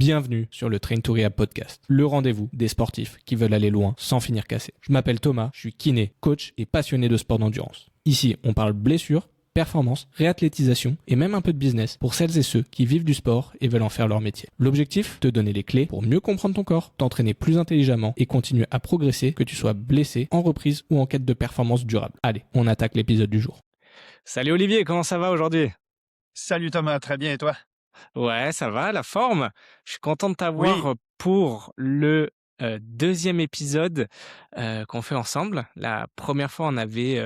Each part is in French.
Bienvenue sur le Train to Rehab podcast, le rendez-vous des sportifs qui veulent aller loin sans finir cassés. Je m'appelle Thomas, je suis kiné, coach et passionné de sport d'endurance. Ici, on parle blessures, performance, réathlétisation et même un peu de business pour celles et ceux qui vivent du sport et veulent en faire leur métier. L'objectif, te donner les clés pour mieux comprendre ton corps, t'entraîner plus intelligemment et continuer à progresser, que tu sois blessé, en reprise ou en quête de performance durable. Allez, on attaque l'épisode du jour. Salut Olivier, comment ça va aujourd'hui ? Salut Thomas, très bien et toi? Ouais, ça va, la forme. Je suis content de t'avoir Oui, pour le deuxième épisode qu'on fait ensemble. La première fois, on avait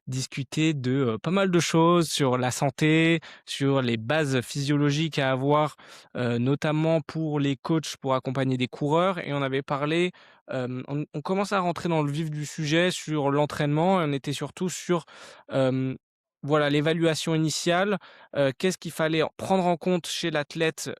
discuté de pas mal de choses sur la santé, sur les bases physiologiques à avoir, notamment pour les coachs pour accompagner des coureurs. Et on avait parlé, on commence à rentrer dans le vif du sujet sur l'entraînement. Et on était surtout sur voilà, l'évaluation initiale. Qu'est-ce qu'il fallait prendre en compte chez l'athlète,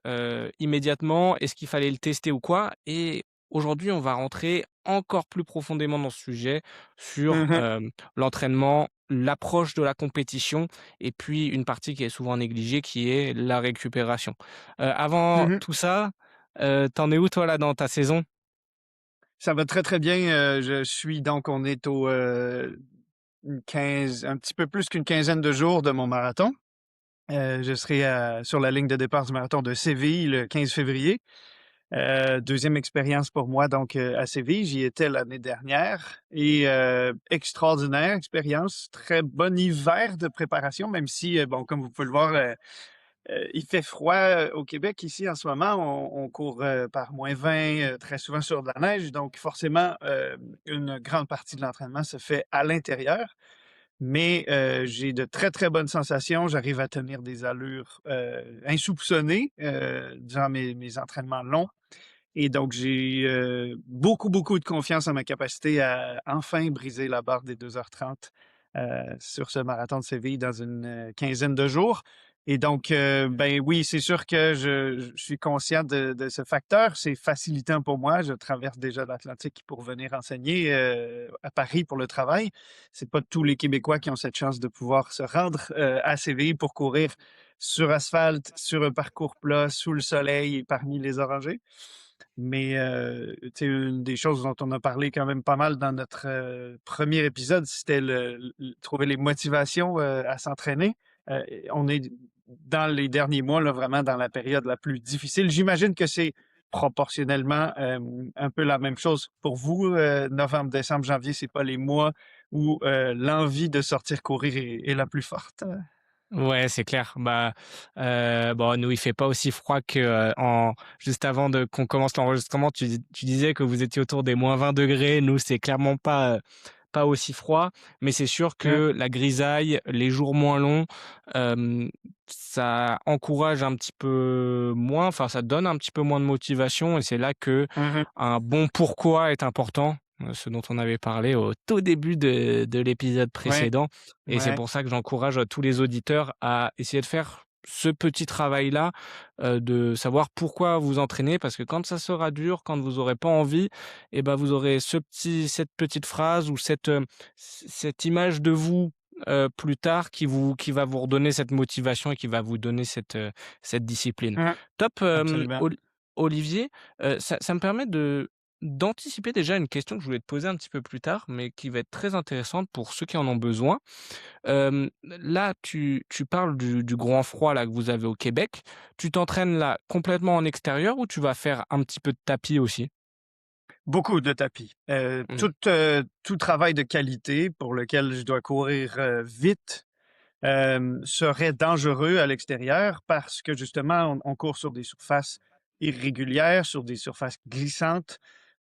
immédiatement? Est-ce qu'il fallait le tester ou quoi? Et aujourd'hui, on va rentrer encore plus profondément dans ce sujet sur, mmh l'entraînement, l'approche de la compétition et puis une partie qui est souvent négligée qui est la récupération. Avant mh. tout ça, tu es où toi là dans ta saison? Ça va très, très bien, je suis donc on est au, une 15 un petit peu plus qu'une quinzaine de jours de mon marathon. Je serai sur la ligne de départ du marathon de Séville le 15 février. 2e expérience pour moi donc, à Séville. J'y étais l'année dernière et extraordinaire expérience. Très bon hiver de préparation, même si, bon, comme vous pouvez le voir, il fait froid, au Québec ici en ce moment. On court, par -20, très souvent sur de la neige, donc forcément, une grande partie de l'entraînement se fait à l'intérieur. Mais, j'ai de très, très bonnes sensations. J'arrive à tenir des allures, insoupçonnées, durant mes entraînements longs et donc j'ai, beaucoup, beaucoup de confiance en ma capacité à enfin briser la barre des 2h30 sur ce marathon de Séville dans une, quinzaine de jours et donc, ben, oui, c'est sûr que je suis conscient de ce facteur. C'est facilitant pour moi. Je traverse déjà l'Atlantique pour venir enseigner, à Paris pour le travail. C'est pas tous les Québécois qui ont cette chance de pouvoir se rendre, à Séville pour courir sur asphalte, sur un parcours plat, sous le soleil et parmi les orangers. Mais, tu sais, une des choses dont on a parlé quand même pas mal dans notre, 1er épisode, c'était le trouver les motivations, à s'entraîner. On est dans les derniers mois, là, vraiment dans la période la plus difficile. J'imagine que c'est proportionnellement, un peu la même chose pour vous, novembre, décembre, janvier, c'est pas les mois où, l'envie de sortir courir est la plus forte? Ouais, c'est clair. Bah, bon, nous, il fait pas aussi froid que, en juste avant de qu'on commence l'enregistrement, tu disais que vous étiez autour des -20 degrés. Nous, c'est clairement pas aussi froid, mais c'est sûr Hein? que la grisaille, les jours moins longs, ça encourage un petit peu moins, enfin, ça donne un petit peu moins de motivation et c'est là que Mmh. un bon pourquoi est important, ce dont on avait parlé au tout début de l'épisode Ouais, précédent et c'est ouais. pour ça que j'encourage, tous les auditeurs à essayer de faire ce petit travail-là, de savoir pourquoi vous entraînez parce que quand ça sera dur, quand vous aurez pas envie et ben vous aurez cette petite phrase ou cette image de vous, plus tard qui va vous redonner cette motivation et qui va vous donner cette discipline. Mmh. Top, Absolument. Olivier, ça me permet d'anticiper déjà une question que je voulais te poser un petit peu plus tard, mais qui va être très intéressante pour ceux qui en ont besoin. Là, tu parles du grand froid là que vous avez au Québec. Tu t'entraînes là complètement en extérieur ou tu vas faire un petit peu de tapis aussi? Beaucoup de tapis. Mmh. Tout travail de qualité pour lequel je dois courir, vite, serait dangereux à l'extérieur parce que justement on court sur des surfaces irrégulières, sur des surfaces glissantes.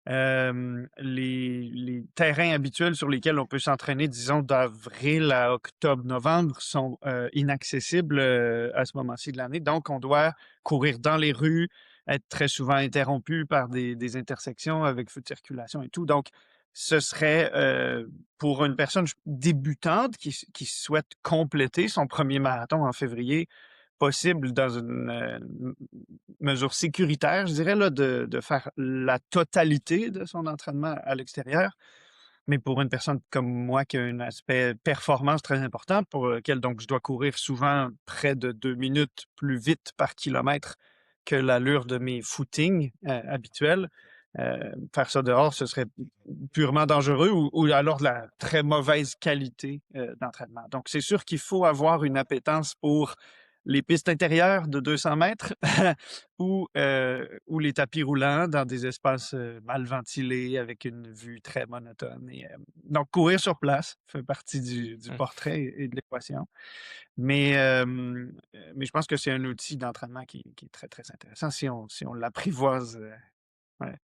Les terrains habituels sur lesquels on peut s'entraîner, disons d'avril à octobre-novembre sont, inaccessibles, à ce moment-ci de l'année. Donc on doit courir dans les rues, être très souvent interrompu par des intersections avec feu de circulation et tout. Donc ce serait, pour une personne débutante qui souhaite compléter son premier marathon en février, possible dans une, mesure sécuritaire, je dirais, là, de faire la totalité de son entraînement à l'extérieur. Mais pour une personne comme moi qui a un aspect performance très important, pour lequel donc je dois courir souvent près de 2 minutes plus vite par kilomètre que l'allure de mes footings habituels. Faire ça dehors, ce serait purement dangereux ou alors de la très mauvaise qualité d'entraînement. Donc, c'est sûr qu'il faut avoir une appétence pour les pistes intérieures de 200 mètres ou les tapis roulants dans des espaces mal ventilés avec une vue très monotone. Donc, courir sur place fait partie du Mmh. portrait et de l'équation. Mais je pense que c'est un outil d'entraînement qui est très, très intéressant si on l'apprivoise. Ouais.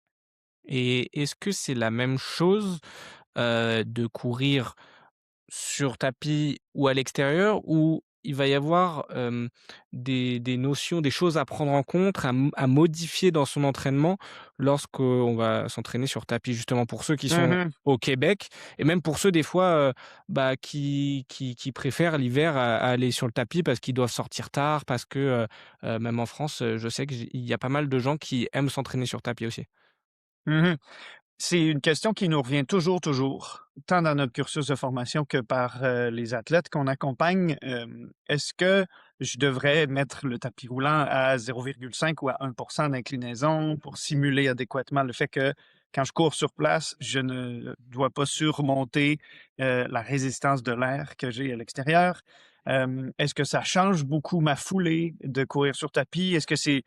Et est-ce que c'est la même chose, de courir sur tapis ou à l'extérieur, où il va y avoir, des notions, des choses à prendre en compte, à modifier dans son entraînement lorsqu'on va s'entraîner sur tapis? Justement pour ceux qui sont Mhm. au Québec et même pour ceux des fois, bah, qui préfèrent l'hiver à aller sur le tapis parce qu'ils doivent sortir tard, parce que, même en France, je sais qu'il y a pas mal de gens qui aiment s'entraîner sur tapis aussi. Mhm. C'est une question qui nous revient toujours, toujours, tant dans notre cursus de formation que par les athlètes qu'on accompagne. Est-ce que je devrais mettre le tapis roulant à 0,5 ou à 1 d'inclinaison pour simuler adéquatement le fait que quand je cours sur place, je ne dois pas surmonter la résistance de l'air que j'ai à l'extérieur? Est-ce que ça change beaucoup ma foulée de courir sur tapis? Est-ce que c'est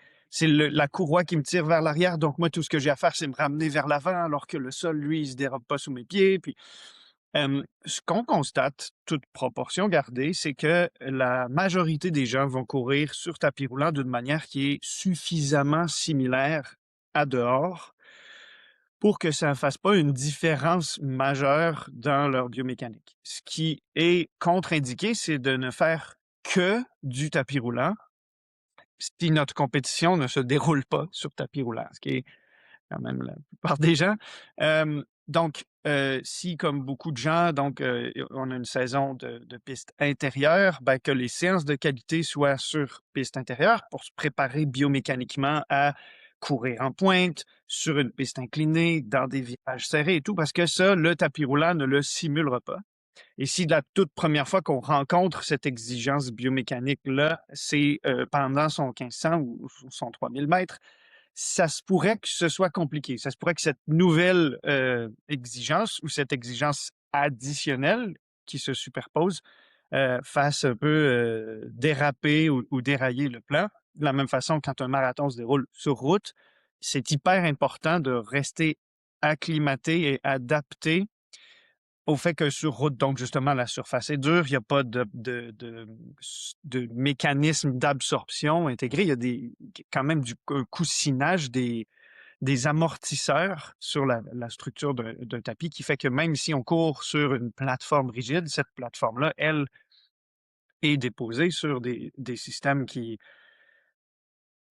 la courroie qui me tire vers l'arrière. Donc, moi, tout ce que j'ai à faire, c'est me ramener vers l'avant, alors que le sol, lui, il se dérobe pas sous mes pieds. Puis, ce qu'on constate, toute proportion gardée, c'est que la majorité des gens vont courir sur tapis roulant d'une manière qui est suffisamment similaire à dehors pour que ça ne fasse pas une différence majeure dans leur biomécanique. Ce qui est contre-indiqué, c'est de ne faire que du tapis roulant si notre compétition ne se déroule pas sur tapis roulant, ce qui est quand même la plupart des gens. Si comme beaucoup de gens, on a une saison de piste intérieure, ben, que les séances de qualité soient sur piste intérieure pour se préparer biomécaniquement à courir en pointe, sur une piste inclinée, dans des virages serrés et tout, parce que ça, le tapis roulant ne le simulera pas. Et si la toute première fois qu'on rencontre cette exigence biomécanique-là, c'est pendant son 1500 ou son 3000 mètres, ça se pourrait que ce soit compliqué. Ça se pourrait que cette nouvelle exigence ou cette exigence additionnelle qui se superpose fasse un peu déraper ou dérailler le plan. De la même façon, quand un marathon se déroule sur route, c'est hyper important de rester acclimaté et adapté au fait que sur route, donc justement, la surface est dure, il n'y a pas de mécanisme d'absorption intégré. Il y a quand même un coussinage, des amortisseurs sur la structure d'un tapis qui fait que même si on court sur une plateforme rigide, cette plateforme-là, elle, est déposée sur des systèmes qui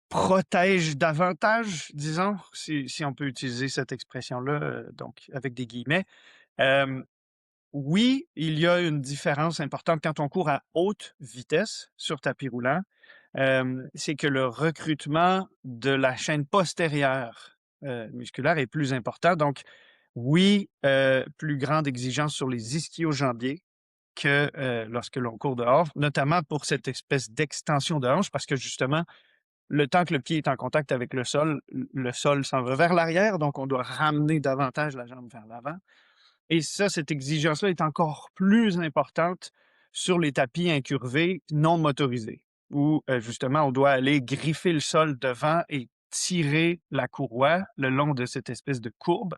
protègent davantage, disons, si on peut utiliser cette expression-là, donc avec des guillemets. Euh, Oui, il y a une différence importante quand on court à haute vitesse sur tapis roulant. C'est que le recrutement de la chaîne postérieure musculaire est plus important. Donc, oui, plus grande exigence sur les ischio-jambiers que lorsque l'on court dehors, notamment pour cette espèce d'extension de hanche, parce que justement, le temps que le pied est en contact avec le sol s'en va vers l'arrière, donc on doit ramener davantage la jambe vers l'avant. Et ça, cette exigence-là est encore plus importante sur les tapis incurvés non motorisés, où justement on doit aller griffer le sol devant et tirer la courroie le long de cette espèce de courbe.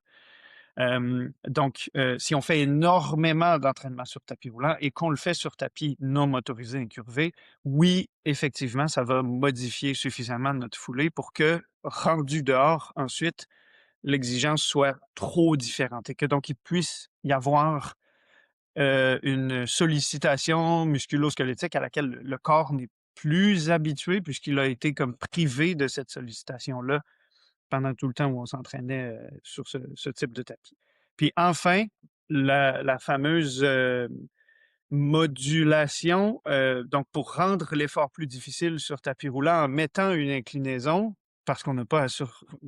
Si on fait énormément d'entraînement sur tapis roulant et qu'on le fait sur tapis non motorisé incurvé, oui, effectivement, ça va modifier suffisamment notre foulée pour que, rendu dehors, ensuite, l'exigence soit trop différente et que donc il puisse y avoir une sollicitation musculo-squelettique à laquelle le corps n'est plus habitué puisqu'il a été comme privé de cette sollicitation-là pendant tout le temps où on s'entraînait sur ce type de tapis. Puis enfin, la fameuse modulation, donc pour rendre l'effort plus difficile sur tapis roulant en mettant une inclinaison, parce qu'on n'a pas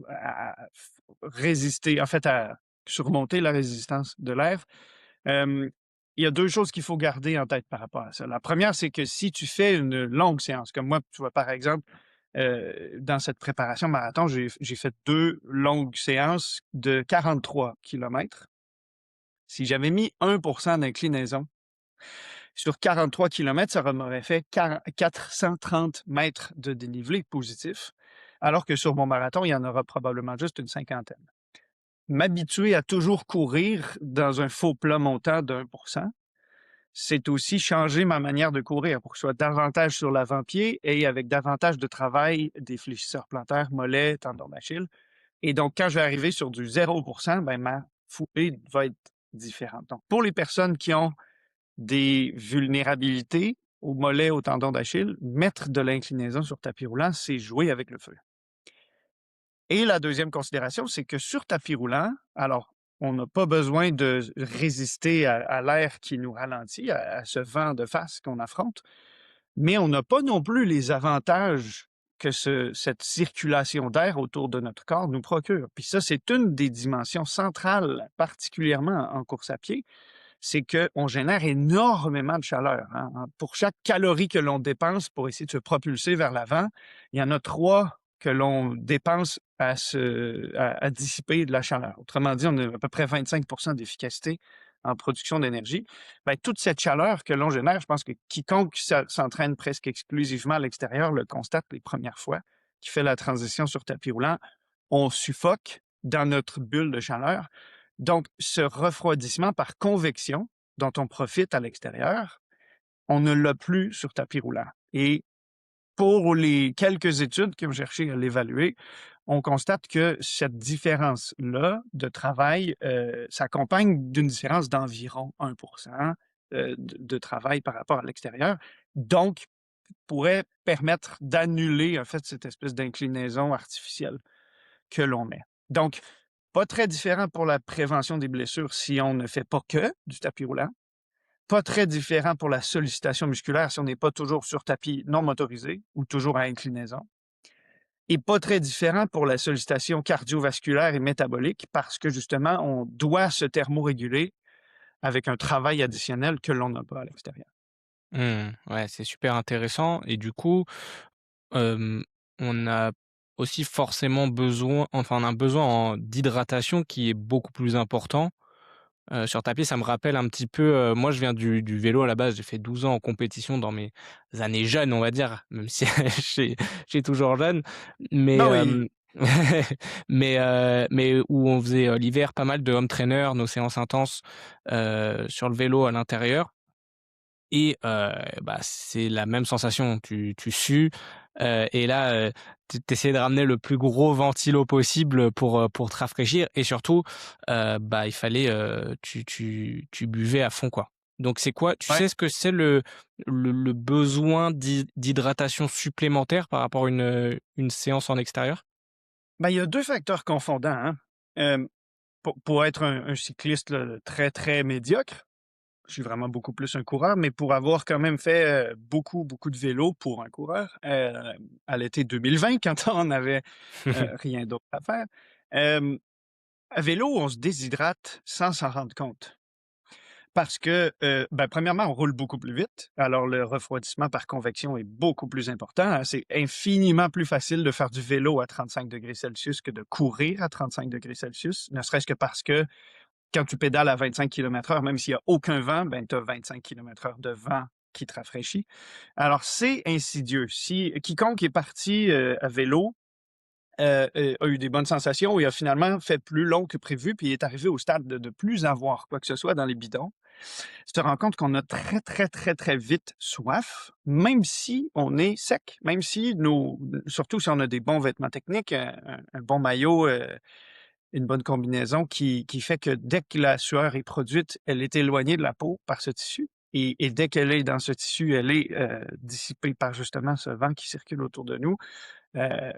à résister, en fait, à surmonter la résistance de l'air. euh, il y a deux choses qu'il faut garder en tête par rapport à ça. La première, c'est que si tu fais une longue séance, comme moi, tu vois, par exemple, dans cette préparation marathon, j'ai fait 2 longues séances de 43 kilomètres. Si j'avais mis 1 d'inclinaison sur 43 kilomètres, ça m'aurait fait 430 mètres de dénivelé positif, alors que sur mon marathon, il y en aura probablement juste une cinquantaine. M'habituer à toujours courir dans un faux plat montant d'1 c'est aussi changer ma manière de courir pour que je sois davantage sur l'avant-pied et avec davantage de travail des fléchisseurs plantaires, mollets, tendons d'Achille. Et donc, quand je vais arriver sur du 0 ben, ma foulée va être différente. Donc, pour les personnes qui ont des vulnérabilités aux mollets, aux tendons d'Achille, mettre de l'inclinaison sur tapis roulant, c'est jouer avec le feu. Et la deuxième considération, c'est que sur tapis roulant, alors, on n'a pas besoin de résister à l'air qui nous ralentit, à ce vent de face qu'on affronte, mais on n'a pas non plus les avantages que cette circulation d'air autour de notre corps nous procure. Puis ça, c'est une des dimensions centrales, particulièrement en course à pied, c'est qu'on génère énormément de chaleur. Hein. Pour chaque calorie que l'on dépense pour essayer de se propulser vers l'avant, il y en a 3 que l'on dépense à dissiper de la chaleur. Autrement dit, on a à peu près 25 d'efficacité en production d'énergie. Ben, toute cette chaleur que l'on génère, je pense que quiconque s'entraîne presque exclusivement à l'extérieur le constate les premières fois, qui fait la transition sur tapis roulant, on suffoque dans notre bulle de chaleur. Donc, ce refroidissement par convection dont on profite à l'extérieur, on ne l'a plus sur tapis roulant. Et pour les quelques études qui ont cherché à l'évaluer, on constate que cette différence-là de travail s'accompagne d'une différence d'environ 1 de travail par rapport à l'extérieur. Donc, pourrait permettre d'annuler, en fait, cette espèce d'inclinaison artificielle que l'on met. Donc, pas très différent pour la prévention des blessures si on ne fait pas que du tapis roulant. Pas très différent pour la sollicitation musculaire si on n'est pas toujours sur tapis non motorisé ou toujours à inclinaison. Et pas très différent pour la sollicitation cardiovasculaire et métabolique parce que justement, on doit se thermoréguler avec un travail additionnel que l'on n'a pas à l'extérieur. Ouais, c'est super intéressant et du coup, hem, on a aussi forcément besoin on a un besoin d'hydratation qui est beaucoup plus important. Sur tapis, ça me rappelle un petit peu, moi je viens du vélo à la base, j'ai fait 12 ans en compétition dans mes années jeunes, on va dire, même si je suis toujours jeune, mais Ben oui, mais où on faisait, l'hiver pas mal de home trainer, nos séances intenses, sur le vélo à l'intérieur et bah, c'est la même sensation. Tu sues, et là, tu essaies de ramener le plus gros ventilo possible pour te rafraîchir et surtout, bah, il fallait, tu buvais à fond, quoi. Donc c'est quoi tu ouais. sais ce que c'est le besoin d'hydratation supplémentaire par rapport à une séance en extérieur? Ben, il y a 2 facteurs confondants, hein. Hem, pour être un cycliste là, très, très médiocre, je suis vraiment beaucoup plus un coureur, mais pour avoir quand même fait, beaucoup, beaucoup de vélo pour un coureur, à l'été 2020 quand on avait, rien d'autre à faire, hem, à vélo, on se déshydrate sans s'en rendre compte. Parce que, ben, premièrement, on roule beaucoup plus vite, alors le refroidissement par convection est beaucoup plus important, hein. C'est infiniment plus facile de faire du vélo à 35 °C que de courir à 35 °C, ne serait-ce que parce que quand tu pédales à 25 km/h, même s'il y a aucun vent, ben, tu as 25 km/h de vent qui te rafraîchit. Alors, c'est insidieux. Si quiconque est parti, à vélo, a eu des bonnes sensations et a finalement fait plus long que prévu, puis est arrivé au stade de plus avoir quoi que ce soit dans les bidons, tu te rends compte qu'on a très, très, très, très vite soif, même si on est sec, même si surtout si on a des bons vêtements techniques, un bon maillot, une bonne combinaison qui fait que dès que la sueur est produite, elle est éloignée de la peau par ce tissu et dès qu'elle est dans ce tissu, elle est, dissipée par justement ce vent qui circule autour de nous.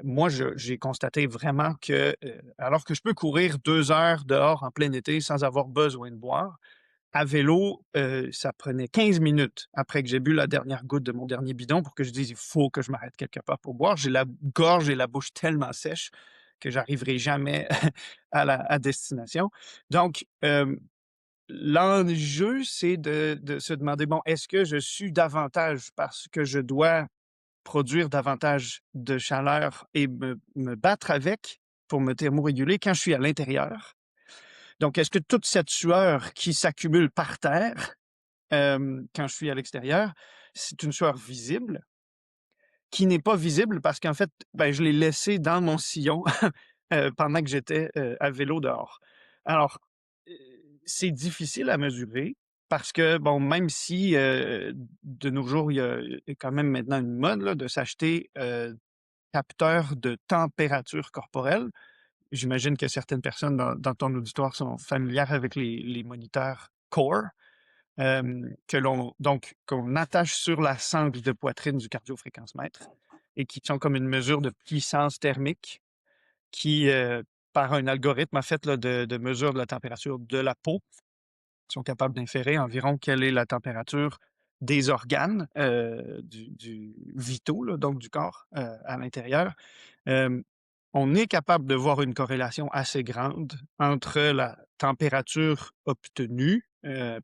Moi, j'ai constaté vraiment que, alors que je peux courir 2 heures dehors en plein été sans avoir besoin de boire, à vélo, ça prenait 15 minutes après que j'ai bu la dernière goutte de mon dernier bidon pour que je dise: «Il faut que je m'arrête quelque part pour boire». J'ai la gorge et la bouche tellement sèches que j'arriverai jamais à destination. Donc, l'enjeu, c'est de se demander: «Bon, est-ce que je sue davantage parce que je dois produire davantage de chaleur et me battre avec pour me thermoréguler quand je suis à l'intérieur. Donc, est-ce que toute cette sueur qui s'accumule par terre, quand je suis à l'extérieur, c'est une sueur visible? Qui n'est pas visible parce qu'en fait, ben, je l'ai laissée dans mon sillon, pendant que j'étais, à vélo dehors. Alors, heu, c'est difficile à mesurer parce que, bon, même si, de nos jours, il y a quand même maintenant une mode là de s'acheter, capteurs de température corporelle. J'imagine que certaines personnes dans ton auditoire sont familières avec les moniteurs Core, que l'on donc qu'on attache sur la sangle de poitrine du cardiofréquencemètre et qui sont comme une mesure de puissance thermique qui, par un algorithme, en fait, là, de mesure de la température de la peau, sont capables d'inférer environ quelle est la température des organes, du vitaux, là, donc du corps, à l'intérieur. Hem, on est capable de voir une corrélation assez grande entre la température obtenue,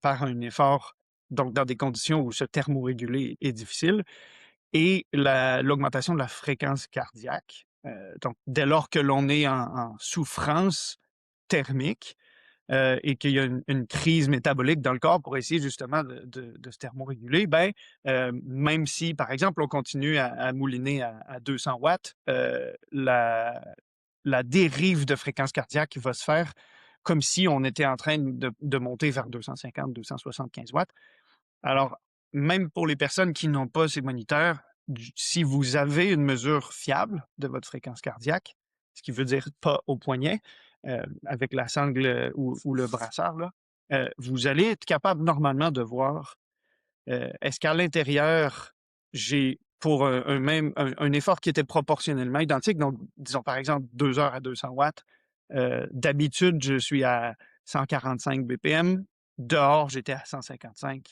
par un effort, donc dans des conditions où se thermoréguler est difficile, et l'augmentation de la fréquence cardiaque. Donc, dès lors que l'on est en souffrance thermique, et qu'il y a une crise métabolique dans le corps pour essayer justement de se thermoréguler, ben, même si, par exemple, on continue à mouliner à 200 watts, la dérive de fréquence cardiaque va se faire comme si on était en train de monter vers 250-275 watts. Alors, même pour les personnes qui n'ont pas ces moniteurs, si vous avez une mesure fiable de votre fréquence cardiaque, ce qui veut dire pas au poignet, avec la sangle ou le brassard, là, vous allez être capable normalement de voir, est-ce qu'à l'intérieur, j'ai pour un effort qui était proportionnellement identique, donc disons par exemple 2 heures à 200 watts, d'habitude je suis à 145 BPM, dehors j'étais à 155.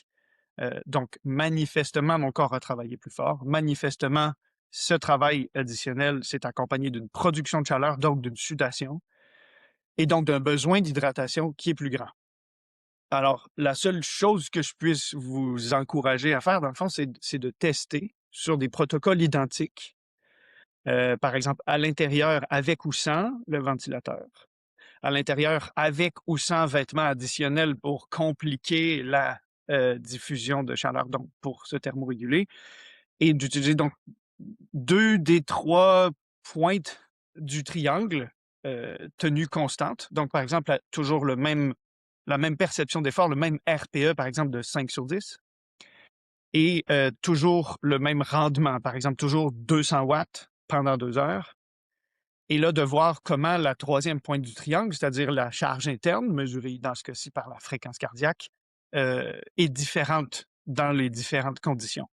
Donc, manifestement, mon corps a travaillé plus fort. Manifestement, ce travail additionnel s'est accompagné d'une production de chaleur, donc d'une sudation, et donc d'un besoin d'hydratation qui est plus grand. Alors, la seule chose que je puisse vous encourager à faire, dans le fond, c'est de tester sur des protocoles identiques, par exemple, à l'intérieur avec ou sans le ventilateur, à l'intérieur avec ou sans vêtements additionnels pour compliquer la diffusion de chaleur, donc pour se thermoréguler, et d'utiliser donc 2 des 3 pointes du triangle, tenues constantes. Donc, par exemple, toujours la même perception d'effort, le même RPE, par exemple, de 5/10 et toujours le même rendement, par exemple, toujours 200 watts pendant 2 heures. Et là, de voir comment la troisième pointe du triangle, c'est-à-dire la charge interne, mesurée dans ce cas-ci par la fréquence cardiaque, est différente dans les différentes conditions.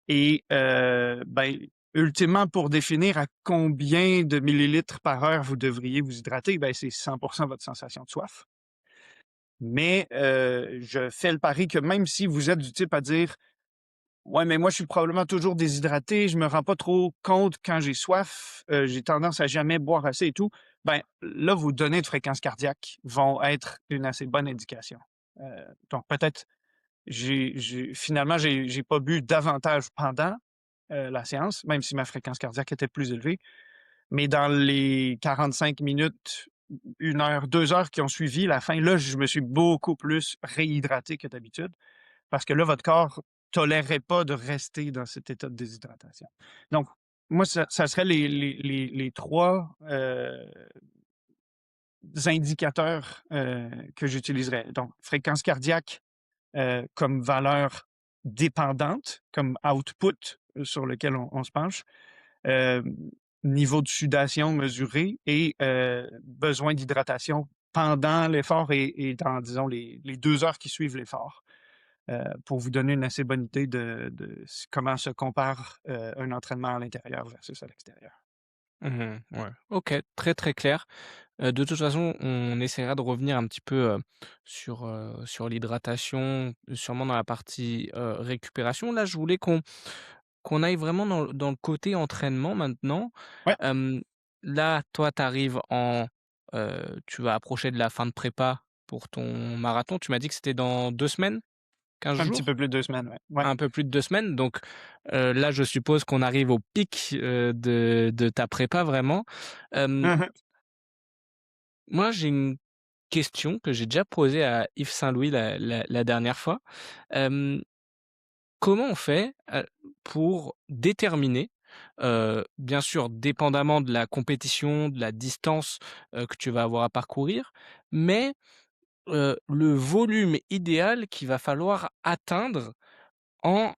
Et ben, ultimement, pour définir à combien de millilitres par heure vous devriez vous hydrater, ben, c'est 100 votre sensation de soif. Mais je fais le pari que même si vous êtes du type à dire: «Ouais, mais moi, je suis probablement toujours déshydraté, je me rends pas trop compte quand j'ai soif, j'ai tendance à jamais boire assez et tout», ben, là, vos données de fréquence cardiaque vont être une assez bonne indication. Donc peut-être finalement, j'ai pas bu davantage pendant, la séance, même si ma fréquence cardiaque était plus élevée. Mais dans les 45 minutes, 1 heure, 2 heures qui ont suivi la fin, là, je me suis beaucoup plus réhydraté que d'habitude parce que là, votre corps tolérerait pas de rester dans cet état de déshydratation. Donc, moi, ça serait les 3 indicateurs, que j'utiliserais. Donc, fréquence cardiaque, comme valeur dépendante, comme output sur lequel on se penche, euh, niveau de sudation mesuré et besoin d'hydratation pendant l'effort et dans, disons, les 2 heures qui suivent l'effort, pour vous donner une assez bonne idée de comment se compare un entraînement à l'intérieur versus à l'extérieur. Mmh. Ouais. OK, très, très clair. De toute façon, on essaiera de revenir un petit peu, sur l'hydratation, sûrement dans la partie, récupération. Là, je voulais qu'on aille vraiment dans le côté entraînement maintenant. Ouais. Hem, Là, toi, tu arrives tu vas approcher de la fin de prépa pour ton marathon. Tu m'as dit que c'était dans 2 semaines? 15 Un petit jours? peu plus de 2 semaines, ouais. Ouais. Un peu plus de 2 semaines donc là, je suppose qu'on arrive au pic, de ta prépa vraiment. Hem, Moi, j'ai une question que j'ai déjà posée à Yves Saint-Louis la dernière fois. Hem, Comment on fait, pour déterminer, bien sûr dépendamment de la compétition, de la distance, que tu vas avoir à parcourir, mais le volume idéal qu'il va falloir atteindre en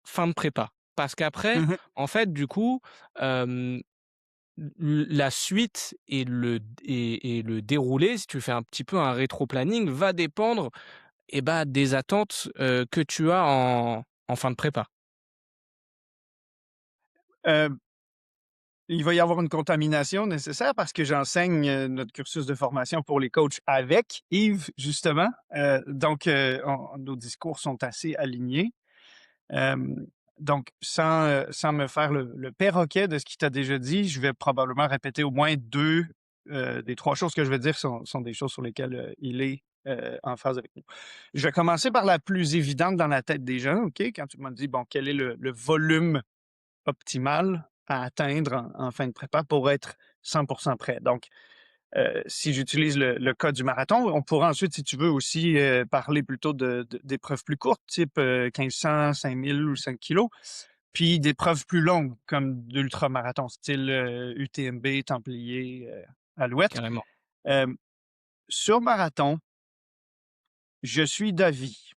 fin de prépa? Parce qu'après, en fait, du coup, hem, la suite et le déroulé, si tu fais un petit peu un rétro-planning, va dépendre, et bah, des attentes, que tu as en fin de prépa. Il va y avoir une contamination nécessaire parce que j'enseigne, notre cursus de formation pour les coachs avec Yves, justement. Donc, nos discours sont assez alignés. Hem, donc sans me faire le perroquet de ce qu'il t'a déjà dit, je vais probablement répéter au moins 2 des 3 choses que je vais dire sont des choses sur lesquelles, il est, en phase avec nous. Je vais commencer par la plus évidente dans la tête des gens, OK? Quand tu m'as dit: «Bon, quel est le volume optimal à atteindre en fin de prépa pour être 100 prêt?» Donc, si j'utilise le cas du marathon, on pourra ensuite, si tu veux, aussi parler plutôt d'épreuves plus courtes, type 1500, 5000 ou 5 kilos, puis d'épreuves plus longues, comme d'ultramarathon, style UTMB, Templier, Alouette. Carrément. Euh, sur marathon, je suis d'avis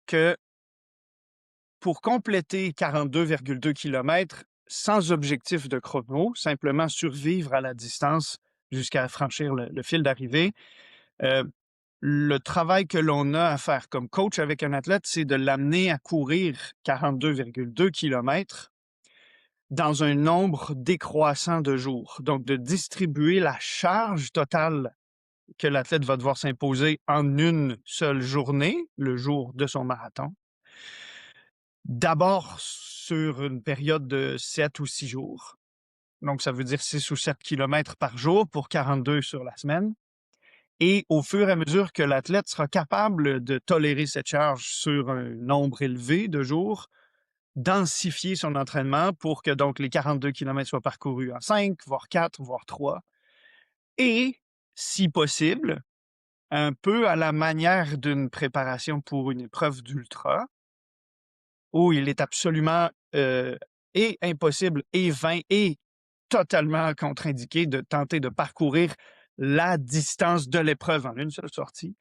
que pour compléter 42,2 km sans objectif de chrono, simplement survivre à la distance jusqu'à franchir le fil d'arrivée, euh, le travail que l'on a à faire comme coach avec un athlète, c'est de l'amener à courir 42,2 km dans un nombre décroissant de jours. Donc, de distribuer la charge totale que l'athlète va devoir s'imposer en une seule journée, le jour de son marathon. D'abord sur une période de 7 ou 6 jours. Donc, ça veut dire 6 ou 7 kilomètres par jour pour 42 sur la semaine. Et au fur et à mesure que l'athlète sera capable de tolérer cette charge sur un nombre élevé de jours, densifier son entraînement pour que donc les 42 kilomètres soient parcourus en 5, voire 4, voire 3. Et, si possible, un peu à la manière d'une préparation pour une épreuve d'ultra, où il est absolument et impossible et vain et totalement contre-indiqué de tenter de parcourir la distance de l'épreuve en une seule sortie,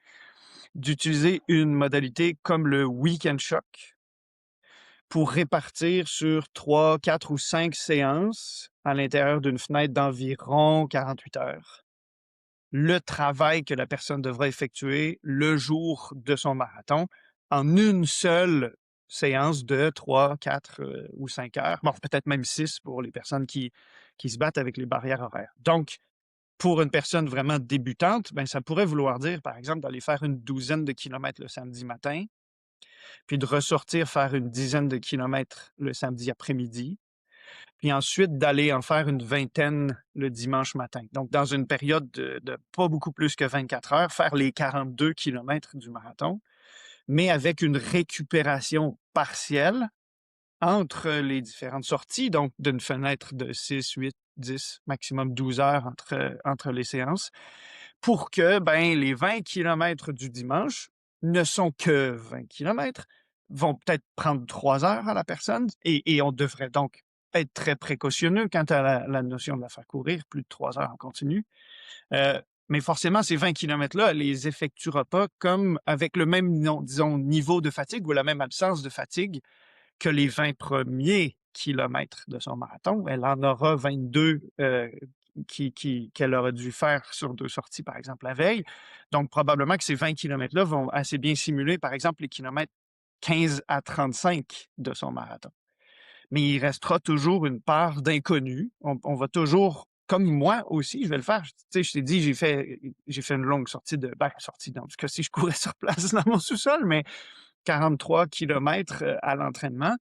d'utiliser une modalité comme le weekend shock pour répartir sur 3, 4 ou 5 séances à l'intérieur d'une fenêtre d'environ 48 heures. Le travail que la personne devra effectuer le jour de son marathon en une seule séance de 3, 4 ou 5 heures. Bon, peut-être même 6 pour les personnes qui se battent avec les barrières horaires. Donc, pour une personne vraiment débutante, ben, ça pourrait vouloir dire, par exemple, d'aller faire une douzaine de kilomètres le samedi matin, puis de ressortir faire une dizaine de kilomètres le samedi après-midi, puis ensuite d'aller en faire une vingtaine le dimanche matin. Donc, dans une période de pas beaucoup plus que 24 heures, faire les 42 kilomètres du marathon, mais avec une récupération partielle entre les différentes sorties, donc d'une fenêtre de 6, 8, 10, maximum 12 heures entre les séances, pour que ben, les 20 kilomètres du dimanche ne sont que 20 kilomètres, vont peut-être prendre 3 heures à la personne, et on devrait donc être très précautionneux quant à la notion de la faire courir plus de 3 heures en continu. Mais forcément, ces 20 kilomètres-là, elle les effectuera pas comme avec le même, disons, niveau de fatigue ou la même absence de fatigue que les 20 premiers kilomètres de son marathon. Elle en aura 22 qu'elle aurait dû faire sur 2 sorties, par exemple, la veille. Donc, probablement que ces 20 kilomètres-là vont assez bien simuler, par exemple, les kilomètres 15 à 35 de son marathon. Mais il restera toujours une part d'inconnu. On va toujours, comme moi aussi, je vais le faire. Tu sais, je t'ai dit, j'ai fait une longue sortie sortie, dans ce cas-ci, je courais sur place dans mon sous-sol, mais 43 kilomètres à l'entraînement.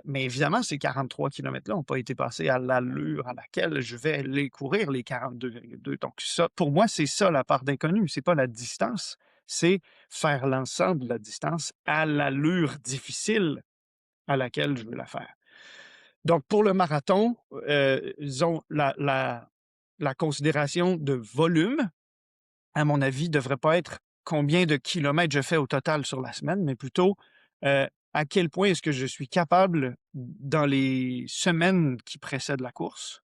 Mais évidemment, ces 43 kilomètres-là n'ont pas été passés à l'allure à laquelle je vais les courir, les 42,2. Donc ça, pour moi, c'est ça la part d'inconnu, c'est pas la distance, c'est faire l'ensemble de la distance à l'allure difficile à laquelle je veux la faire. Donc, pour le marathon, disons, la considération de volume, à mon avis, devrait pas être combien de kilomètres je fais au total sur la semaine, mais plutôt à quel point est-ce que je suis capable, dans les semaines qui précèdent la course,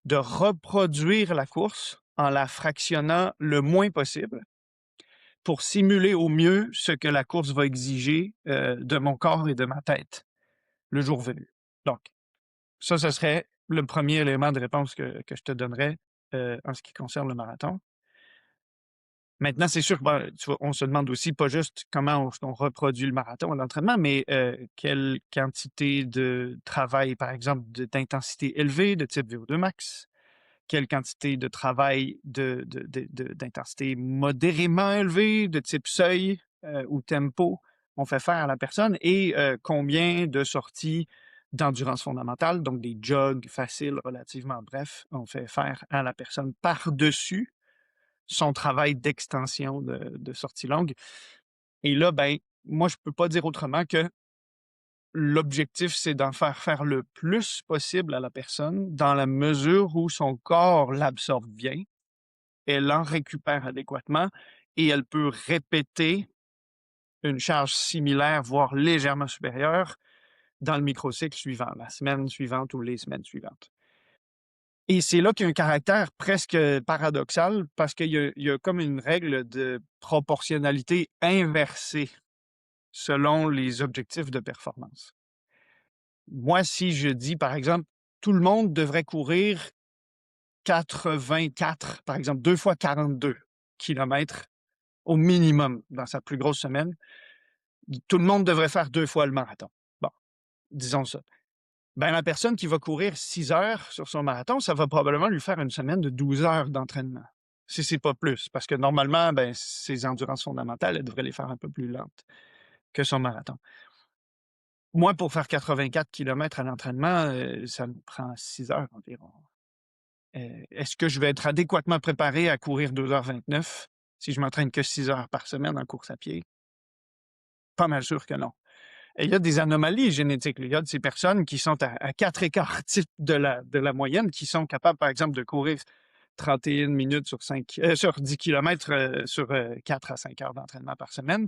de reproduire la course en la fractionnant le moins possible pour simuler au mieux ce que la course va exiger de mon corps et de ma tête le jour venu. Donc, ça, ce serait le premier élément de réponse que je te donnerais en ce qui concerne le marathon. Maintenant, c'est sûr on se demande aussi pas juste comment on reproduit le marathon à l'entraînement, mais quelle quantité de travail, par exemple, d'intensité élevée, de type VO2 max, quelle quantité de travail d'intensité modérément élevée, de type seuil ou tempo on fait faire à la personne et combien de sorties d'endurance fondamentale, donc des jogs faciles relativement brefs, on fait faire à la personne par-dessus son travail d'extension de sortie longue. Et là, ben, moi, je peux pas dire autrement que l'objectif, c'est d'en faire le plus possible à la personne dans la mesure où son corps l'absorbe bien, elle en récupère adéquatement et elle peut répéter une charge similaire, voire légèrement supérieure, dans le microcycle suivant, la semaine suivante ou les semaines suivantes. Et c'est là qu'il y a un caractère presque paradoxal parce qu'il y a comme une règle de proportionnalité inversée selon les objectifs de performance. Moi, si je dis, par exemple, tout le monde devrait courir 84, par exemple, 2 fois 42 kilomètres au minimum dans sa plus grosse semaine, tout le monde devrait faire 2 fois le marathon. Bon, disons ça. Ben, la personne qui va courir 6 heures sur son marathon, ça va probablement lui faire une semaine de 12 heures d'entraînement, si c'est pas plus. Parce que normalement, ben, ses endurances fondamentales, elle devrait les faire un peu plus lentes que son marathon. Moi, pour faire 84 kilomètres à l'entraînement, ça me prend 6 heures environ. Est-ce que je vais être adéquatement préparé à courir 2h29 si je m'entraîne que 6 heures par semaine en course à pied? Pas mal sûr que non. Et il y a des anomalies génétiques. Il y a de ces personnes qui sont à 4 écarts type de la moyenne, qui sont capables, par exemple, de courir 31 minutes sur 10 kilomètres sur 4 à 5 heures d'entraînement par semaine.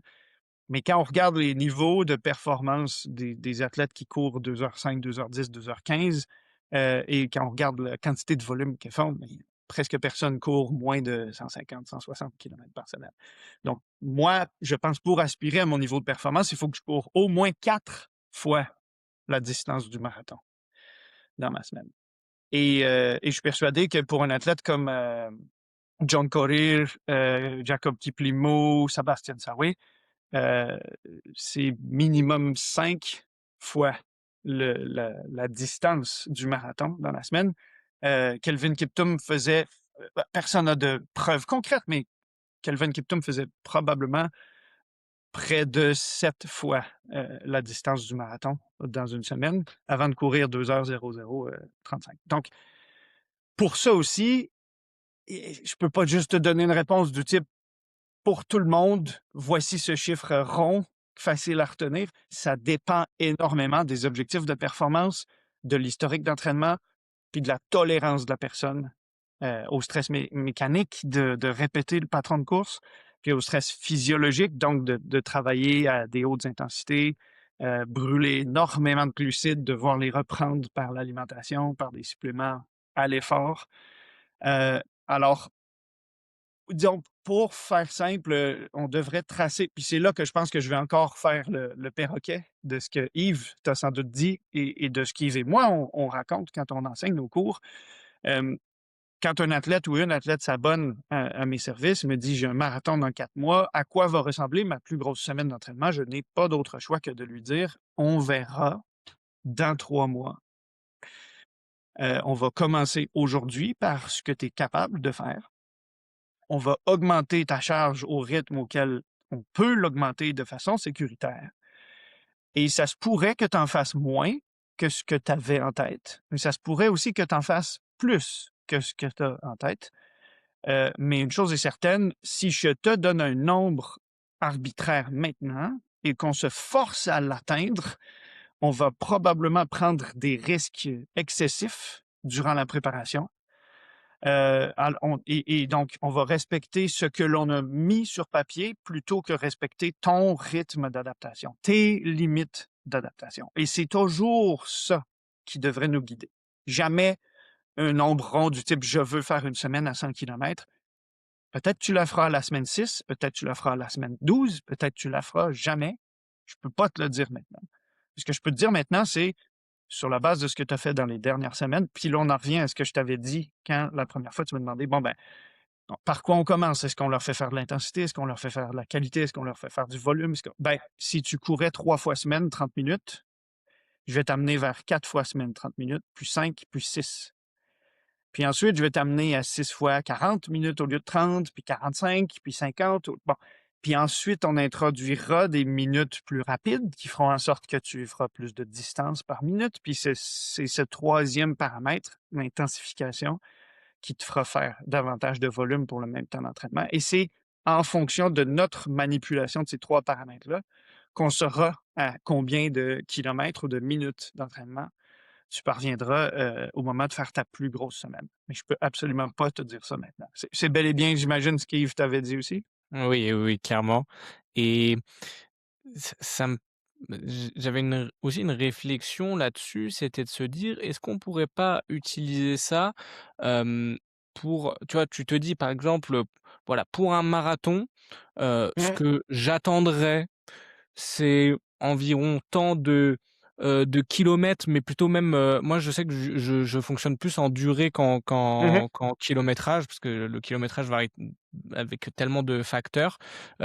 Mais quand on regarde les niveaux de performance des athlètes qui courent 2h05, 2h10, 2h15, et quand on regarde la quantité de volume qu'ils font, ben, presque personne court moins de 150, 160 km par semaine. Donc, moi, je pense pour aspirer à mon niveau de performance, il faut que je cours au moins 4 fois la distance du marathon dans ma semaine. Et je suis persuadé que pour un athlète comme John Korir, Jacob Kiplimo, Sébastien Saoué, c'est minimum 5 fois la distance du marathon dans la semaine. Kelvin Kiptum faisait, personne n'a de preuves concrètes, mais Kelvin Kiptum faisait probablement près de 7 fois la distance du marathon dans une semaine avant de courir 2h0035. Donc, pour ça aussi, je peux pas juste te donner une réponse du type pour tout le monde, voici ce chiffre rond, facile à retenir. Ça dépend énormément des objectifs de performance, de l'historique d'entraînement, puis de la tolérance de la personne au stress mécanique, de répéter le patron de course, puis au stress physiologique, donc de travailler à des hautes intensités, brûler énormément de glucides, devoir les reprendre par l'alimentation, par des suppléments à l'effort. Alors, disons, pour faire simple, on devrait tracer, puis c'est là que je pense que je vais encore faire le perroquet de ce que Yves t'a sans doute dit et de ce qu'Yves et moi, on raconte quand on enseigne nos cours. Quand un athlète ou une athlète s'abonne à mes services, me dit j'ai un marathon dans 4 mois, à quoi va ressembler ma plus grosse semaine d'entraînement? Je n'ai pas d'autre choix que de lui dire on verra dans 3 mois. On va commencer aujourd'hui par ce que tu es capable de faire. On va augmenter ta charge au rythme auquel on peut l'augmenter de façon sécuritaire. Et ça se pourrait que tu en fasses moins que ce que tu avais en tête, mais ça se pourrait aussi que tu en fasses plus que ce que tu as en tête. Mais une chose est certaine, si je te donne un nombre arbitraire maintenant et qu'on se force à l'atteindre, on va probablement prendre des risques excessifs durant la préparation. Et donc, on va respecter ce que l'on a mis sur papier plutôt que respecter ton rythme d'adaptation, tes limites d'adaptation. Et c'est toujours ça qui devrait nous guider. Jamais un nombre rond du type je veux faire une semaine à 100 kilomètres. Peut-être tu la feras la semaine 6, peut-être tu la feras la semaine 12, peut-être tu la feras jamais. Je peux pas te le dire maintenant. Ce que je peux te dire maintenant, c'est sur la base de ce que tu as fait dans les dernières semaines, puis là, on en revient à ce que je t'avais dit quand la première fois tu m'as demandé, bon, ben, par quoi on commence? Est-ce qu'on leur fait faire de l'intensité? Est-ce qu'on leur fait faire de la qualité? Est-ce qu'on leur fait faire du volume? Ben, si tu courais 3 fois semaine, 30 minutes, je vais t'amener vers 4 fois semaine, 30 minutes, puis 5, puis 6. Puis ensuite, je vais t'amener à 6 fois 40 minutes au lieu de 30, puis 45, puis 50. Bon. Puis ensuite, on introduira des minutes plus rapides qui feront en sorte que tu feras plus de distance par minute. Puis c'est ce troisième paramètre, l'intensification, qui te fera faire davantage de volume pour le même temps d'entraînement. Et c'est en fonction de notre manipulation de ces 3 paramètres-là qu'on saura à combien de kilomètres ou de minutes d'entraînement tu parviendras au moment de faire ta plus grosse semaine. Mais je peux absolument pas te dire ça maintenant. C'est bel et bien, j'imagine, ce qu'Yves t'avait dit aussi. Oui, oui, oui, clairement. Et ça me j'avais aussi une réflexion là-dessus, c'était de se dire: «Est-ce qu'on pourrait pas utiliser ça, hem, pour» tu vois, tu te dis par exemple, voilà, pour un marathon, ce Mmh. que j'attendrais c'est environ tant de kilomètres, mais plutôt même, moi je sais que je fonctionne plus en durée Mmh. qu'en kilométrage, parce que le kilométrage varie avec tellement de facteurs,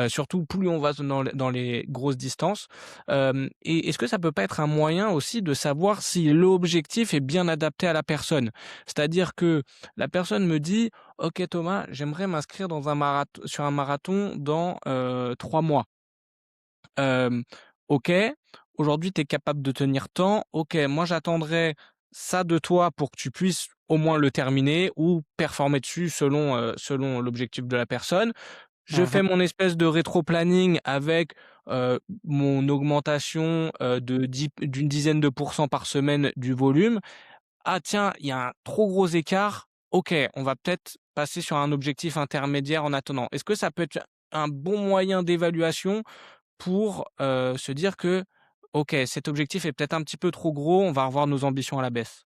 surtout plus on va dans les grosses distances. Et est-ce que ça peut pas être un moyen aussi de savoir si l'objectif est bien adapté à la personne? C'est-à-dire que la personne me dit: «OK Thomas, j'aimerais m'inscrire dans un sur un marathon dans, 3 mois». Hem, OK, aujourd'hui tu es capable de tenir tant, OK, moi j'attendrai ça de toi pour que tu puisses au moins le terminer ou performer dessus selon l'objectif de la personne. Je Mmh. fais mon espèce de rétro-planning avec, mon augmentation, d'une dizaine de pourcents par semaine du volume. Ah tiens, il y a un trop gros écart, OK, on va peut-être passer sur un objectif intermédiaire en attendant. Est-ce que ça peut être un bon moyen d'évaluation pour, se dire que: «OK, cet objectif est peut-être un petit peu trop gros, on va revoir nos ambitions à la baisse».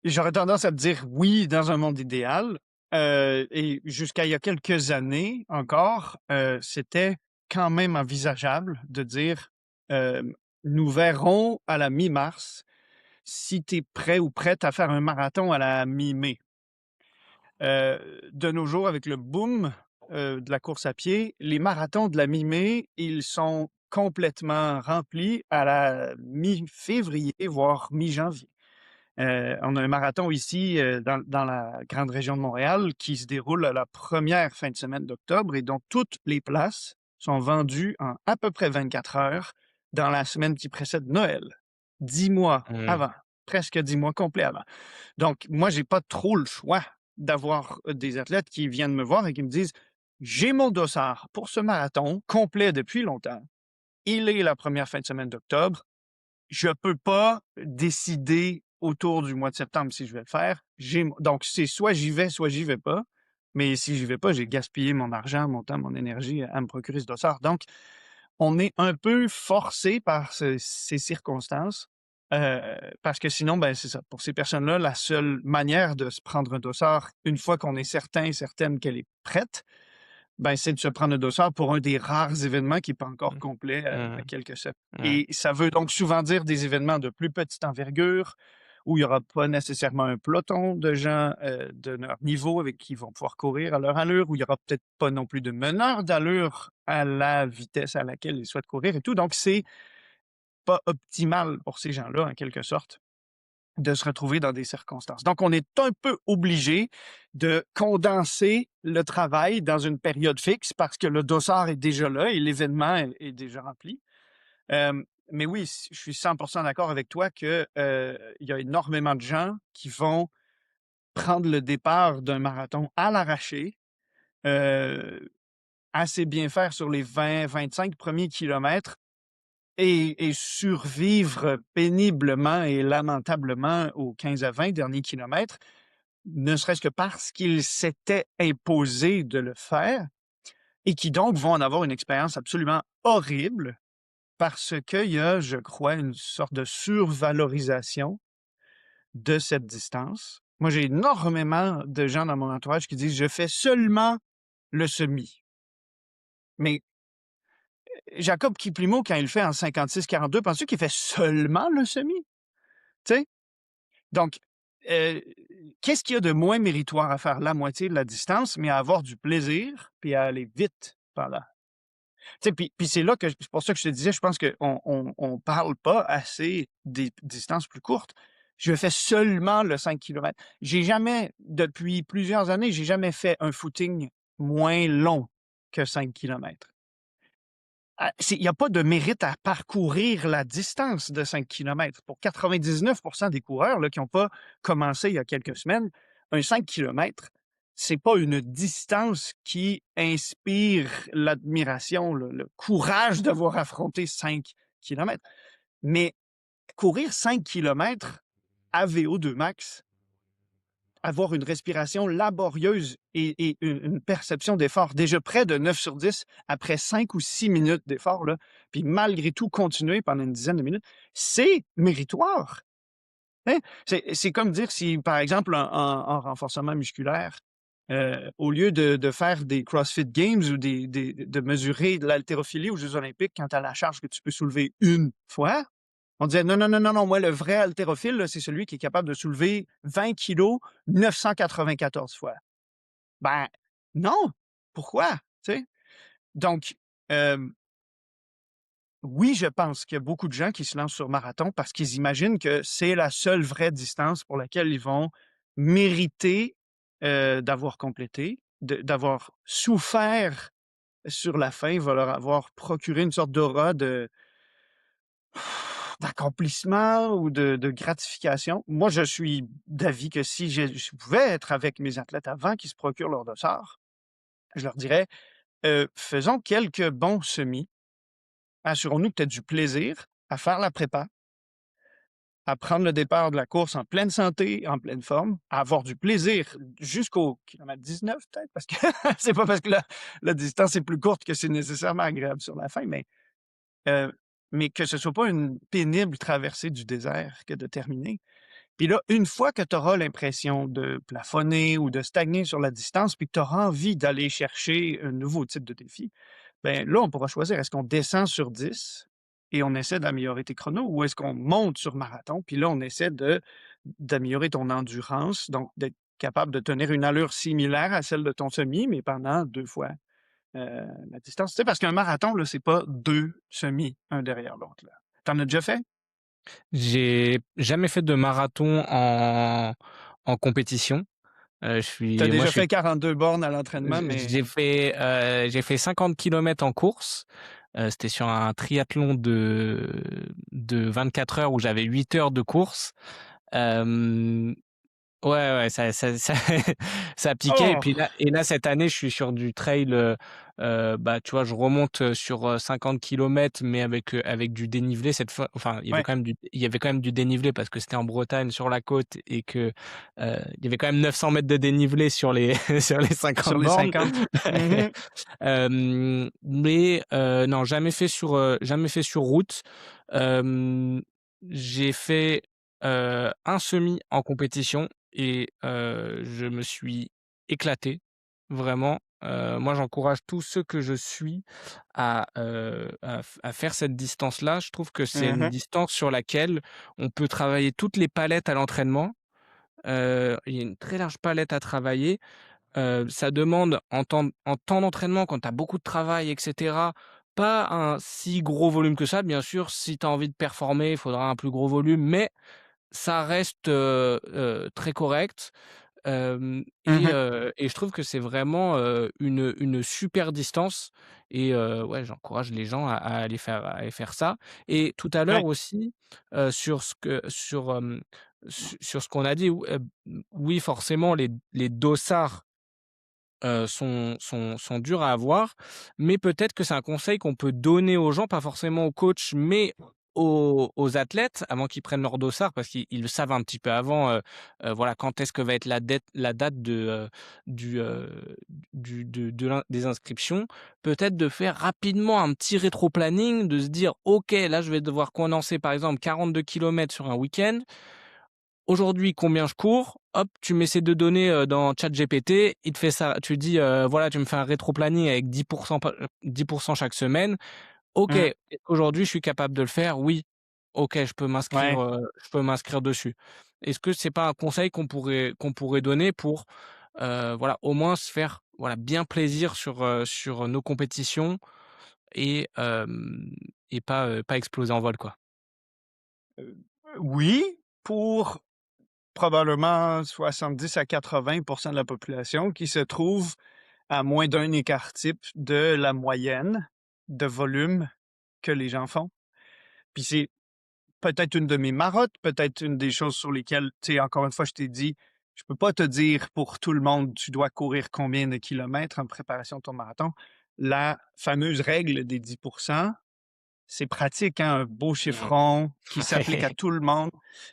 J'aurais tendance à te dire oui dans un monde idéal. Et jusqu'à il y a quelques années encore, c'était quand même envisageable de dire, nous verrons à la mi-mars si tu es prêt ou prête à faire un marathon à la mi-mai. De nos jours, avec le boom, de la course à pied, les marathons de la mi-mai, ils sont complètement remplis à la mi-février, voire mi-janvier. On a un marathon ici, dans la grande région de Montréal qui se déroule à la première fin de semaine d'octobre et dont toutes les places sont vendues en à peu près 24 heures dans la semaine qui précède Noël. 10 mois Mmh. avant, presque 10 mois complets avant. Donc moi, j'ai pas trop le choix d'avoir, des athlètes qui viennent me voir et qui me disent: «J'ai mon dossard pour ce marathon complet depuis longtemps. Il est la première fin de semaine d'octobre. Je peux pas décider autour du mois de septembre si je vais le faire. Donc c'est soit j'y vais, soit j'y vais pas. Mais si j'y vais pas, j'ai gaspillé mon argent, mon temps, mon énergie à me procurer ce dossard. Donc, on est un peu forcé par ces circonstances, parce que sinon, ben, c'est ça. Pour ces personnes-là, la seule manière de se prendre un dossard, une fois qu'on est certain et certaine qu'elle est prête, ben, c'est de se prendre un dossard pour un des rares événements qui n'est pas encore Mmh. complet, à Mmh. quelques semaines. Mmh. Et ça veut donc souvent dire des événements de plus petite envergure, où il y aura pas nécessairement un peloton de gens, de leur niveau avec qui ils vont pouvoir courir à leur allure, où il y aura peut-être pas non plus de meneur d'allure à la vitesse à laquelle ils souhaitent courir et tout. Donc c'est pas optimal pour ces gens-là, en quelque sorte, de se retrouver dans des circonstances. Donc, on est un peu obligé de condenser le travail dans une période fixe parce que le dossard est déjà là et l'événement est déjà rempli. Mais oui, je suis 100% d'accord avec toi que, il y a énormément de gens qui vont prendre le départ d'un marathon à l'arraché, heu, assez bien faire sur les 20-25 premiers kilomètres et survivre péniblement et lamentablement aux 15 à 20 derniers kilomètres, ne serait-ce que parce qu'ils s'étaient imposés de le faire et qui donc vont en avoir une expérience absolument horrible parce qu'il y a, je crois, une sorte de survalorisation de cette distance. Moi, j'ai énormément de gens dans mon entourage qui disent: «Je fais seulement le semi». Mais Jacob Kiplimo, quand il le fait en 56-42, penses-tu qu'il fait seulement le semi? Tu sais? Donc, heu, qu'est-ce qu'il y a de moins méritoire à faire la moitié de la distance, mais à avoir du plaisir puis à aller vite pendant? Tu sais, puis c'est là que c'est pour ça que je te disais, je pense qu'on parle pas assez des distances plus courtes. Je fais seulement le 5 kilomètres. J'ai jamais, depuis plusieurs années, j'ai jamais fait un footing moins long que 5 kilomètres. C'est il y a pas de mérite à parcourir la distance de 5 kilomètres. Pour 99 des coureurs là, qui ont pas commencé il y a quelques semaines, un 5 kilomètres, c'est pas une distance qui inspire l'admiration, le courage d'avoir affronté 5 kilomètres. Mais courir 5 kilomètres à VO2 max, avoir une respiration laborieuse et une perception d'effort déjà près de 9 sur 10 après 5 ou 6 minutes d'effort, là, puis malgré tout continuer pendant une dizaine de minutes, c'est méritoire. Hein? C'est comme dire si, par exemple, en renforcement musculaire, au lieu de faire des CrossFit Games ou de mesurer de l'haltérophilie aux Jeux olympiques quand tu as la charge que tu peux soulever une fois, on disait: «Non, non, non, non, non, moi, le vrai haltérophile, là, c'est celui qui est capable de soulever 20 kilos 994 fois». Ben, non! Pourquoi? Tu sais? Donc, hem, oui, je pense qu'il y a beaucoup de gens qui se lancent sur marathon parce qu'ils imaginent que c'est la seule vraie distance pour laquelle ils vont mériter, d'avoir complété, d'avoir souffert sur la fin, va leur avoir procuré une sorte d'aura d'accomplissement ou de gratification. Moi, je suis d'avis que si je pouvais être avec mes athlètes avant qu'ils se procurent leur dossard, je leur dirais: «Faisons quelques bons semis. Assurons-nous que tu as du plaisir à faire la prépa, à prendre le départ de la course en pleine santé, en pleine forme, à avoir du plaisir jusqu'au kilomètre 19 peut-être, parce que c'est pas parce que la distance est plus courte que c'est nécessairement agréable sur la fin, heu, mais que ce soit pas une pénible traversée du désert que de terminer. Puis là, une fois que tu auras l'impression de plafonner ou de stagner sur la distance, puis que tu auras envie d'aller chercher un nouveau type de défi, ben là, on pourra choisir, est-ce qu'on descend sur 10 et on essaie d'améliorer tes chronos ou est-ce qu'on monte sur marathon, puis là, on essaie d'améliorer ton endurance, donc d'être capable de tenir une allure similaire à celle de ton semi, mais pendant 2 fois, la distance. Tu sais, parce qu'un marathon, là, c'est pas 2 semis, un derrière l'autre, là. Tu en as déjà fait? J'ai jamais fait de marathon en compétition. Tu as Moi, déjà je suis fait 42 bornes à l'entraînement, mais j'ai fait 50 kilomètres en course. C'était sur un triathlon de 24 heures où j'avais 8 heures de course. Hem Ouais, ouais, ça ça piquait oh! et là cette année, je suis sur du trail, bah, tu vois, je remonte, sur, 50 kilomètres mais avec du dénivelé cette fois. Enfin, Ouais, il y avait quand même du dénivelé parce que c'était en Bretagne sur la côte et que, il y avait quand même 900 mètres de dénivelé sur les sur les sur 50 les bornes. 50. Mmh. Mais, non, jamais fait sur route. Hem, j'ai fait, un semi en compétition et je me suis éclaté, vraiment. Moi, j'encourage tous ceux que je suis à faire cette distance-là. Je trouve que c'est une Mmh. distance sur laquelle on peut travailler toutes les palettes à l'entraînement. Il y a une très large palette à travailler. Ça demande en temps d'entraînement quand tu as beaucoup de travail et cetera, pas un si gros volume que ça. Bien sûr, si tu as envie de performer, il faudra un plus gros volume, mais ça reste, très correct. Mmh. Et je trouve que c'est vraiment, une super distance et ouais, j'encourage les gens à aller faire ça et tout à l'heure Ouais. aussi, sur ce que sur, sur ce qu'on a dit, oui, forcément, les dossards sont durs à avoir, mais peut-être que c'est un conseil qu'on peut donner aux gens, pas forcément aux coachs, mais aux athlètes avant qu'ils prennent leur dossard parce qu'ils le savent un petit peu avant, voilà, quand est-ce que va être la date du, de des inscriptions. Peut-être de faire rapidement un petit rétro-planning, de se dire: «OK, là, je vais devoir condenser, par exemple, 42 kilomètres sur un week-end. Aujourd'hui, combien je cours? Hop, tu mets ces 2 données, dans ChatGPT, il te fait ça. Tu dis, voilà, tu me fais un rétro-planning avec 10 pa 10 chaque semaine. OK, Mmh. est-ce qu'aujourd'hui je suis capable de le faire? Oui. OK, Ouais. je peux m'inscrire dessus. Est-ce que c'est pas un conseil qu'on pourrait donner pour, voilà, au moins se faire, voilà, bien plaisir sur nos compétitions et pas exploser en vol, quoi? Heu, oui, pour probablement 70 à 80 de la population qui se trouve à moins d'un écart type de la moyenne de volume que les gens font. Puis c'est peut-être une de mes marottes, peut-être une des choses sur lesquelles, tu sais, encore une fois, je t'ai dit, je peux pas te dire pour tout le monde, tu dois courir combien de kilomètres en préparation de ton marathon. La fameuse règle des 10, c'est pratique, hein, un beau Mmh. chiffron qui s'applique à Ouais. tout le monde.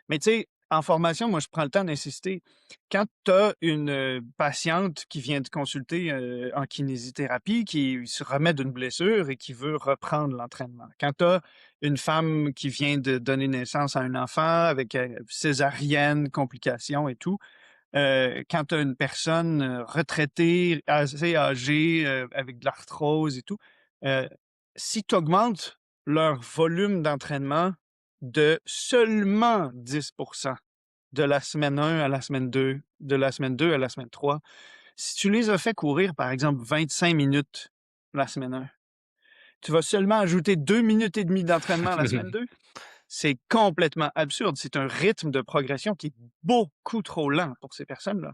Mais tu sais, en formation, moi, je prends le temps d'insister. Quand tu as une patiente qui vient te consulter en kinésithérapie, qui se remet d'une blessure et qui veut reprendre l'entraînement. Quand tu as une femme qui vient de donner naissance à un enfant avec césarienne, complications et tout, quand tu as une personne retraitée, assez âgée, avec de l'arthrose et tout, euh, si tu augmentes leur volume d'entraînement de seulement 10 de la semaine 1 à la semaine 2, de la semaine 2 à la semaine 3, si tu les as fait courir, par exemple, 25 minutes la semaine 1, tu vas seulement ajouter 2 minutes et demie d'entraînement la semaine 2. C'est complètement absurde. C'est un rythme de progression qui est beaucoup trop lent pour ces personnes-là.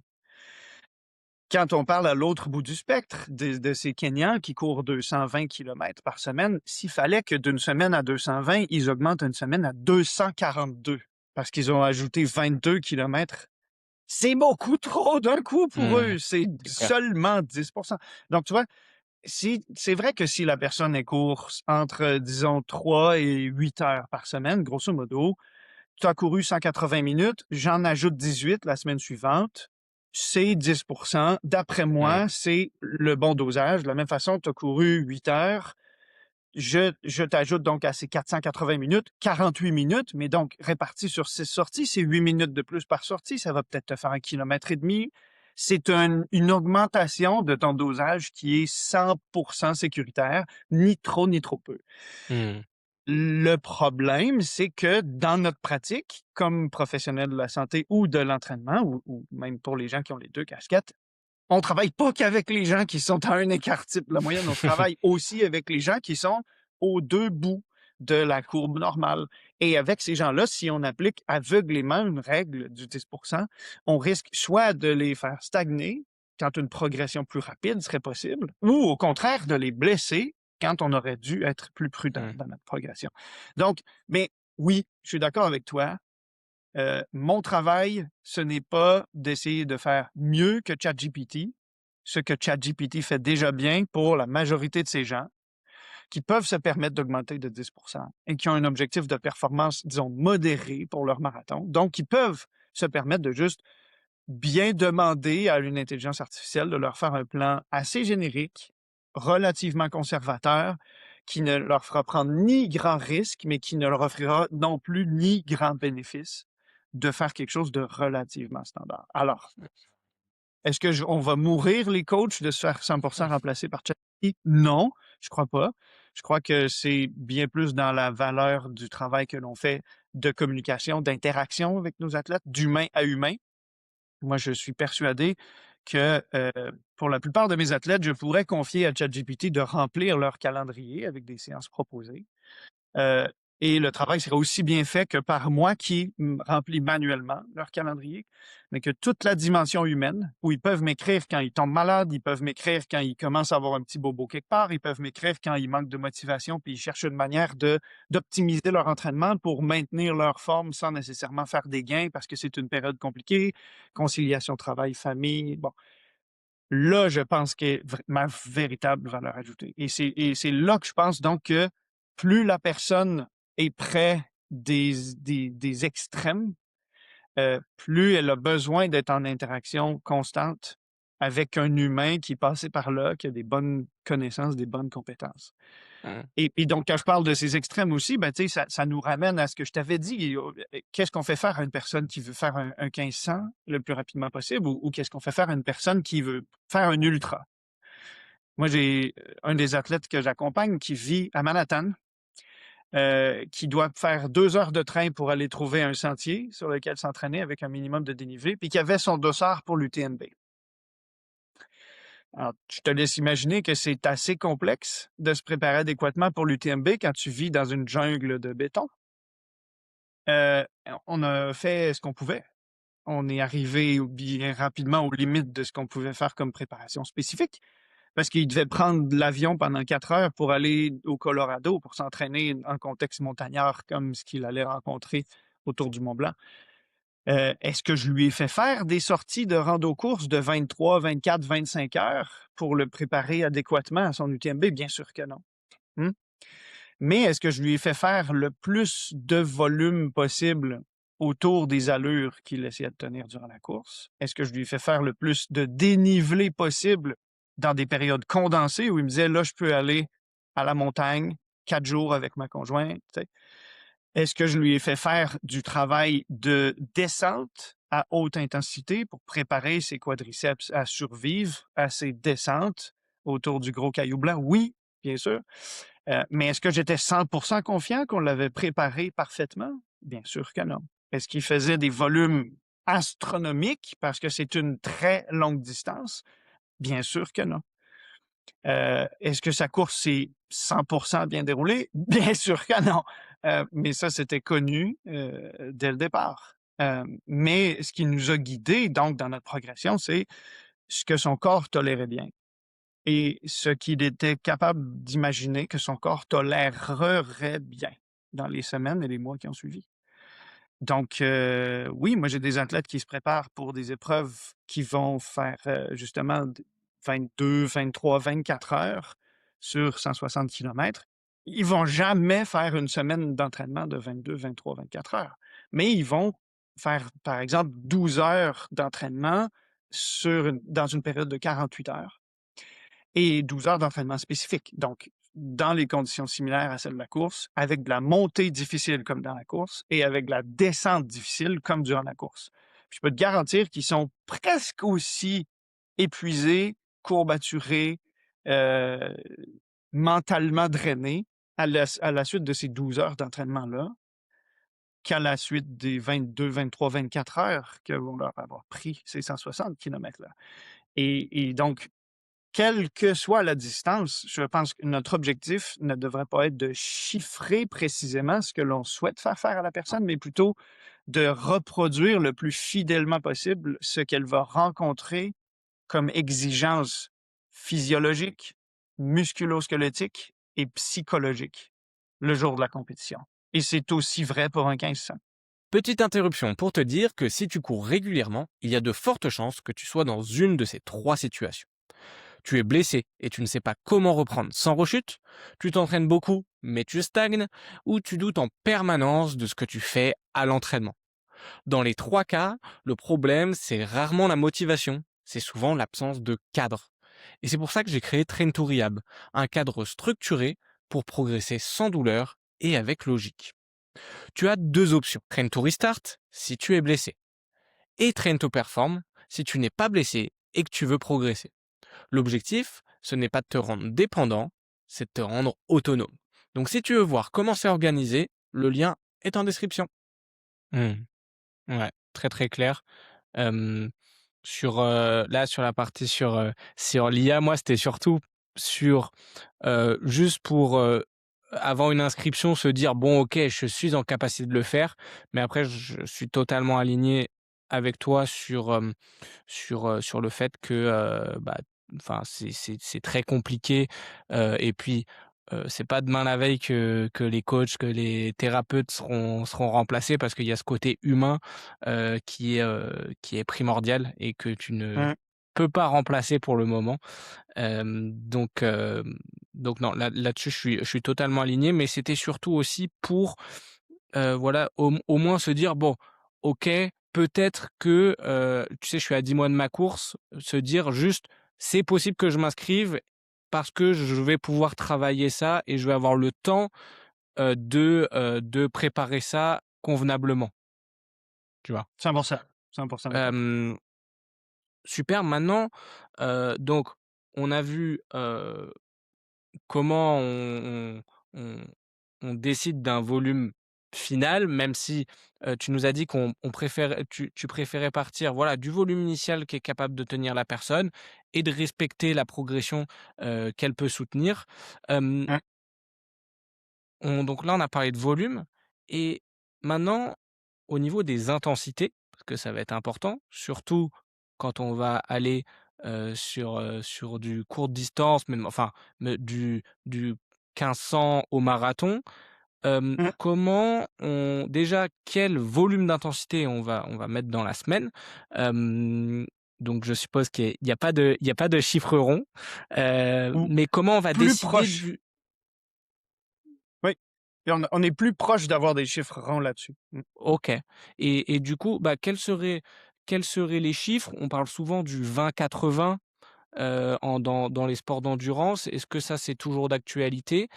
Quand on parle à l'autre bout du spectre de ces Kenyans qui courent 220 kilomètres par semaine, s'il fallait que d'une semaine à 220, ils augmentent une semaine à 242 parce qu'ils ont ajouté 22 kilomètres, c'est beaucoup trop d'un coup pour Mmh. eux. C'est C'est clair. seulement 10. Donc, tu vois, si, c'est vrai que si la personne elle court entre, disons, 3 et 8 heures par semaine, grosso modo, tu as couru 180 minutes, j'en ajoute 18 la semaine suivante, c'est 10. D'après Mmh. moi, c'est le bon dosage. De la même façon, tu as couru 8 heures, je t'ajoute donc à ces 480 minutes 48 minutes, mais donc réparti sur 6 sorties, c'est 8 minutes de plus par sortie, ça va peut-être te faire 1,5 km. C'est une augmentation de ton dosage qui est 100% sécuritaire, ni trop ni trop peu. Mmh. Le problème, c'est que dans notre pratique, comme professionnel de la santé ou de l'entraînement, ou même pour les gens qui ont les deux casquettes, on travaille pas qu'avec les gens qui sont à un écart type de la moyenne, on travaille aussi avec les gens qui sont aux deux bouts de la courbe normale. Et avec ces gens-là, si on applique aveuglément une règle du 10 on risque soit de les faire stagner quand une progression plus rapide serait possible, ou au contraire de les blesser quand on aurait dû être plus prudent Mmh. dans notre progression. Donc, mais oui, je suis d'accord avec toi. Mon travail, ce n'est pas d'essayer de faire mieux que ChatGPT, ce que ChatGPT fait déjà bien pour la majorité de ces gens qui peuvent se permettre d'augmenter de 10 et qui ont un objectif de performance, disons, modéré pour leur marathon. Donc, ils peuvent se permettre de juste bien demander à une intelligence artificielle de leur faire un plan assez générique, relativement conservateur, qui ne leur fera prendre ni grand risque, mais qui ne leur offrira non plus ni grand bénéfice de faire quelque chose de relativement standard. Alors, est-ce que on va mourir les coachs de se faire 100% remplacer par ChatGPT? Non, je crois pas. Je crois que c'est bien plus dans la valeur du travail que l'on fait de communication, d'interaction avec nos athlètes, d'humain à humain. Moi, je suis persuadé que pour la plupart de mes athlètes, je pourrais confier à ChatGPT de remplir leur calendrier avec des séances proposées. Euh, et le travail serait aussi bien fait que par moi qui remplis manuellement leur calendrier, mais que toute la dimension humaine, où ils peuvent m'écrire quand ils tombent malades, ils peuvent m'écrire quand ils commencent à avoir un petit bobo quelque part, ils peuvent m'écrire quand ils manquent de motivation, puis ils cherchent une manière d'optimiser leur entraînement pour maintenir leur forme sans nécessairement faire des gains parce que c'est une période compliquée, conciliation travail-famille, bon. Là, je pense qu'est ma véritable valeur ajoutée. Et c'est là que je pense donc que plus la personne est près des extrêmes, plus elle a besoin d'être en interaction constante avec un humain qui est passé par là, qui a des bonnes connaissances, des bonnes compétences. Mmh. Et donc, quand je parle de ces extrêmes aussi, ben, tu sais, ça nous ramène à ce que je t'avais dit. Qu'est-ce qu'on fait faire à une personne qui veut faire un 1500 le plus rapidement possible ou qu'est-ce qu'on fait faire à une personne qui veut faire un ultra? Moi, j'ai un des athlètes que j'accompagne qui vit à Manhattan, qui doit faire 2 heures de train pour aller trouver un sentier sur lequel s'entraîner avec un minimum de dénivelé, puis qui avait son dossard pour l'UTMB. Alors, je te laisse imaginer que c'est assez complexe de se préparer adéquatement pour l'UTMB quand tu vis dans une jungle de béton. Heu, on a fait ce qu'on pouvait. On est arrivé bien rapidement aux limites de ce qu'on pouvait faire comme préparation spécifique, parce qu'il devait prendre l'avion pendant 4 heures pour aller au Colorado pour s'entraîner en contexte montagnard comme ce qu'il allait rencontrer autour du Mont Blanc. Est-ce que je lui ai fait faire des sorties de rando-course de 23, 24, 25 heures pour le préparer adéquatement à son UTMB? Bien sûr que non. Mmh. Mais est-ce que je lui ai fait faire le plus de volume possible autour des allures qu'il essayait de tenir durant la course? Est-ce que je lui ai fait faire le plus de dénivelé possible dans des périodes condensées où il me disait, là, je peux aller à la montagne 4 jours avec ma conjointe? Tu sais? Est-ce que je lui ai fait faire du travail de descente à haute intensité pour préparer ses quadriceps à survivre à ces descentes autour du gros caillou blanc? Oui, bien sûr. Mais est-ce que j'étais 100% confiant qu'on l'avait préparé parfaitement? Bien sûr que non. Est-ce qu'il faisait des volumes astronomiques parce que c'est une très longue distance? Bien sûr que non. Est-ce que sa course s'est 100% bien déroulée? Bien sûr que non. Mais ça, c'était connu dès le départ. Mais ce qui nous a guidés, donc, dans notre progression, c'est ce que son corps tolérait bien et ce qu'il était capable d'imaginer que son corps tolérerait bien dans les semaines et les mois qui ont suivi. Donc, oui, moi, j'ai des athlètes qui se préparent pour des épreuves qui vont faire justement 22, 23, 24 heures sur 160 kilomètres. Ils vont jamais faire une semaine d'entraînement de 22, 23, 24 heures. Mais ils vont faire, par exemple, 12 heures d'entraînement dans une période de 48 heures et 12 heures d'entraînement spécifique. Donc, dans les conditions similaires à celles de la course, avec de la montée difficile comme dans la course et avec de la descente difficile comme durant la course. Puis je peux te garantir qu'ils sont presque aussi épuisés, courbaturés, euh, mentalement drainés à la suite de ces 12 heures d'entraînement-là qu'à la suite des 22, 23, 24 heures que vont leur avoir pris ces 160 kilomètres-là. Et donc, quelle que soit la distance, je pense que notre objectif ne devrait pas être de chiffrer précisément ce que l'on souhaite faire faire à la personne, mais plutôt de reproduire le plus fidèlement possible ce qu'elle va rencontrer comme exigence physiologique, musculo-squelettique et psychologique le jour de la compétition. Et c'est aussi vrai pour un 1500. Petite interruption pour te dire que si tu cours régulièrement, il y a de fortes chances que tu sois dans une de ces trois situations. Tu es blessé et tu ne sais pas comment reprendre sans rechute, tu t'entraînes beaucoup mais tu stagnes, ou tu doutes en permanence de ce que tu fais à l'entraînement. Dans les trois cas, le problème, c'est rarement la motivation, c'est souvent l'absence de cadre. Et c'est pour ça que j'ai créé Train to Rehab, un cadre structuré pour progresser sans douleur et avec logique. Tu as deux options. Train to Restart si tu es blessé, et Train to Perform si tu n'es pas blessé et que tu veux progresser. L'objectif, ce n'est pas de te rendre dépendant, c'est de te rendre autonome. Donc si tu veux voir comment c'est organisé, le lien est en description. Hmm. Ouais, très très clair. Euh, là, sur la partie sur l'IA, moi, c'était surtout sur juste pour avant une inscription, se dire: «Bon, OK, je suis en capacité de le faire», mais après je suis totalement aligné avec toi sur le fait que, bah, enfin, c'est très compliqué, et puis, c'est pas demain la veille que les coachs, que les thérapeutes seront remplacés parce qu'il y a ce côté humain, qui est primordial et que tu ne Mmh. peux pas remplacer pour le moment. Donc non, là-dessus, je suis totalement aligné, mais c'était surtout aussi pour, voilà, au moins se dire: «Bon, OK, peut-être que, tu sais, je suis à 10 mois de ma course», se dire juste: «C'est possible que je m'inscrive parce que je vais pouvoir travailler ça et je vais avoir le temps, de préparer ça convenablement», tu vois? 100 100 d'accord. Hem, Super, maintenant, donc on a vu, comment on on décide d'un volume final, même si, tu nous as dit qu'on préférait tu préférais partir, voilà, du volume initial qui est capable de tenir la personne et de respecter la progression, qu'elle peut soutenir. Hem, Mmh. on Donc là, on a parlé de volume et maintenant, au niveau des intensités, parce que ça va être important, surtout quand on va aller, sur du courte distance, même enfin, du 1500 au marathon. Mmh. Comment on déjà, quel volume d'intensité on va mettre dans la semaine? Hem, donc je suppose qu'il y a pas de chiffre rond, Ou mais comment on va plus décider proche. du Oui, et on est plus proche d'avoir des chiffres ronds là-dessus. Mmh. OK, et du coup, bah, quels seraient les chiffres? On parle souvent du 20-80, dans les sports d'endurance. Est-ce que ça, c'est toujours d'actualité?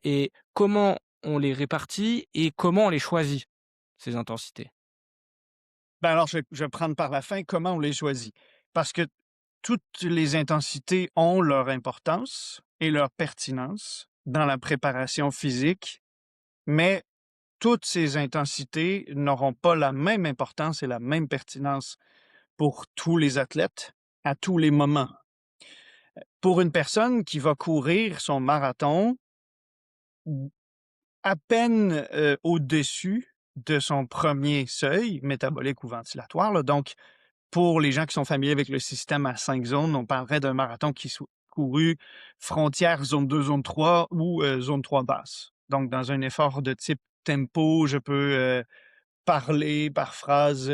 Et comment on les répartit et comment on les choisit, ces intensités? Ben, alors je vais prendre par la fin comment on les choisit. Parce que toutes les intensités ont leur importance et leur pertinence dans la préparation physique, mais toutes ces intensités n'auront pas la même importance et la même pertinence pour tous les athlètes à tous les moments. Pour une personne qui va courir son marathon à peine, au-dessus de son premier seuil métabolique ou ventilatoire, là, donc pour les gens qui sont familiers avec le système à 5 zones, on parlerait d'un marathon qui soit couru frontière zone 2, zone 3 ou, zone 3 basse. Donc dans un effort de type tempo, je peux, parler par phrase,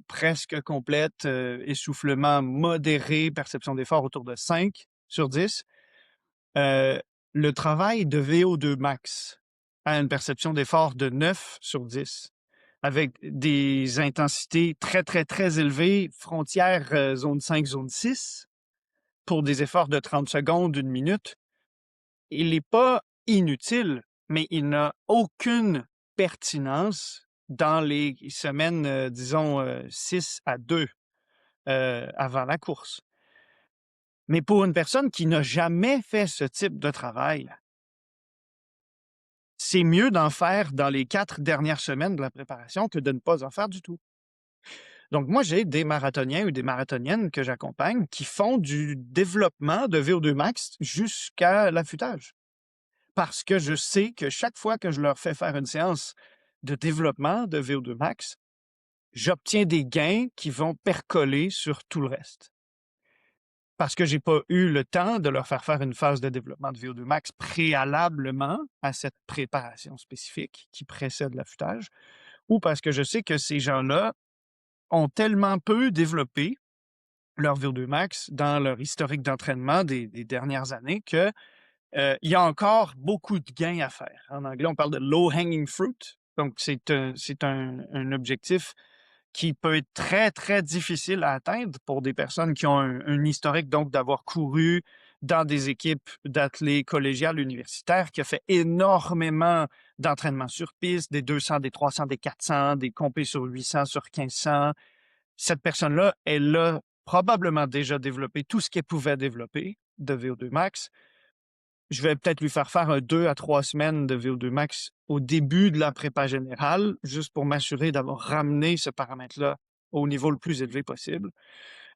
presque complète, essoufflement modéré, perception d'effort autour de 5/10. Heu, le travail de VO2 max a une perception d'effort de 9/10, avec des intensités très, très, très élevées, frontières, zone 5, zone 6, pour des efforts de 30 secondes, 1 minute. Il n'est pas inutile, mais il n'a aucune pertinence dans les semaines, disons, 6 à 2, avant la course. Mais pour une personne qui n'a jamais fait ce type de travail, c'est mieux d'en faire dans les 4 dernières semaines de la préparation que de ne pas en faire du tout. Donc moi, j'ai des marathoniens ou des marathoniennes que j'accompagne qui font du développement de VO2 max jusqu'à l'affûtage. Parce que je sais que chaque fois que je leur fais faire une séance de développement de VO2 max, j'obtiens des gains qui vont percoler sur tout le reste. Parce que j'ai pas eu le temps de leur faire faire une phase de développement de VO2 max préalablement à cette préparation spécifique qui précède l'affûtage, ou parce que je sais que ces gens-là ont tellement peu développé leur VO2 max dans leur historique d'entraînement des dernières années que, il y a encore beaucoup de gains à faire. En anglais, on parle de low hanging fruit. Donc c'est un objectif qui peut être très, très difficile à atteindre pour des personnes qui ont un historique donc d'avoir couru dans des équipes d'athlètes collégiales universitaires, qui a fait énormément d'entraînement sur piste, des 200, des 300, des 400, des compés sur 800, sur 1500. Cette personne-là, elle a probablement déjà développé tout ce qu'elle pouvait développer de VO2 max. Je vais peut-être lui faire un 2 à 3 semaines de VO2 max au début de la prépa générale, juste pour m'assurer d'avoir ramené ce paramètre-là au niveau le plus élevé possible.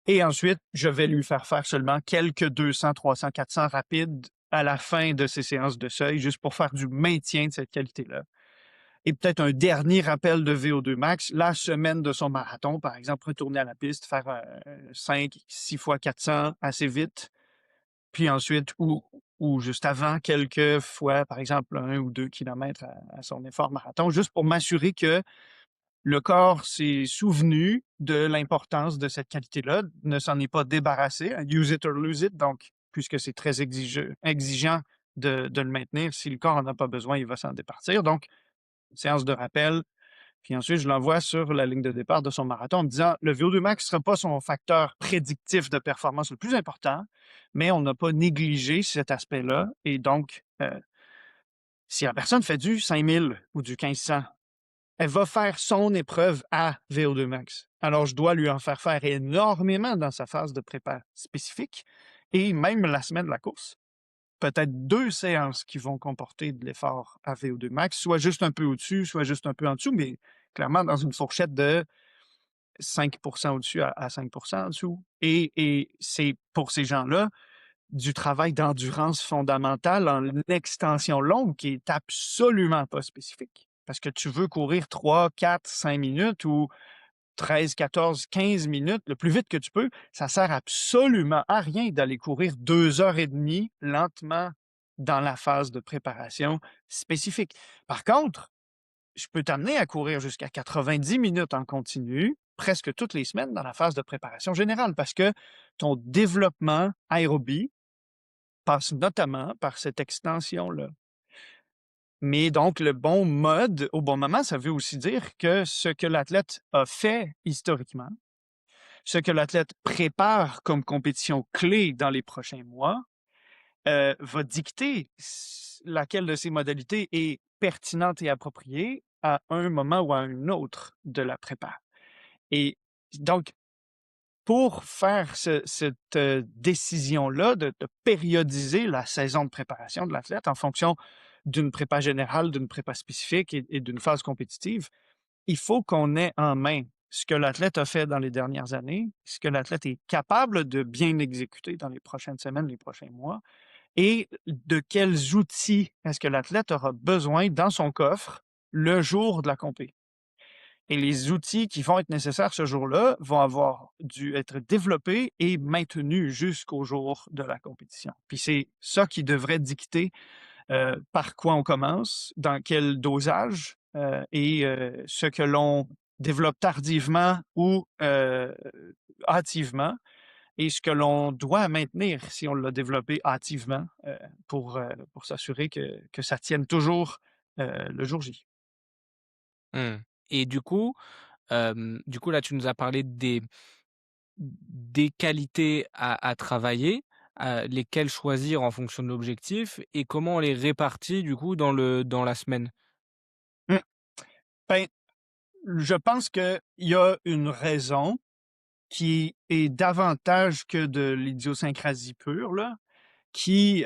Et ensuite, je vais lui faire seulement quelques 200, 300, 400 rapides à la fin de ces séances de seuil, juste pour faire du maintien de cette qualité-là. Et peut-être un dernier rappel de VO2 max, la semaine de son marathon, par exemple, retourner à la piste, faire 5, 6 fois 400 assez vite, puis ensuite, ou juste avant, quelques fois, par exemple, 1 ou 2 kilomètres à son effort marathon, juste pour m'assurer que le corps s'est souvenu de l'importance de cette qualité-là, ne s'en est pas débarrassé, use it or lose it, donc, puisque c'est très exigeant de le maintenir, si le corps en a pas besoin, il va s'en départir. Donc, séance de rappel, puis ensuite, je l'envoie sur la ligne de départ de son marathon en me disant le VO2 max ne sera pas son facteur prédictif de performance le plus important, mais on n'a pas négligé cet aspect-là. Et donc, si la personne fait du 5000 ou du 1500, elle va faire son épreuve à VO2 max. Alors, je dois lui en faire énormément dans sa phase de prépa spécifique et même la semaine de la course. Peut-être 2 séances qui vont comporter de l'effort à VO2 max, soit juste un peu au-dessus, soit juste un peu en dessous, mais clairement dans une fourchette de 5 au-dessus à 5 en dessous. Et c'est pour ces gens-là du travail d'endurance fondamentale en extension longue qui est absolument pas spécifique. Parce que tu veux courir 3, 4, 5 minutes ou 13, 14, 15 minutes le plus vite que tu peux, ça sert absolument à rien d'aller courir 2 heures et demie lentement dans la phase de préparation spécifique. Par contre, je peux t'amener à courir jusqu'à 90 minutes en continu, presque toutes les semaines dans la phase de préparation générale, parce que ton développement aérobie passe notamment par cette extension-là. Mais donc, le bon mode au bon moment, ça veut aussi dire que ce que l'athlète a fait historiquement, ce que l'athlète prépare comme compétition clé dans les prochains mois, va dicter laquelle de ces modalités est pertinente et appropriée à un moment ou à un autre de la prépa. Et donc, pour faire cette décision-là de périodiser la saison de préparation de l'athlète en fonction d'une prépa générale, d'une prépa spécifique et d'une phase compétitive, il faut qu'on ait en main ce que l'athlète a fait dans les dernières années, ce que l'athlète est capable de bien exécuter dans les prochaines semaines, les prochains mois, et de quels outils est-ce que l'athlète aura besoin dans son coffre le jour de la compé. Et les outils qui vont être nécessaires ce jour-là vont avoir dû être développés et maintenus jusqu'au jour de la compétition. Puis c'est ça qui devrait dicter par quoi on commence, dans quel dosage et ce que l'on développe tardivement ou hâtivement et ce que l'on doit maintenir si on l'a développé hâtivement pour s'assurer que ça tienne toujours le jour J. Mmh. Et du coup, là, tu nous as parlé des qualités à travailler, lesquelles choisir en fonction de l'objectif et comment on les répartit, du coup, dans la semaine? Mmh. Ben, je pense qu'il y a une raison qui est davantage que de l'idiosyncrasie pure, là, qui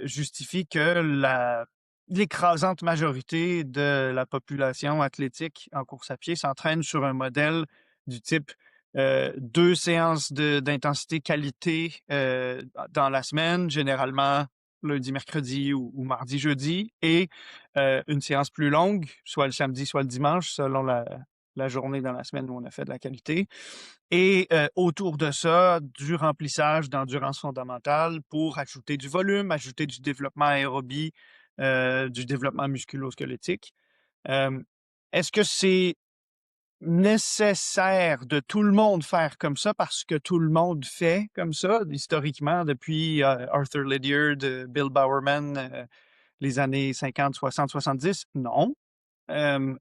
justifie que l'écrasante majorité de la population athlétique en course à pied s'entraîne sur un modèle du type 2 séances d'intensité qualité dans la semaine, généralement lundi, mercredi ou mardi, jeudi, et une séance plus longue, soit le samedi, soit le dimanche, selon la journée dans la semaine où on a fait de la qualité. Et autour de ça, du remplissage d'endurance fondamentale pour ajouter du volume, ajouter du développement aérobie, du développement musculo-squelettique. Est-ce que c'est nécessaire de tout le monde faire comme ça parce que tout le monde fait comme ça, historiquement, depuis Arthur Lydiard, Bill Bowerman, les années 50, 60, 70? Non. Euh,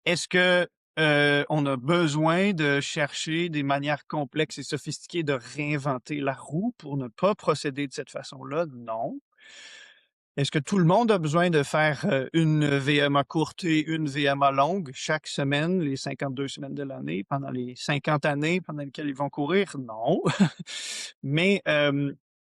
Est-ce que on a besoin de chercher des manières complexes et sophistiquées de réinventer la roue pour ne pas procéder de cette façon-là? Non. Est-ce que tout le monde a besoin de faire une VMA courte et une VMA longue chaque semaine, les 52 semaines de l'année, pendant les 50 années pendant lesquelles ils vont courir? Non. Mais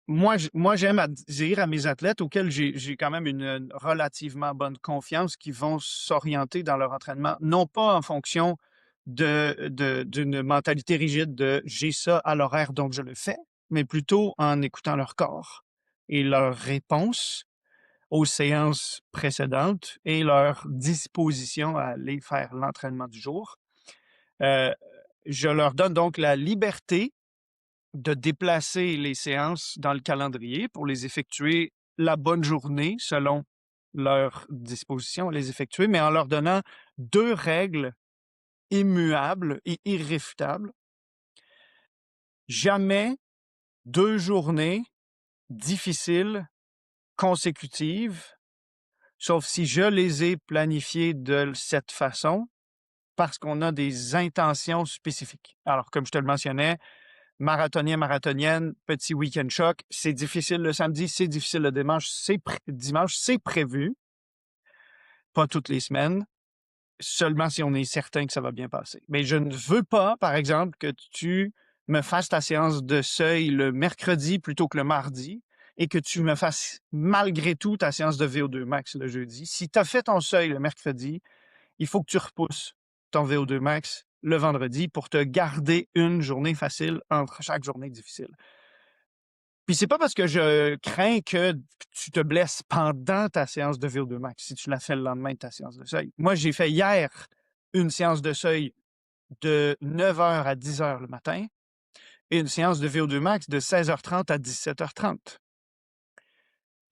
moi, j'aime à dire à mes athlètes auxquels j'ai quand même une relativement bonne confiance qui vont s'orienter dans leur entraînement, non pas en fonction d'une mentalité rigide de j'ai ça à l'horaire donc je le fais, mais plutôt en écoutant leur corps et leurs réponses aux séances précédentes et leur disposition à aller faire l'entraînement du jour. Je leur donne donc la liberté de déplacer les séances dans le calendrier pour les effectuer la bonne journée selon leur disposition à les effectuer, mais en leur donnant 2 règles immuables et irréfutables. Jamais 2 journées difficiles consécutives, sauf si je les ai planifiées de cette façon, parce qu'on a des intentions spécifiques. Alors, comme je te le mentionnais, marathonien, marathonienne, petit week-end choc, c'est difficile le samedi, c'est difficile le dimanche, c'est prévu, pas toutes les semaines, seulement si on est certain que ça va bien passer. Mais je ne veux pas, par exemple, que tu me fasses ta séance de seuil le mercredi plutôt que le mardi et que tu me fasses malgré tout ta séance de VO2 max le jeudi. Si tu as fait ton seuil le mercredi, il faut que tu repousses ton VO2 max le vendredi pour te garder une journée facile entre chaque journée difficile. Puis c'est pas parce que je crains que tu te blesses pendant ta séance de VO2 max si tu la fais le lendemain de ta séance de seuil. Moi, j'ai fait hier une séance de seuil de 9h à 10h le matin et une séance de VO2 max de 16h30 à 17h30.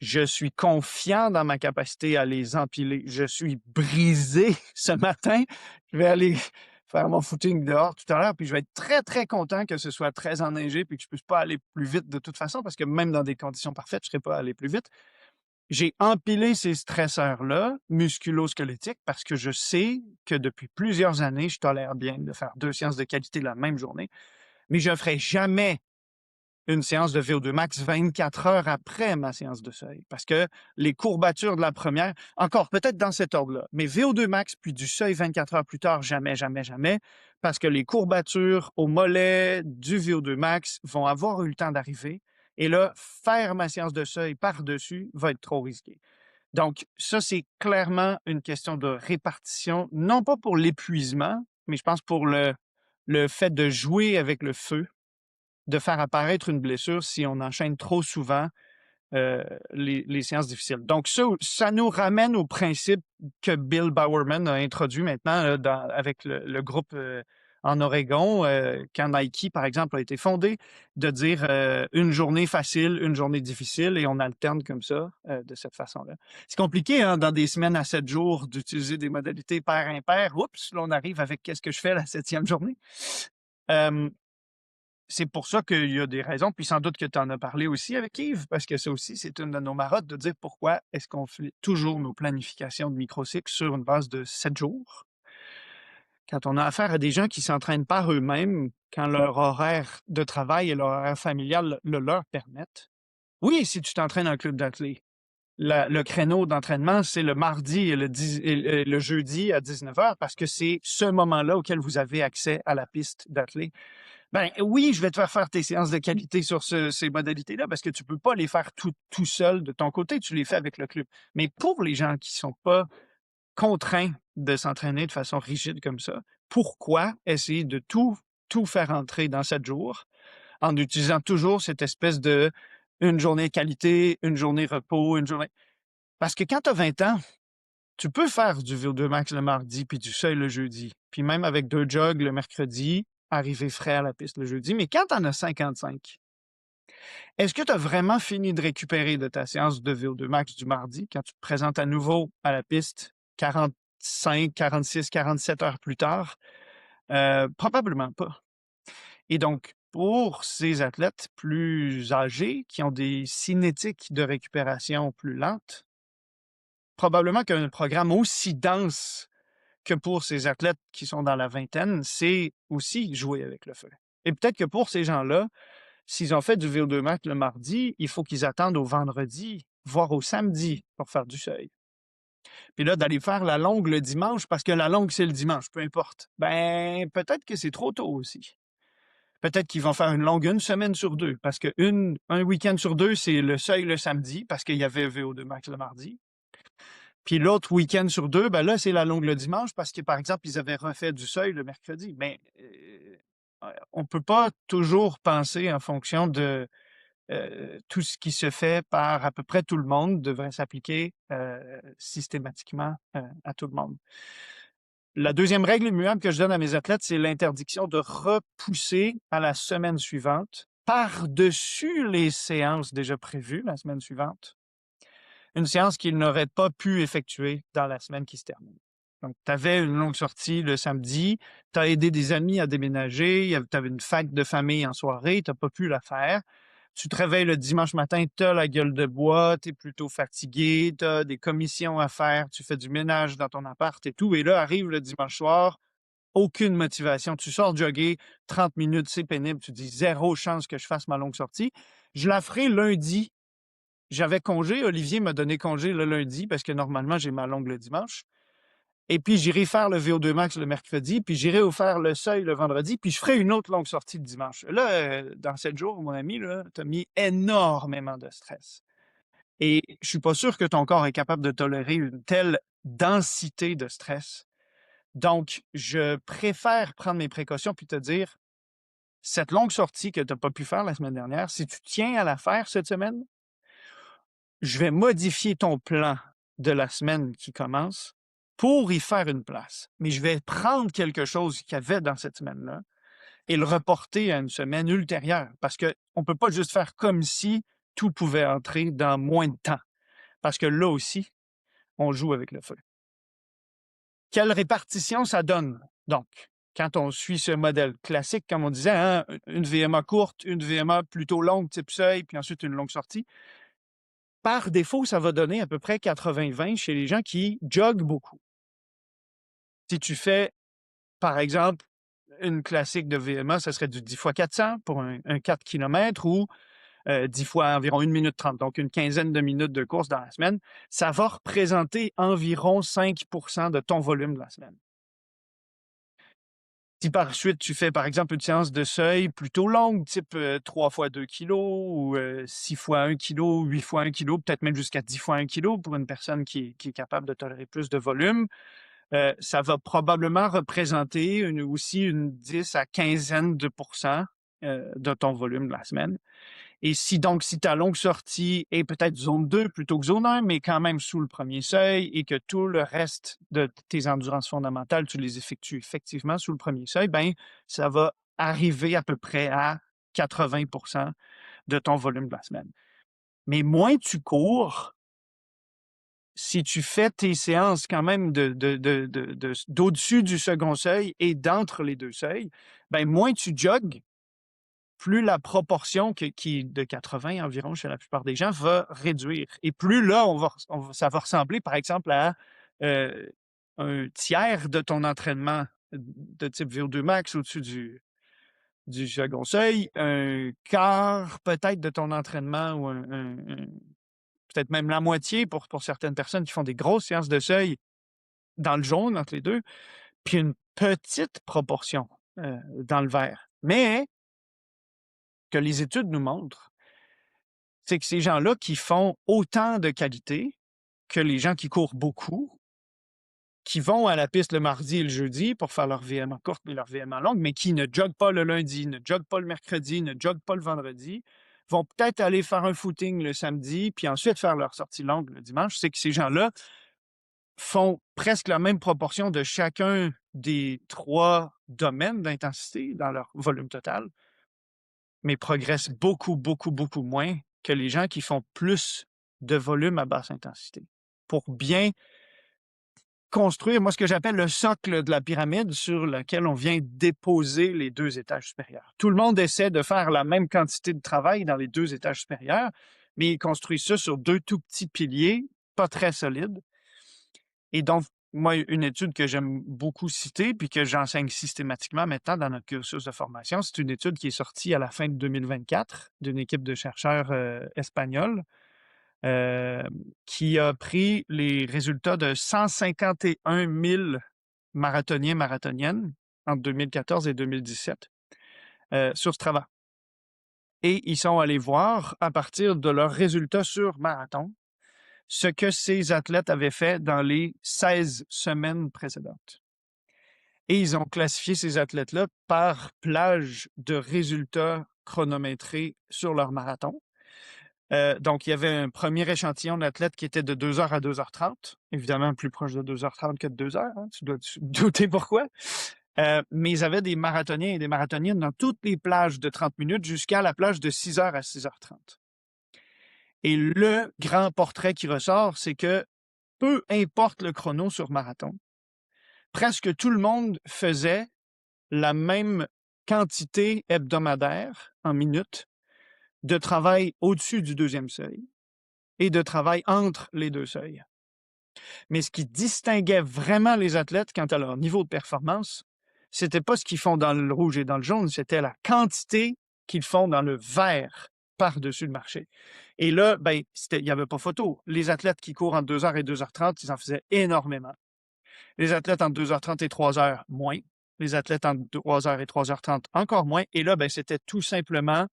Je suis confiant dans ma capacité à les empiler. Je suis brisé ce matin. Je vais aller faire mon footing dehors tout à l'heure, puis je vais être très, très content que ce soit très enneigé puis que je puisse pas aller plus vite de toute façon, parce que même dans des conditions parfaites, je ne serais pas allé plus vite. J'ai empilé ces stresseurs-là, musculo-squelettiques, parce que je sais que depuis plusieurs années, je tolère bien de faire 2 séances de qualité la même journée, mais je ne ferai jamais une séance de VO2 max 24 heures après ma séance de seuil. Parce que les courbatures de la première, encore peut-être dans cet ordre-là, mais VO2 max puis du seuil 24 heures plus tard, jamais, jamais, jamais, parce que les courbatures au mollet du VO2 max vont avoir eu le temps d'arriver. Et là, faire ma séance de seuil par-dessus va être trop risqué. Donc, ça, c'est clairement une question de répartition, non pas pour l'épuisement, mais je pense pour le fait de jouer avec le feu, de faire apparaître une blessure si on enchaîne trop souvent les séances difficiles. Donc, ça nous ramène au principe que Bill Bowerman a introduit maintenant avec le groupe en Oregon, quand Nike, par exemple, a été fondé, de dire une journée facile, une journée difficile, et on alterne comme ça, de cette façon-là. C'est compliqué, hein, dans des semaines à 7 jours, d'utiliser des modalités pair-impair. Oups, là, on arrive avec qu'est-ce que je fais la 7e journée. C'est pour ça qu'il y a des raisons, puis sans doute que tu en as parlé aussi avec Yves, parce que ça aussi, c'est une de nos marottes de dire pourquoi est-ce qu'on fait toujours nos planifications de microcycles sur une base de 7 jours, quand on a affaire à des gens qui s'entraînent par eux-mêmes, quand leur horaire de travail et leur horaire familial le leur permettent. Oui, si tu t'entraînes en club d'athlètes, le créneau d'entraînement, c'est le mardi et le jeudi à 19h parce que c'est ce moment-là auquel vous avez accès à la piste d'athlètes. Ben oui, je vais te faire faire tes séances de qualité sur ces modalités-là parce que tu peux pas les faire tout seul de ton côté, tu les fais avec le club. Mais pour les gens qui sont pas contraints de s'entraîner de façon rigide comme ça, pourquoi essayer de tout faire entrer dans 7 jours en utilisant toujours cette espèce de une journée qualité, une journée repos, une journée... Parce que quand tu as 20 ans, tu peux faire du VO2 max le mardi puis du seuil le jeudi. Puis même avec 2 jogs le mercredi, arriver frais à la piste le jeudi. Mais quand tu en as 55, est-ce que tu as vraiment fini de récupérer de ta séance de VO2 max du mardi quand tu te présentes à nouveau à la piste 45, 46, 47 heures plus tard? Probablement pas. Et donc, pour ces athlètes plus âgés qui ont des cinétiques de récupération plus lentes, probablement qu'un programme aussi dense que pour ces athlètes qui sont dans la vingtaine, c'est aussi jouer avec le feu. Et peut-être que pour ces gens-là, s'ils ont fait du VO2 max le mardi, il faut qu'ils attendent au vendredi, voire au samedi pour faire du seuil. Puis là, d'aller faire la longue le dimanche, parce que la longue, c'est le dimanche, peu importe. Ben, peut-être que c'est trop tôt aussi. Peut-être qu'ils vont faire une longue une semaine sur 2, parce que un week-end sur 2, c'est le seuil le samedi, parce qu'il y avait VO2 max le mardi. Puis l'autre week-end sur 2, ben là, c'est la longue le dimanche, parce que, par exemple, ils avaient refait du seuil le mercredi. Mais on peut pas toujours penser en fonction de tout ce qui se fait par à peu près tout le monde devrait s'appliquer systématiquement à tout le monde. La deuxième règle immuable que je donne à mes athlètes, c'est l'interdiction de repousser à la semaine suivante, par-dessus les séances déjà prévues la semaine suivante, une séance qu'ils n'auraient pas pu effectuer dans la semaine qui se termine. Donc, tu avais une longue sortie le samedi, tu as aidé des amis à déménager, tu avais une fête de famille en soirée, tu n'as pas pu la faire. Tu te réveilles le dimanche matin, tu as la gueule de bois, tu es plutôt fatigué, tu as des commissions à faire, tu fais du ménage dans ton appart et tout. Et là, arrive le dimanche soir, aucune motivation. Tu sors jogger, 30 minutes, c'est pénible. Tu dis zéro chance que je fasse ma longue sortie. Je la ferai lundi. J'avais congé. Olivier m'a donné congé le lundi parce que normalement, j'ai ma longue le dimanche. Et puis, j'irai faire le VO2 max le mercredi, puis j'irai faire le seuil le vendredi, puis je ferai une autre longue sortie le dimanche. Là, dans 7 jours, mon ami, tu as mis énormément de stress. Et je suis pas sûr que ton corps est capable de tolérer une telle densité de stress. Donc, je préfère prendre mes précautions puis te dire, cette longue sortie que tu n'as pas pu faire la semaine dernière, si tu tiens à la faire cette semaine, je vais modifier ton plan de la semaine qui commence pour y faire une place. Mais je vais prendre quelque chose qu'il y avait dans cette semaine-là et le reporter à une semaine ultérieure parce qu'on ne peut pas juste faire comme si tout pouvait entrer dans moins de temps. Parce que là aussi, on joue avec le feu. Quelle répartition ça donne, donc, quand on suit ce modèle classique, comme on disait, hein, une VMA courte, une VMA plutôt longue, type seuil, puis ensuite une longue sortie? Par défaut, ça va donner à peu près 80-20 chez les gens qui joguent beaucoup. Si tu fais, par exemple, une classique de VMA, ça serait du 10 x 400 pour un 4 km ou 10 fois environ 1 minute 30, donc une quinzaine de minutes de course dans la semaine, ça va représenter environ 5 de ton volume de la semaine. Si par suite tu fais par exemple une séance de seuil plutôt longue, type 3 fois 2 kg ou 6 fois 1 kg, 8 fois 1 kg, peut-être même jusqu'à 10 fois 1 kg pour une personne qui est capable de tolérer plus de volume, ça va probablement représenter aussi une 10 à quinzaine de pourcents de ton volume de la semaine. Et si ta longue sortie est peut-être zone 2 plutôt que zone 1, mais quand même sous le premier seuil et que tout le reste de tes endurances fondamentales, tu les effectues effectivement sous le premier seuil, ben ça va arriver à peu près à 80 de ton volume de la semaine. Mais moins tu cours, si tu fais tes séances quand même d'au-dessus du second seuil et d'entre les deux seuils, ben moins tu jogues, plus la proportion qui est de 80 environ chez la plupart des gens va réduire. Et plus là, ça va ressembler, par exemple, à un tiers de ton entraînement de type VO2 max au-dessus du second seuil, un quart peut-être de ton entraînement ou peut-être même la moitié pour certaines personnes qui font des grosses séances de seuil dans le jaune entre les deux, puis une petite proportion dans le vert. Mais que les études nous montrent, c'est que ces gens-là qui font autant de qualité que les gens qui courent beaucoup, qui vont à la piste le mardi et le jeudi pour faire leur VMA courte et leur VMA longue, mais qui ne joguent pas le lundi, ne joguent pas le mercredi, ne joguent pas le vendredi, vont peut-être aller faire un footing le samedi, puis ensuite faire leur sortie longue le dimanche. C'est que ces gens-là font presque la même proportion de chacun des 3 domaines d'intensité dans leur volume total, mais progressent beaucoup, beaucoup, beaucoup moins que les gens qui font plus de volume à basse intensité. Pour bien construire, moi, ce que j'appelle le socle de la pyramide sur lequel on vient déposer les 2 étages supérieurs. Tout le monde essaie de faire la même quantité de travail dans les 2 étages supérieurs, mais ils construisent ça sur 2 tout petits piliers, pas très solides. Et donc, moi, une étude que j'aime beaucoup citer, puis que j'enseigne systématiquement maintenant dans notre cursus de formation, c'est une étude qui est sortie à la fin de 2024 d'une équipe de chercheurs espagnols qui a pris les résultats de 151 000 marathoniens, marathoniennes entre 2014 et 2017 sur Strava. Et ils sont allés voir, à partir de leurs résultats sur marathon, ce que ces athlètes avaient fait dans les 16 semaines précédentes. Et ils ont classifié ces athlètes-là par plage de résultats chronométrés sur leur marathon. Donc, il y avait un premier échantillon d'athlètes qui était de 2 heures à 2h30. Évidemment, plus proche de 2h30 que de 2 heures, hein, tu dois te douter pourquoi. Mais ils avaient des marathoniens et des marathoniennes dans toutes les plages de 30 minutes jusqu'à la plage de 6 heures à 6h30. Et le grand portrait qui ressort, c'est que peu importe le chrono sur marathon, presque tout le monde faisait la même quantité hebdomadaire en minutes de travail au-dessus du deuxième seuil et de travail entre les deux seuils. Mais ce qui distinguait vraiment les athlètes quant à leur niveau de performance, c'était pas ce qu'ils font dans le rouge et dans le jaune, c'était la quantité qu'ils font dans le vert par-dessus le marché. Et là, ben, il n'y avait pas photo. Les athlètes qui courent entre 2 heures et 2h30, ils en faisaient énormément. Les athlètes entre 2h30 et 3 heures, moins. Les athlètes entre 3 heures et 3h30, encore moins. Et là, ben, c'était tout simplement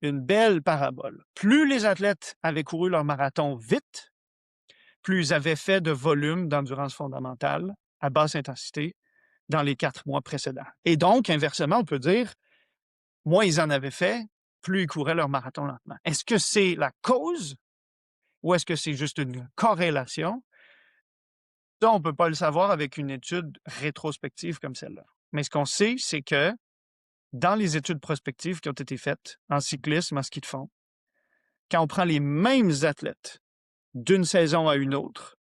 une belle parabole. Plus les athlètes avaient couru leur marathon vite, plus ils avaient fait de volume d'endurance fondamentale à basse intensité dans les 4 mois précédents. Et donc, inversement, on peut dire, moins ils en avaient fait, plus ils couraient leur marathon lentement. Est-ce que c'est la cause ou est-ce que c'est juste une corrélation? Ça, on ne peut pas le savoir avec une étude rétrospective comme celle-là. Mais ce qu'on sait, c'est que dans les études prospectives qui ont été faites en cyclisme, en ski de fond, quand on prend les mêmes athlètes d'une saison à une autre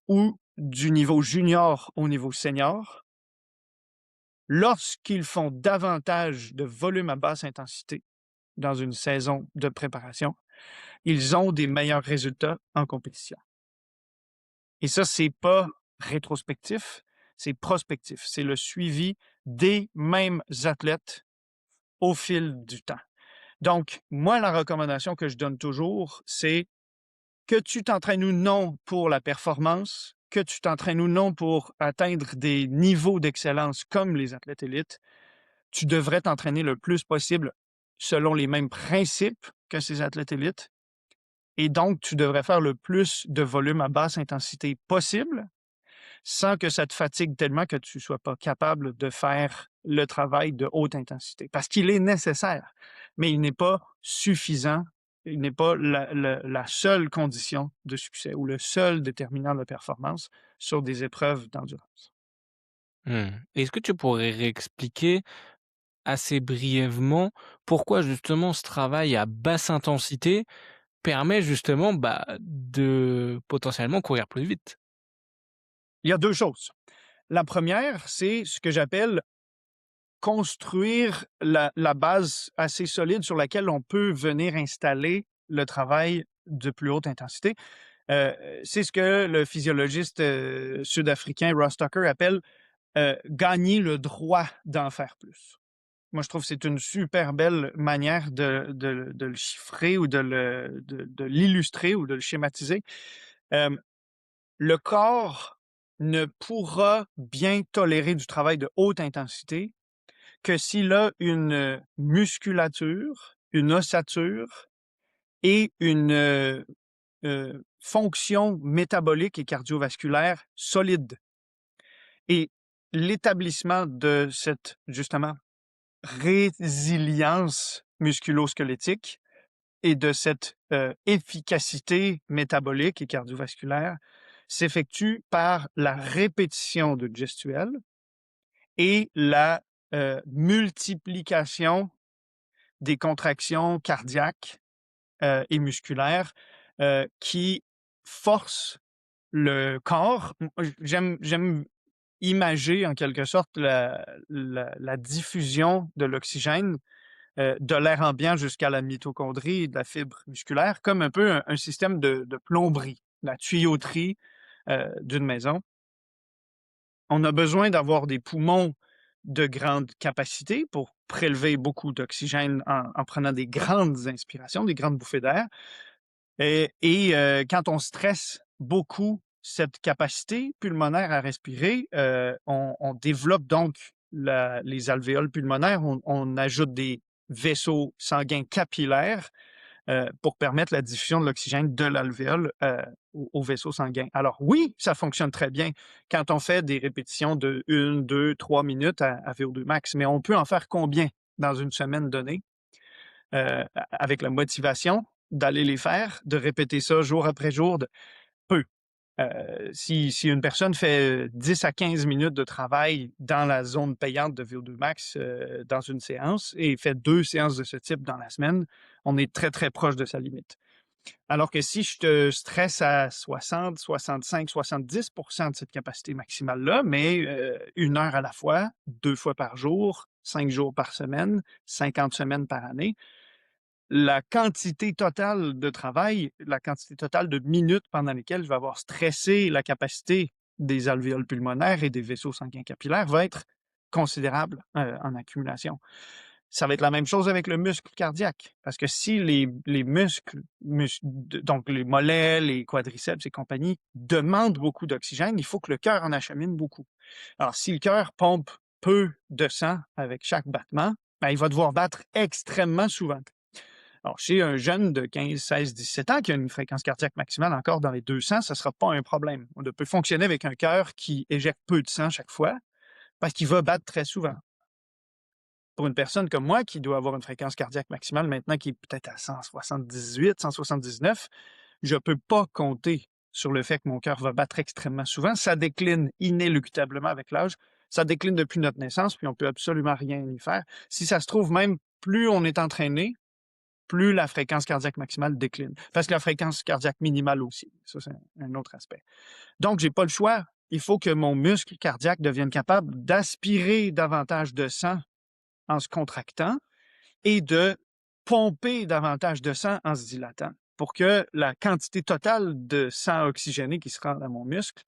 ou du niveau junior au niveau senior, lorsqu'ils font davantage de volume à basse intensité dans une saison de préparation, ils ont des meilleurs résultats en compétition. Et ça, c'est pas rétrospectif, c'est prospectif. C'est le suivi des mêmes athlètes au fil du temps. Donc, moi, la recommandation que je donne toujours, c'est que tu t'entraînes ou non pour la performance, que tu t'entraînes ou non pour atteindre des niveaux d'excellence comme les athlètes élites, tu devrais t'entraîner le plus possible selon les mêmes principes que ces athlètes élites. Et donc, tu devrais faire le plus de volume à basse intensité possible sans que ça te fatigue tellement que tu ne sois pas capable de faire le travail de haute intensité. Parce qu'il est nécessaire, mais il n'est pas suffisant. Il n'est pas la seule condition de succès ou le seul déterminant de performance sur des épreuves d'endurance. Est-ce que tu pourrais réexpliquer assez brièvement pourquoi justement ce travail à basse intensité permet justement, bah, de potentiellement courir plus vite? Il y a deux choses. La première, c'est ce que j'appelle construire la base assez solide sur laquelle on peut venir installer le travail de plus haute intensité. C'est ce que le physiologiste sud-africain Ross Tucker appelle gagner le droit d'en faire plus. Moi, je trouve que c'est une super belle manière de le chiffrer ou de l'illustrer ou de le schématiser. Euh, le corps ne pourra bien tolérer du travail de haute intensité que s'il a une musculature, une ossature et une fonction métabolique et cardiovasculaire solide. Et l'établissement de cette, justement, résilience musculo-squelettique et de cette efficacité métabolique et cardiovasculaire s'effectue par la répétition de gestuelle et la multiplication des contractions cardiaques et musculaires qui forcent le corps. J'aime imager en quelque sorte la diffusion de l'oxygène de l'air ambiant jusqu'à la mitochondrie et de la fibre musculaire comme un peu un système de plomberie, la tuyauterie d'une maison. On a besoin d'avoir des poumons de grande capacité pour prélever beaucoup d'oxygène en prenant des grandes inspirations, des grandes bouffées d'air. Quand on stresse beaucoup cette capacité pulmonaire à respirer, on développe donc les alvéoles pulmonaires, on ajoute des vaisseaux sanguins capillaires pour permettre la diffusion de l'oxygène de l'alvéole au vaisseau sanguin. Alors oui, ça fonctionne très bien quand on fait des répétitions de 1, 2, 3 minutes à VO2 max, mais on peut en faire combien dans une semaine donnée avec la motivation d'aller les faire, de répéter ça jour après jour, peu. Si une personne fait 10 à 15 minutes de travail dans la zone payante de VO2 max dans une séance et fait 2 séances de ce type dans la semaine, on est très, très proche de sa limite. Alors que si je te stresse à 60, 65, 70% de cette capacité maximale-là, mais 1 heure à la fois, 2 fois par jour, 5 jours par semaine, 50 semaines par année, la quantité totale de travail, la quantité totale de minutes pendant lesquelles je vais avoir stressé la capacité des alvéoles pulmonaires et des vaisseaux sanguins capillaires va être considérable en accumulation. Ça va être la même chose avec le muscle cardiaque, parce que si les muscles, donc les mollets, les quadriceps et compagnie, demandent beaucoup d'oxygène, il faut que le cœur en achemine beaucoup. Alors, si le cœur pompe peu de sang avec chaque battement, ben, il va devoir battre extrêmement souvent. Alors, chez un jeune de 15, 16, 17 ans qui a une fréquence cardiaque maximale encore dans les 200, ce ne sera pas un problème. On peut fonctionner avec un cœur qui éjecte peu de sang chaque fois parce qu'il va battre très souvent. Pour une personne comme moi qui doit avoir une fréquence cardiaque maximale maintenant qui est peut-être à 178, 179, je ne peux pas compter sur le fait que mon cœur va battre extrêmement souvent. Ça décline inéluctablement avec l'âge. Ça décline depuis notre naissance, puis on ne peut absolument rien y faire. Si ça se trouve, même plus on est entraîné, plus la fréquence cardiaque maximale décline. Parce que la fréquence cardiaque minimale aussi. Ça, c'est un autre aspect. Donc, je n'ai pas le choix. Il faut que mon muscle cardiaque devienne capable d'aspirer davantage de sang en se contractant et de pomper davantage de sang en se dilatant pour que la quantité totale de sang oxygéné qui se rend à mon muscle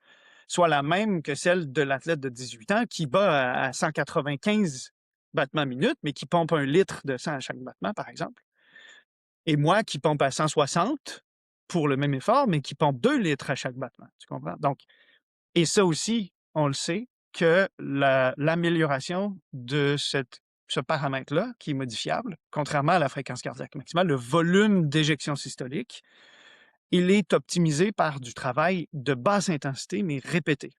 soit la même que celle de l'athlète de 18 ans qui bat à 195 battements minutes, mais qui pompe 1 litre de sang à chaque battement, par exemple. Et moi qui pompe à 160 pour le même effort, mais qui pompe 2 litres à chaque battement. Tu comprends? Donc, et ça aussi, on le sait, que l'amélioration de ce paramètre-là, qui est modifiable, contrairement à la fréquence cardiaque maximale, le volume d'éjection systolique, il est optimisé par du travail de basse intensité, mais répété.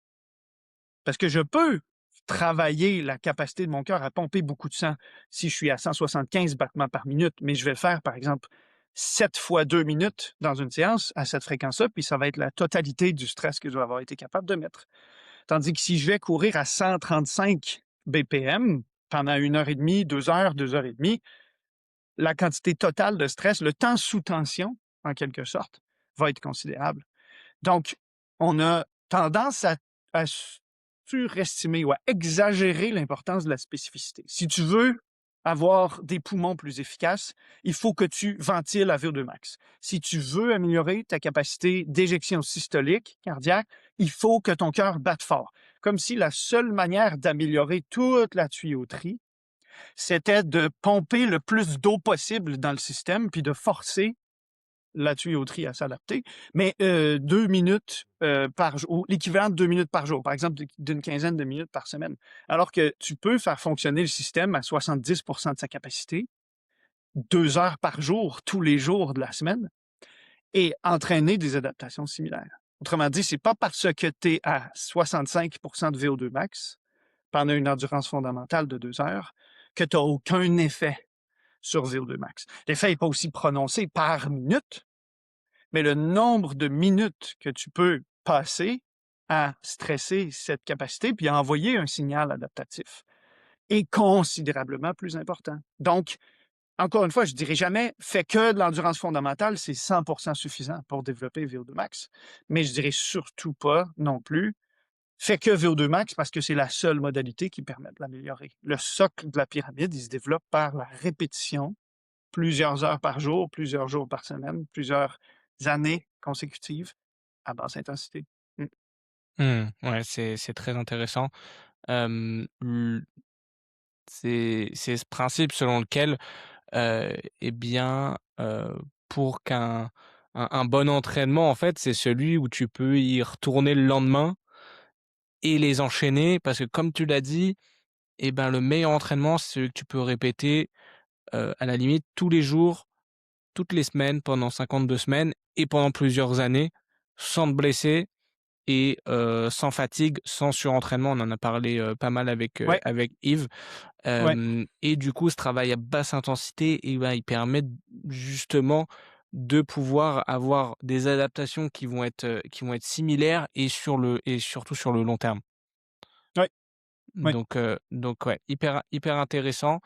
Parce que je peux travailler la capacité de mon cœur à pomper beaucoup de sang si je suis à 175 battements par minute, mais je vais le faire, par exemple, 7 fois 2 minutes dans une séance à cette fréquence-là, puis ça va être la totalité du stress que je vais avoir été capable de mettre. Tandis que si je vais courir à 135 BPM pendant 1 heure et demie, 2 heures, 2 heures et demie, la quantité totale de stress, le temps sous tension, en quelque sorte, va être considérable. Donc, on a tendance à surestimer ou à exagérer l'importance de la spécificité. Si tu veux avoir des poumons plus efficaces, il faut que tu ventiles à VO2 max. Si tu veux améliorer ta capacité d'éjection systolique cardiaque, il faut que ton cœur batte fort. Comme si la seule manière d'améliorer toute la tuyauterie, c'était de pomper le plus d'eau possible dans le système puis de forcer la tuyauterie à s'adapter, mais 2 minutes par jour, l'équivalent de 2 minutes par jour, par exemple d'une quinzaine de minutes par semaine. Alors que tu peux faire fonctionner le système à 70% de sa capacité, 2 heures par jour, tous les jours de la semaine, et entraîner des adaptations similaires. Autrement dit, c'est pas parce que tu es à 65% de VO2 max pendant une endurance fondamentale de 2 heures que tu n'as aucun effet sur VO2 max. L'effet n'est pas aussi prononcé par minute, mais le nombre de minutes que tu peux passer à stresser cette capacité puis à envoyer un signal adaptatif est considérablement plus important. Donc, encore une fois, je ne dirais jamais fais que de l'endurance fondamentale, c'est 100% suffisant pour développer VO2 max. Mais je dirais surtout pas non plus fais que VO2 max parce que c'est la seule modalité qui permet de l'améliorer. Le socle de la pyramide, il se développe par la répétition, plusieurs heures par jour, plusieurs jours par semaine, plusieurs années consécutives à basse intensité. Mmh. Ouais, c'est très intéressant. L c'est ce principe selon lequel, et bien, pour qu'un bon entraînement, en fait, c'est celui où tu peux y retourner le lendemain et les enchaîner parce que comme tu l'as dit, et ben, le meilleur entraînement, c'est celui que tu peux répéter, à la limite tous les jours, toutes les semaines, pendant 52 semaines et pendant plusieurs années, sans te blesser et sans fatigue, sans surentraînement. On en a parlé, pas mal Ouais, avec Yves. ouais. Et du coup, ce travail à basse intensité et ben, il permet justement de pouvoir avoir des adaptations qui vont être similaires et surtout sur le long terme. Oui, oui, Donc ouais, hyper intéressant.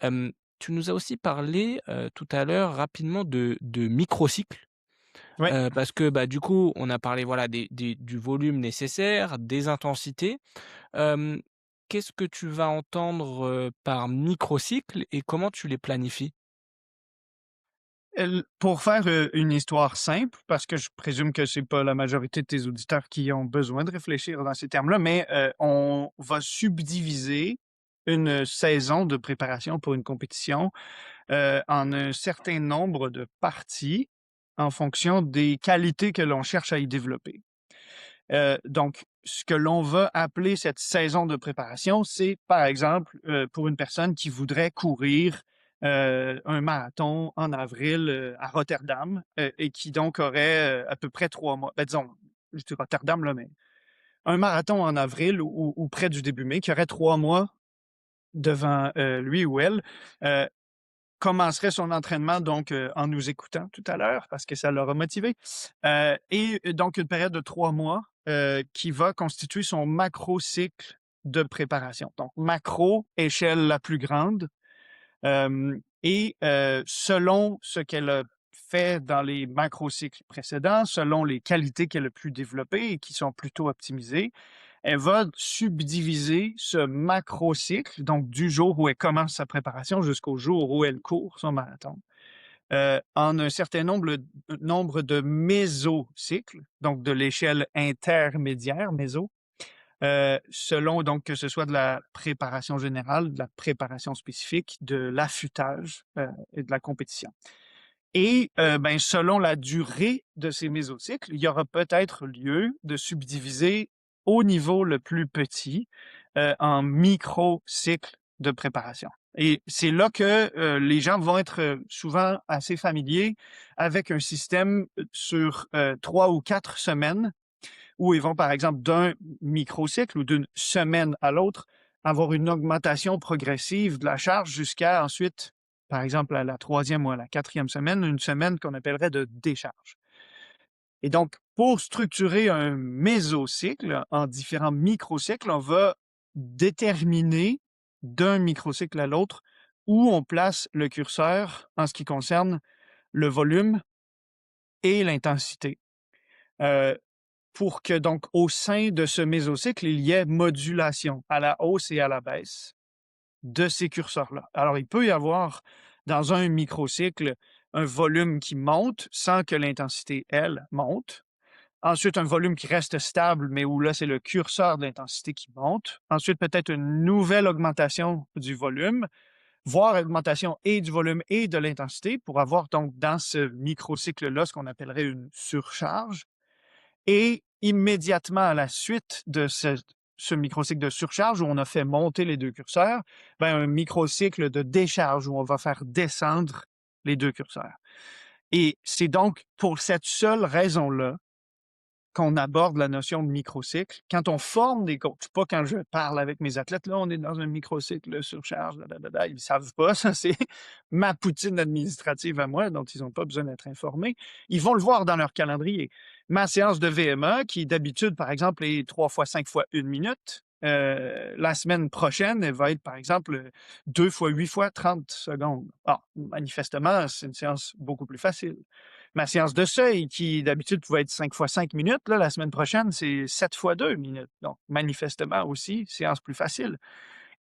Hem, Tu nous as aussi parlé, tout à l'heure rapidement de microcycles, oui. parce que, bah, du coup, on a parlé, voilà, des du volume nécessaire, des intensités. Hem, Qu'est-ce que tu vas entendre, par microcycle et comment tu les planifies? Pour faire, une histoire simple, parce que je présume que c'est pas la majorité de tes auditeurs qui ont besoin de réfléchir dans ces termes-là, mais, on va subdiviser une saison de préparation pour une compétition, en un certain nombre de parties en fonction des qualités que l'on cherche à y développer. Donc, ce que l'on va appeler cette saison de préparation, c'est, par exemple, pour une personne qui voudrait courir, un marathon en avril, à Rotterdam, et qui donc aurait, à peu près 3 mois. Ben, disons, je dis Rotterdam, là, mais un marathon en avril ou près du début mai, qui aurait 3 mois devant, lui ou elle, heu, commencerait son entraînement donc, en nous écoutant tout à l'heure parce que ça l'aura motivé. Et donc une période de 3 mois, qui va constituer son macro-cycle de préparation. Donc macro, échelle la plus grande, et selon ce qu'elle a fait dans les macro-cycles précédents, selon les qualités qu'elle a pu développer et qui sont plutôt optimisées, elle va subdiviser ce macro-cycle, donc du jour où elle commence sa préparation jusqu'au jour où elle court son marathon, en un certain nombre de mésocycles, donc de l'échelle intermédiaire, méso, selon donc que ce soit de la préparation générale, de la préparation spécifique, de l'affûtage, et de la compétition. Et ben, selon la durée de ces mésocycles, il y aura peut-être lieu de subdiviser au niveau le plus petit, en micro-cycles de préparation. Et c'est là que, les gens vont être, souvent assez familiers avec un système, sur, 3 ou 4 semaines où ils vont, par exemple, d'un microcycle ou d'une semaine à l'autre, avoir une augmentation progressive de la charge jusqu'à ensuite, par exemple, à la troisième ou à la quatrième semaine, une semaine qu'on appellerait de décharge. Et donc, pour structurer un mésocycle en différents microcycles, on va déterminer d'un microcycle à l'autre où on place le curseur en ce qui concerne le volume et l'intensité. Euh, pour que donc au sein de ce mésocycle, il y ait modulation à la hausse et à la baisse de ces curseurs-là. Alors, il peut y avoir dans un microcycle un volume qui monte sans que l'intensité, elle, monte. Ensuite, un volume qui reste stable, mais où là, c'est le curseur de l'intensité qui monte. Ensuite, peut-être une nouvelle augmentation du volume, voire augmentation et du volume et de l'intensité pour avoir donc dans ce microcycle-là ce qu'on appellerait une surcharge. Et immédiatement à la suite de ce microcycle de surcharge où on a fait monter les deux curseurs, ben, un microcycle de décharge où on va faire descendre les deux curseurs. Et c'est donc pour cette seule raison-là qu'on aborde la notion de microcycle. Quand on forme des coachs, pas quand je parle avec mes athlètes, là, on est dans un microcycle de surcharge, ils ne savent pas, ça c'est ma poutine administrative à moi, dont ils n'ont pas besoin d'être informés. Ils vont le voir dans leur calendrier. Ma séance de VMA, qui d'habitude, par exemple, est 3 fois 5 fois 1 minute, la semaine prochaine, elle va être, par exemple, 2 fois 8 fois 30 secondes. Ah, manifestement, c'est une séance beaucoup plus facile. Ma séance de seuil, qui d'habitude pouvait être 5 fois 5 minutes, là, la semaine prochaine, c'est 7 fois 2 minutes. Donc, manifestement aussi, séance plus facile.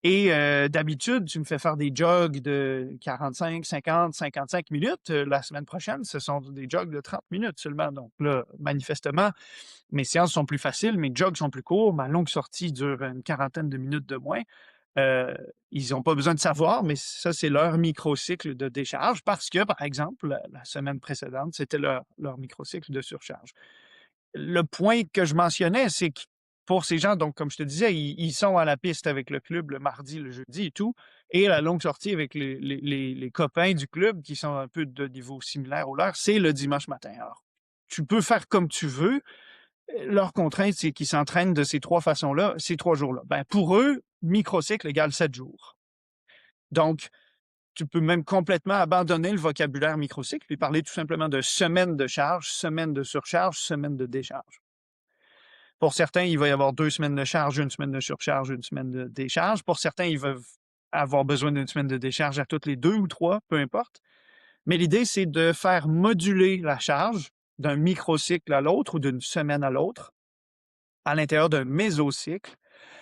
Et d'habitude, tu me fais faire des jogs de 45, 50, 55 minutes. La semaine prochaine, ce sont des jogs de 30 minutes seulement. Donc là, manifestement, mes séances sont plus faciles, mes jogs sont plus courts, ma longue sortie dure une quarantaine de minutes de moins. Heu, Ils n'ont pas besoin de savoir, mais ça, c'est leur microcycle de décharge parce que, par exemple, la semaine précédente, c'était leur microcycle de surcharge. Le point que je mentionnais, c'est que pour ces gens, donc comme je te disais, ils sont à la piste avec le club le mardi, le jeudi et tout, et la longue sortie avec les copains du club qui sont un peu de niveau similaire au leur, c'est le dimanche matin. Alors, tu peux faire comme tu veux, leur contrainte, c'est qu'ils s'entraînent de ces 3 façons-là, ces 3 jours-là. Ben, pour eux, microcycle égale 7 jours. Donc, tu peux même complètement abandonner le vocabulaire microcycle et parler tout simplement de semaine de charge, semaine de surcharge, semaine de décharge. Pour certains, il va y avoir 2 semaines de charge, 1 semaine de surcharge, 1 semaine de décharge. Pour certains, ils peuvent avoir besoin d'une semaine de décharge à toutes les 2 ou 3, peu importe. Mais l'idée, c'est de faire moduler la charge d'un microcycle à l'autre ou d'une semaine à l'autre à l'intérieur d'un mésocycle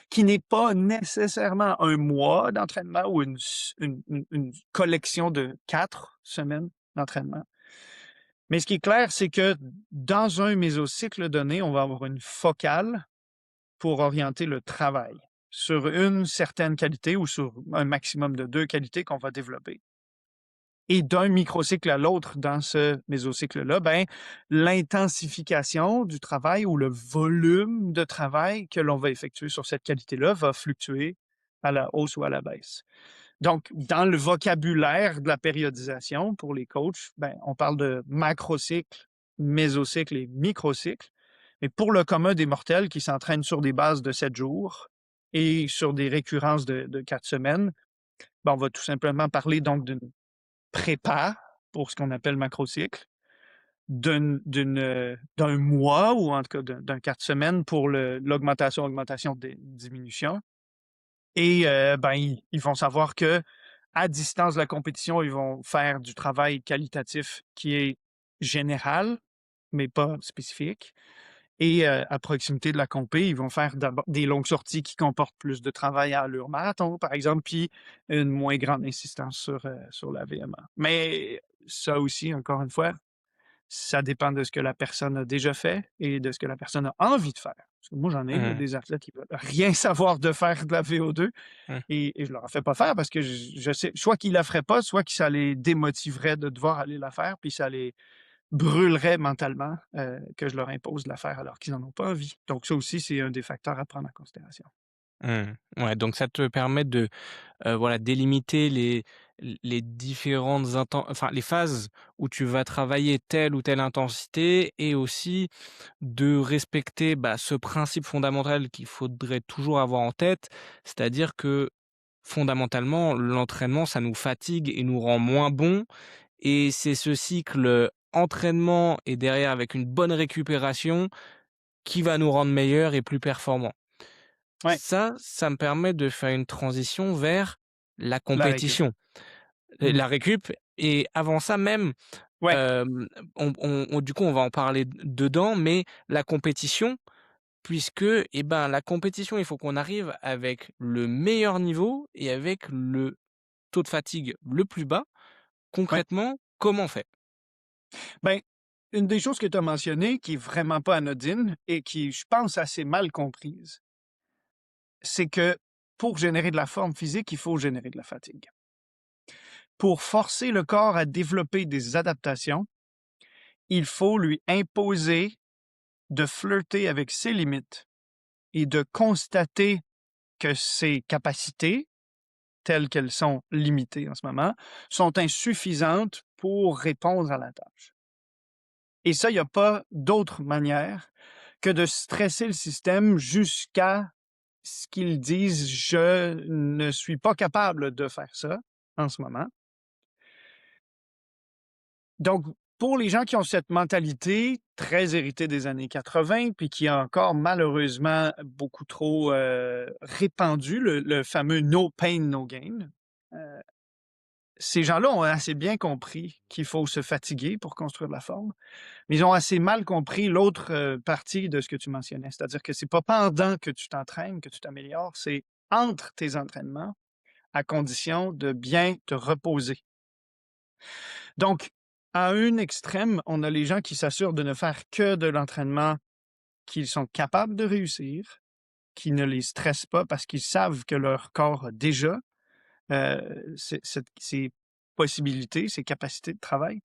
qui n'est pas nécessairement un mois d'entraînement ou une collection de 4 semaines d'entraînement. Mais ce qui est clair, c'est que dans un mésocycle donné, on va avoir une focale pour orienter le travail sur une certaine qualité ou sur un maximum de 2 qualités qu'on va développer. Et d'un microcycle à l'autre dans ce mésocycle-là, ben, l'intensification du travail ou le volume de travail que l'on va effectuer sur cette qualité-là va fluctuer à la hausse ou à la baisse. Donc, dans le vocabulaire de la périodisation pour les coachs, ben, on parle de macrocycle, mésocycle et microcycle. Mais pour le commun des mortels qui s'entraînent sur des bases de 7 jours et sur des récurrences de 4 semaines, ben, on va tout simplement parler donc d'une prépa pour ce qu'on appelle macrocycle, d'un mois ou en tout cas d'un 4 semaines pour l'augmentation, augmentation, diminution. Et ben, ils vont savoir que à distance de la compétition, ils vont faire du travail qualitatif qui est général, mais pas spécifique. Et à proximité de la compé, ils vont faire d'abord des longues sorties qui comportent plus de travail à allure marathon, par exemple, puis une moins grande insistance sur la VMA. Mais ça aussi, encore une fois, ça dépend de ce que la personne a déjà fait et de ce que la personne a envie de faire. Parce que moi, j'en ai là, Mmh. des athlètes qui veulent rien savoir de faire de la VO2 Mmh. et je leur en fais pas faire parce que je sais soit qu'ils la feraient pas, soit que ça les démotiverait de devoir aller la faire, puis ça les brûlerait mentalement que je leur impose de la faire alors qu'ils n'en ont pas envie. Donc ça aussi, c'est un des facteurs à prendre en considération. Mmh. Ouais, donc ça te permet de, voilà, délimiter les différentes enfin, les phases où tu vas travailler telle ou telle intensité et aussi de respecter, bah, ce principe fondamental qu'il faudrait toujours avoir en tête, c'est-à-dire que, fondamentalement, l'entraînement, ça nous fatigue et nous rend moins bons et c'est ce cycle, entraînement et derrière avec une bonne récupération qui va nous rendre meilleurs et plus performants. Ouais, Ça me permet de faire une transition vers la la récup. compétition, Mmh. la récup et avant ça même, Ouais, hem, on du coup, on va en parler dedans, mais la compétition puisque, eh ben, la compétition, il faut qu'on arrive avec le meilleur niveau et avec le taux de fatigue le plus bas. ouais. Concrètement, comment on fait? Ben, une des choses que tu as mentionnées qui est vraiment pas anodine et qui, je pense, assez mal comprise, c'est que pour générer de la forme physique, il faut générer de la fatigue. Pour forcer le corps à développer des adaptations, il faut lui imposer de flirter avec ses limites et de constater que ses capacités, telles qu'elles sont limitées en ce moment, sont insuffisantes pour répondre à la tâche. Et ça, il n'y a pas d'autre manière que de stresser le système jusqu'à ce qu'ils disent: «Je ne suis pas capable de faire ça en ce moment». Donc, pour les gens qui ont cette mentalité très héritée des années 80, puis qui a encore malheureusement beaucoup trop, répandu le fameux «no pain, no gain», heu, ces gens-là ont assez bien compris qu'il faut se fatiguer pour construire de la forme, mais ils ont assez mal compris l'autre, partie de ce que tu mentionnais. C'est-à-dire que c'est pas pendant que tu t'entraînes que tu t'améliores, c'est entre tes entraînements, à condition de bien te reposer. Donc, à un extrême, on a les gens qui s'assurent de ne faire que de l'entraînement qu'ils sont capables de réussir, qui ne les stresse pas parce qu'ils savent que leur corps a déjà ces possibilités, ces capacités de travail,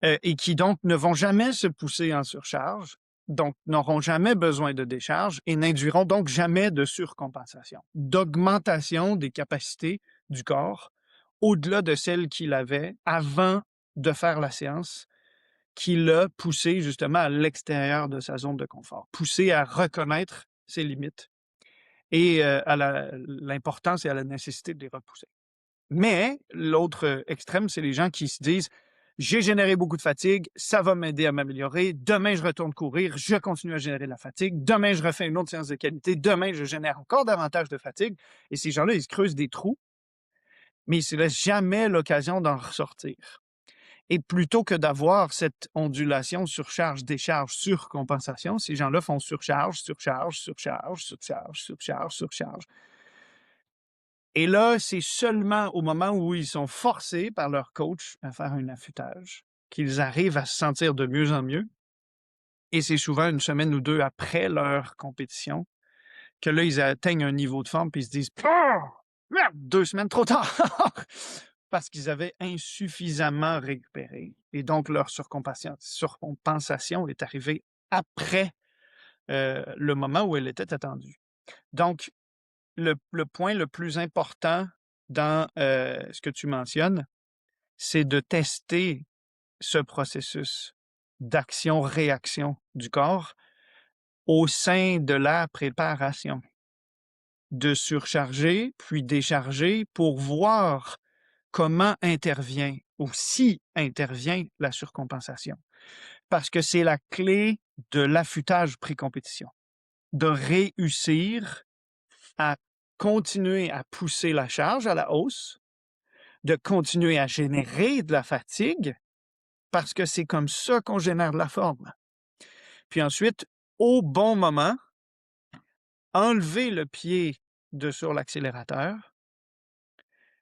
et qui donc ne vont jamais se pousser en surcharge, donc n'auront jamais besoin de décharge et n'induiront donc jamais de surcompensation, d'augmentation des capacités du corps au-delà de celles qu'il avait avant de faire la séance, qui l'a poussé justement à l'extérieur de sa zone de confort, poussé à reconnaître ses limites et à l'importance et à la nécessité de les repousser. Mais l'autre extrême, c'est les gens qui se disent: «J'ai généré beaucoup de fatigue, ça va m'aider à m'améliorer. Demain, je retourne courir, je continue à générer de la fatigue. Demain, je refais une autre séance de qualité. Demain, je génère encore davantage de fatigue» et ces gens-là, ils se creusent des trous, mais ils se laissent jamais l'occasion d'en ressortir. Et plutôt que d'avoir cette ondulation surcharge, décharge, surcompensation, ces gens-là font surcharge, surcharge, surcharge, surcharge, surcharge, surcharge. Et là, c'est seulement au moment où ils sont forcés par leur coach à faire un affûtage qu'ils arrivent à se sentir de mieux en mieux. Et c'est souvent une semaine ou 2 après leur compétition que là, ils atteignent un niveau de forme puis ils se disent: «Ah! Merde, 2 semaines trop tard!» parce qu'ils avaient insuffisamment récupéré et donc leur surcompensation est arrivée après, le moment où elle était attendue. Donc le point le plus important dans, ce que tu mentionnes, c'est de tester ce processus d'action-réaction du corps au sein de la préparation. De surcharger, puis décharger pour voir comment intervient ou si intervient la surcompensation. Parce que c'est la clé de l'affûtage pré-compétition. De réussir à continuer à pousser la charge à la hausse, de continuer à générer de la fatigue, parce que c'est comme ça qu'on génère de la forme. Puis ensuite, au bon moment, enlever le pied de sur l'accélérateur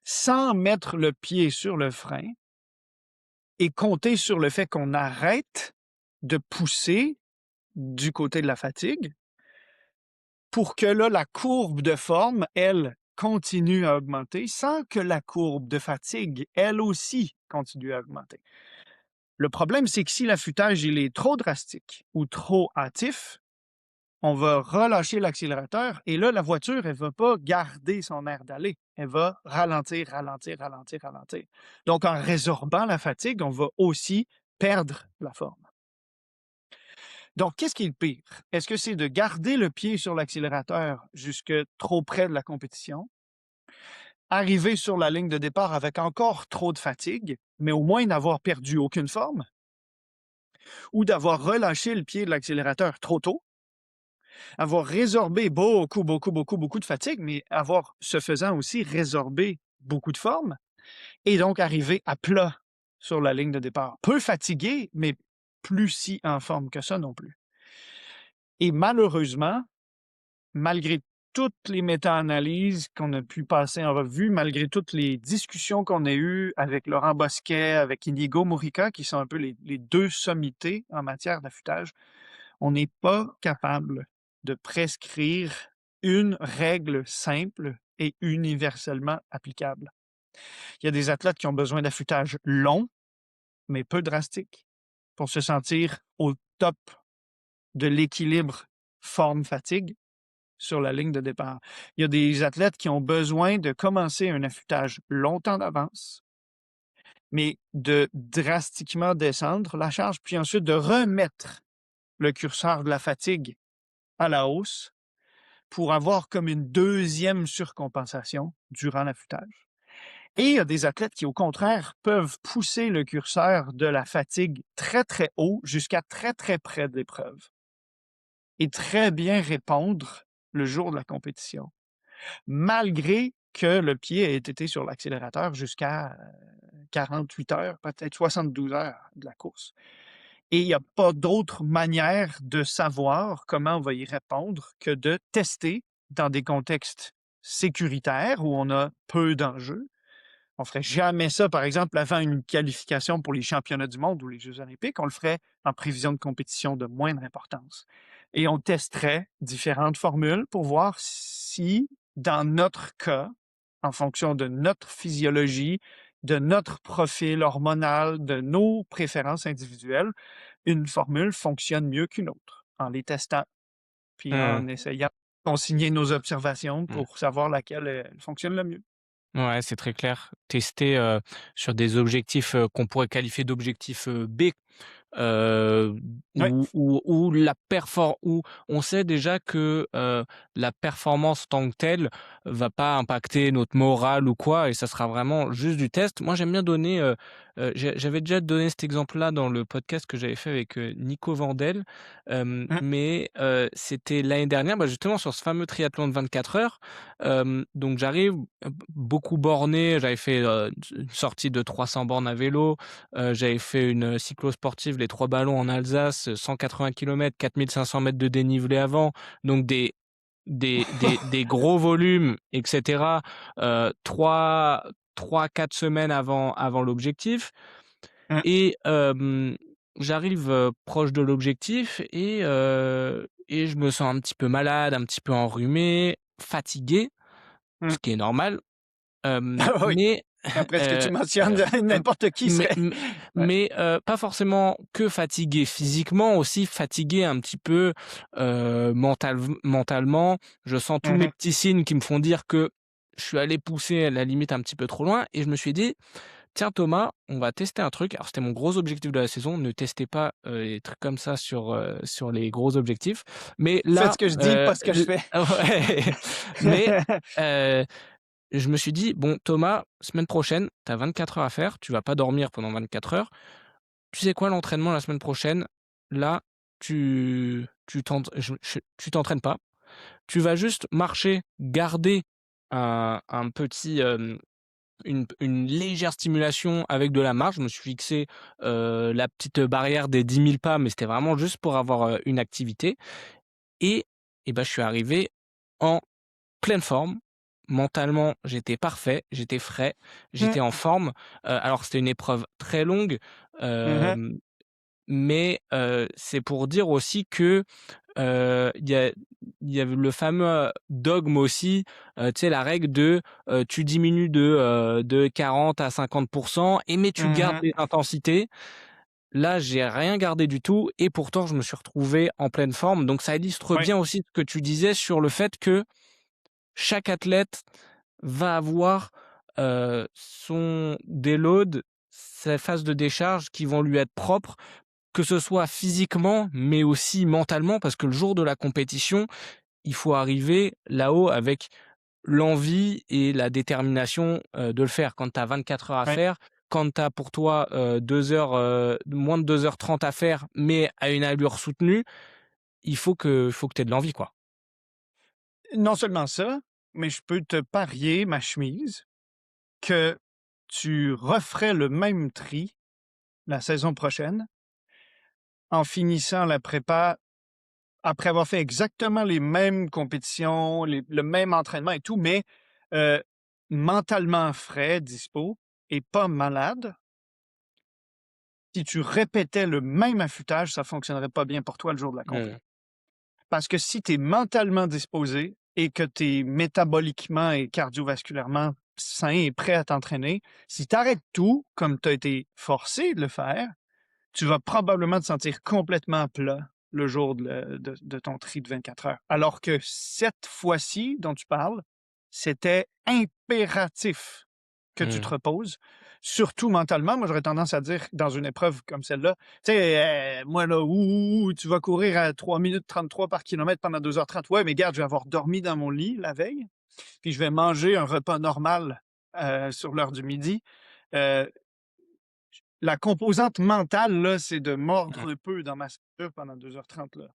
sans mettre le pied sur le frein et compter sur le fait qu'on arrête de pousser du côté de la fatigue pour que là, la courbe de forme, elle, continue à augmenter sans que la courbe de fatigue, elle aussi, continue à augmenter. Le problème, c'est que si l'affûtage il est trop drastique ou trop hâtif, on va relâcher l'accélérateur et là, la voiture, elle ne va pas garder son air d'aller. Elle va ralentir, ralentir, ralentir, ralentir. Donc, en résorbant la fatigue, on va aussi perdre la forme. Donc, qu'est-ce qui est le pire? Est-ce que c'est de garder le pied sur l'accélérateur jusque trop près de la compétition, arriver sur la ligne de départ avec encore trop de fatigue, mais au moins n'avoir perdu aucune forme, ou d'avoir relâché le pied de l'accélérateur trop tôt, avoir résorbé beaucoup, beaucoup, beaucoup, beaucoup de fatigue, mais avoir, ce faisant aussi, résorbé beaucoup de forme, et donc arriver à plat sur la ligne de départ. Peu fatigué, mais plus si en forme que ça non plus. Et malheureusement, malgré toutes les méta-analyses qu'on a pu passer en revue, malgré toutes les discussions qu'on a eues avec Laurent Bosquet, avec Inigo Morica, qui sont un peu les deux sommités en matière d'affûtage, on n'est pas capable de prescrire une règle simple et universellement applicable. Il y a des athlètes qui ont besoin d'affûtage long, mais peu drastique, pour se sentir au top de l'équilibre forme-fatigue sur la ligne de départ. Il y a des athlètes qui ont besoin de commencer un affûtage longtemps d'avance, mais de drastiquement descendre la charge, puis ensuite de remettre le curseur de la fatigue à la hausse pour avoir comme une deuxième surcompensation durant l'affûtage. Et il y a des athlètes qui, au contraire, peuvent pousser le curseur de la fatigue très, très haut jusqu'à très, très près de l'épreuve et très bien répondre le jour de la compétition, malgré que le pied ait été sur l'accélérateur jusqu'à 48 heures, peut-être 72 heures de la course. Et il n'y a pas d'autre manière de savoir comment on va y répondre que de tester dans des contextes sécuritaires où on a peu d'enjeux. On ferait jamais ça, par exemple, avant une qualification pour les championnats du monde ou les Jeux olympiques. On le ferait en prévision de compétition de moindre importance. Et on testerait différentes formules pour voir si, dans notre cas, en fonction de notre physiologie, de notre profil hormonal, de nos préférences individuelles, une formule fonctionne mieux qu'une autre, en les testant, puis Mmh, en essayant de consigner nos observations mmh. pour savoir laquelle fonctionne le mieux. Ouais, c'est très clair. Tester, sur des objectifs, qu'on pourrait qualifier d'objectifs, B, heu, Oui. où on sait déjà que, la performance en tant que telle va pas impacter notre morale ou quoi et ça sera vraiment juste du test. Moi, j'aime bien donner, j'avais déjà donné cet exemple-là dans le podcast que j'avais fait avec, Nico Vandel, Mmh. mais, c'était l'année dernière, bah, justement sur ce fameux triathlon de 24 heures. Donc j'arrive, beaucoup borné, j'avais fait, une sortie de 300 bornes à vélo, j'avais fait une, cyclo-sportive, les 3 ballons en Alsace, 180 kilomètres, 4 500 mètres de dénivelé avant, donc des gros volumes et cetera, 3-4 semaines avant l'objectif Mmh. et j'arrive, proche de l'objectif et je me sens un petit peu malade, un petit peu enrhumé, fatigué, Mmh. ce qui est normal, Oui, mais après ce que tu heu mentionnes, Hem, n'importe qui mais serait m ouais. mais pas forcément que fatigué physiquement, aussi fatigué un petit peu, mentalement. Je sens tous Mmh mes mh. petits signes qui me font dire que je suis allé pousser à la limite un petit peu trop loin et je me suis dit: «Tiens Thomas, on va tester un truc». Alors c'était mon gros objectif de la saison, ne testez pas, les trucs comme ça sur les gros objectifs. Mais Faites là, ce que je dis, pas ce que je l fais. ouais, mais heu je me suis dit: «Bon Thomas, semaine prochaine, tu as 24 heures à faire, tu vas pas dormir pendant 24 heures. Tu sais quoi? L'entraînement la semaine prochaine, là, tu t'entraînes pas. Tu vas juste marcher, garder un petit, une légère stimulation avec de la marche». Je me suis fixé, la petite barrière des 10 000 pas, mais c'était vraiment juste pour avoir, une activité et bah, je suis arrivé en pleine forme. Mentalement, j'étais parfait, j'étais frais, Mmh. j'étais en forme. Alors c'était une épreuve très longue, Mmh mh. hem, mais c'est pour dire aussi que, il y a le fameux dogme aussi, tu sais la règle de, tu diminues de 40 à 50 et mais tu Mmh gardes mh. les intensités. Là, j'ai rien gardé du tout et pourtant je me suis retrouvé en pleine forme. Donc ça illustre Oui. bien aussi ce que tu disais sur le fait que chaque athlète va avoir, son déload, ses phases de décharge qui vont lui être propres, que ce soit physiquement, mais aussi mentalement. Parce que le jour de la compétition, il faut arriver là-haut avec l'envie et la détermination, de le faire. Quand tu as 24 heures à Oui. faire, quand tu as pour toi, 2 heures, moins de 2h30 à faire, mais à une allure soutenue, il faut que tu aies de l'envie, quoi. Non seulement ça, mais je peux te parier ma chemise que tu referais le même tri la saison prochaine en finissant la prépa après avoir fait exactement les mêmes compétitions, le même entraînement et tout, mais heu, mentalement frais, dispo et pas malade. Si tu répétais le même affûtage, ça fonctionnerait pas bien pour toi le jour de la compé. Mmh. Parce que si tu es mentalement disposé et que tu es métaboliquement et cardiovasculairement sain et prêt à t'entraîner, si tu arrêtes tout, comme tu as été forcé de le faire, tu vas probablement te sentir complètement plat le jour de ton tri de 24 heures. Alors que cette fois-ci dont tu parles, c'était impératif que tu te Mmh. reposes, surtout mentalement. Moi, j'aurais tendance à dire dans une épreuve comme celle-là, tu sais, moi là, ouh, tu vas courir à 3 minutes 33 par kilomètre pendant 2h30. Ouais, mais regarde, je vais avoir dormi dans mon lit la veille, puis je vais manger un repas normal, sur l'heure du midi. Heu, la composante mentale, là, c'est de Mmh. mordre un peu dans ma ceinture pendant 2h30 là.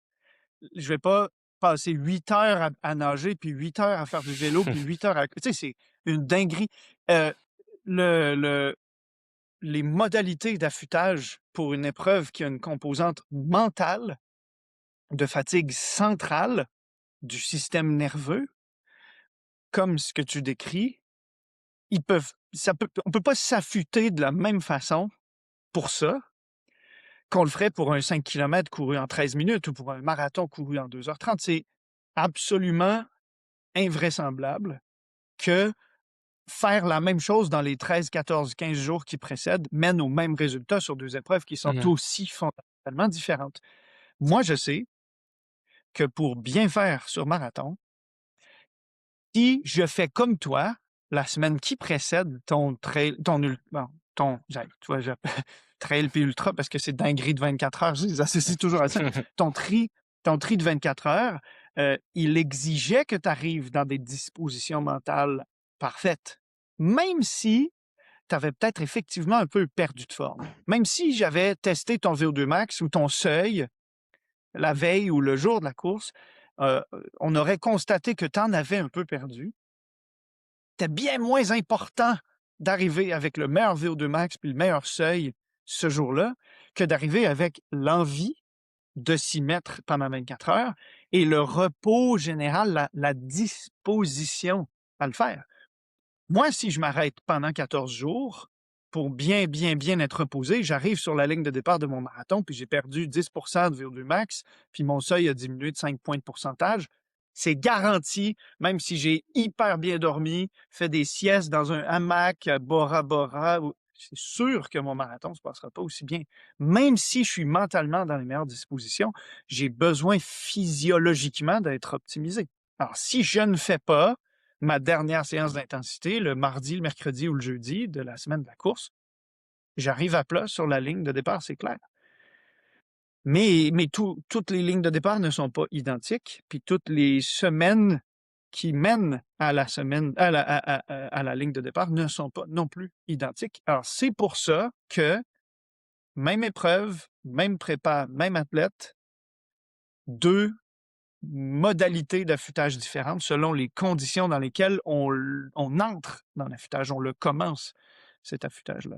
Je vais pas passer 8 heures à nager, puis 8 heures à faire du vélo, puis 8 heures à tu sais, c'est une dinguerie. Heu, le les modalités d'affûtage pour une épreuve qui a une composante mentale, de fatigue centrale du système nerveux, comme ce que tu décris, on peut pas s'affûter de la même façon pour ça qu'on le ferait pour un 5 kilomètres couru en 13 minutes ou pour un marathon couru en 2h30. C'est absolument invraisemblable que faire la même chose dans les 13, 14, 15 jours qui précèdent mène aux mêmes résultats sur 2 épreuves qui sont Mmh. aussi fondamentalement différentes. Moi, je sais que pour bien faire sur marathon, si je fais comme toi, la semaine qui précède ton trail ton ul bon, ton j'arrive, tu vois, trail puis ultra parce que c'est dinguerie de 24 heures, je les associe toujours à ça. Ton tri, ton tri de 24 heures, il exigeait que tu arrives dans des dispositions mentales parfaites. Même si tu avais peut-être effectivement un peu perdu de forme. Même si j'avais testé ton VO2 max ou ton seuil la veille ou le jour de la course, on aurait constaté que tu en avais un peu perdu. C'était bien moins important d'arriver avec le meilleur VO2 max puis le meilleur seuil ce jour-là que d'arriver avec l'envie de s'y mettre pendant 24 heures et le repos général, la disposition à le faire. Moi, si je m'arrête pendant 14 jours pour bien, bien, bien être reposé, j'arrive sur la ligne de départ de mon marathon, puis j'ai perdu 10 de VO2 max, puis mon seuil a diminué de 5 points de pourcentage. C'est garanti, même si j'ai hyper bien dormi, fait des siestes dans un hamac à Bora Bora, c'est sûr que mon marathon ne se passera pas aussi bien. Même si je suis mentalement dans les meilleures dispositions, j'ai besoin physiologiquement d'être optimisé. Alors, si je ne fais pas ma dernière séance d'intensité, le mardi, le mercredi ou le jeudi de la semaine de la course, j'arrive à plat sur la ligne de départ, c'est clair. Mais toutes les lignes de départ ne sont pas identiques, puis toutes les semaines qui mènent à la semaine, à la ligne de départ ne sont pas non plus identiques. Alors, c'est pour ça que même épreuve, même prépa, même athlète, deux modalités d'affûtage différentes selon les conditions dans lesquelles on entre dans l'affûtage, on le commence, cet affûtage-là.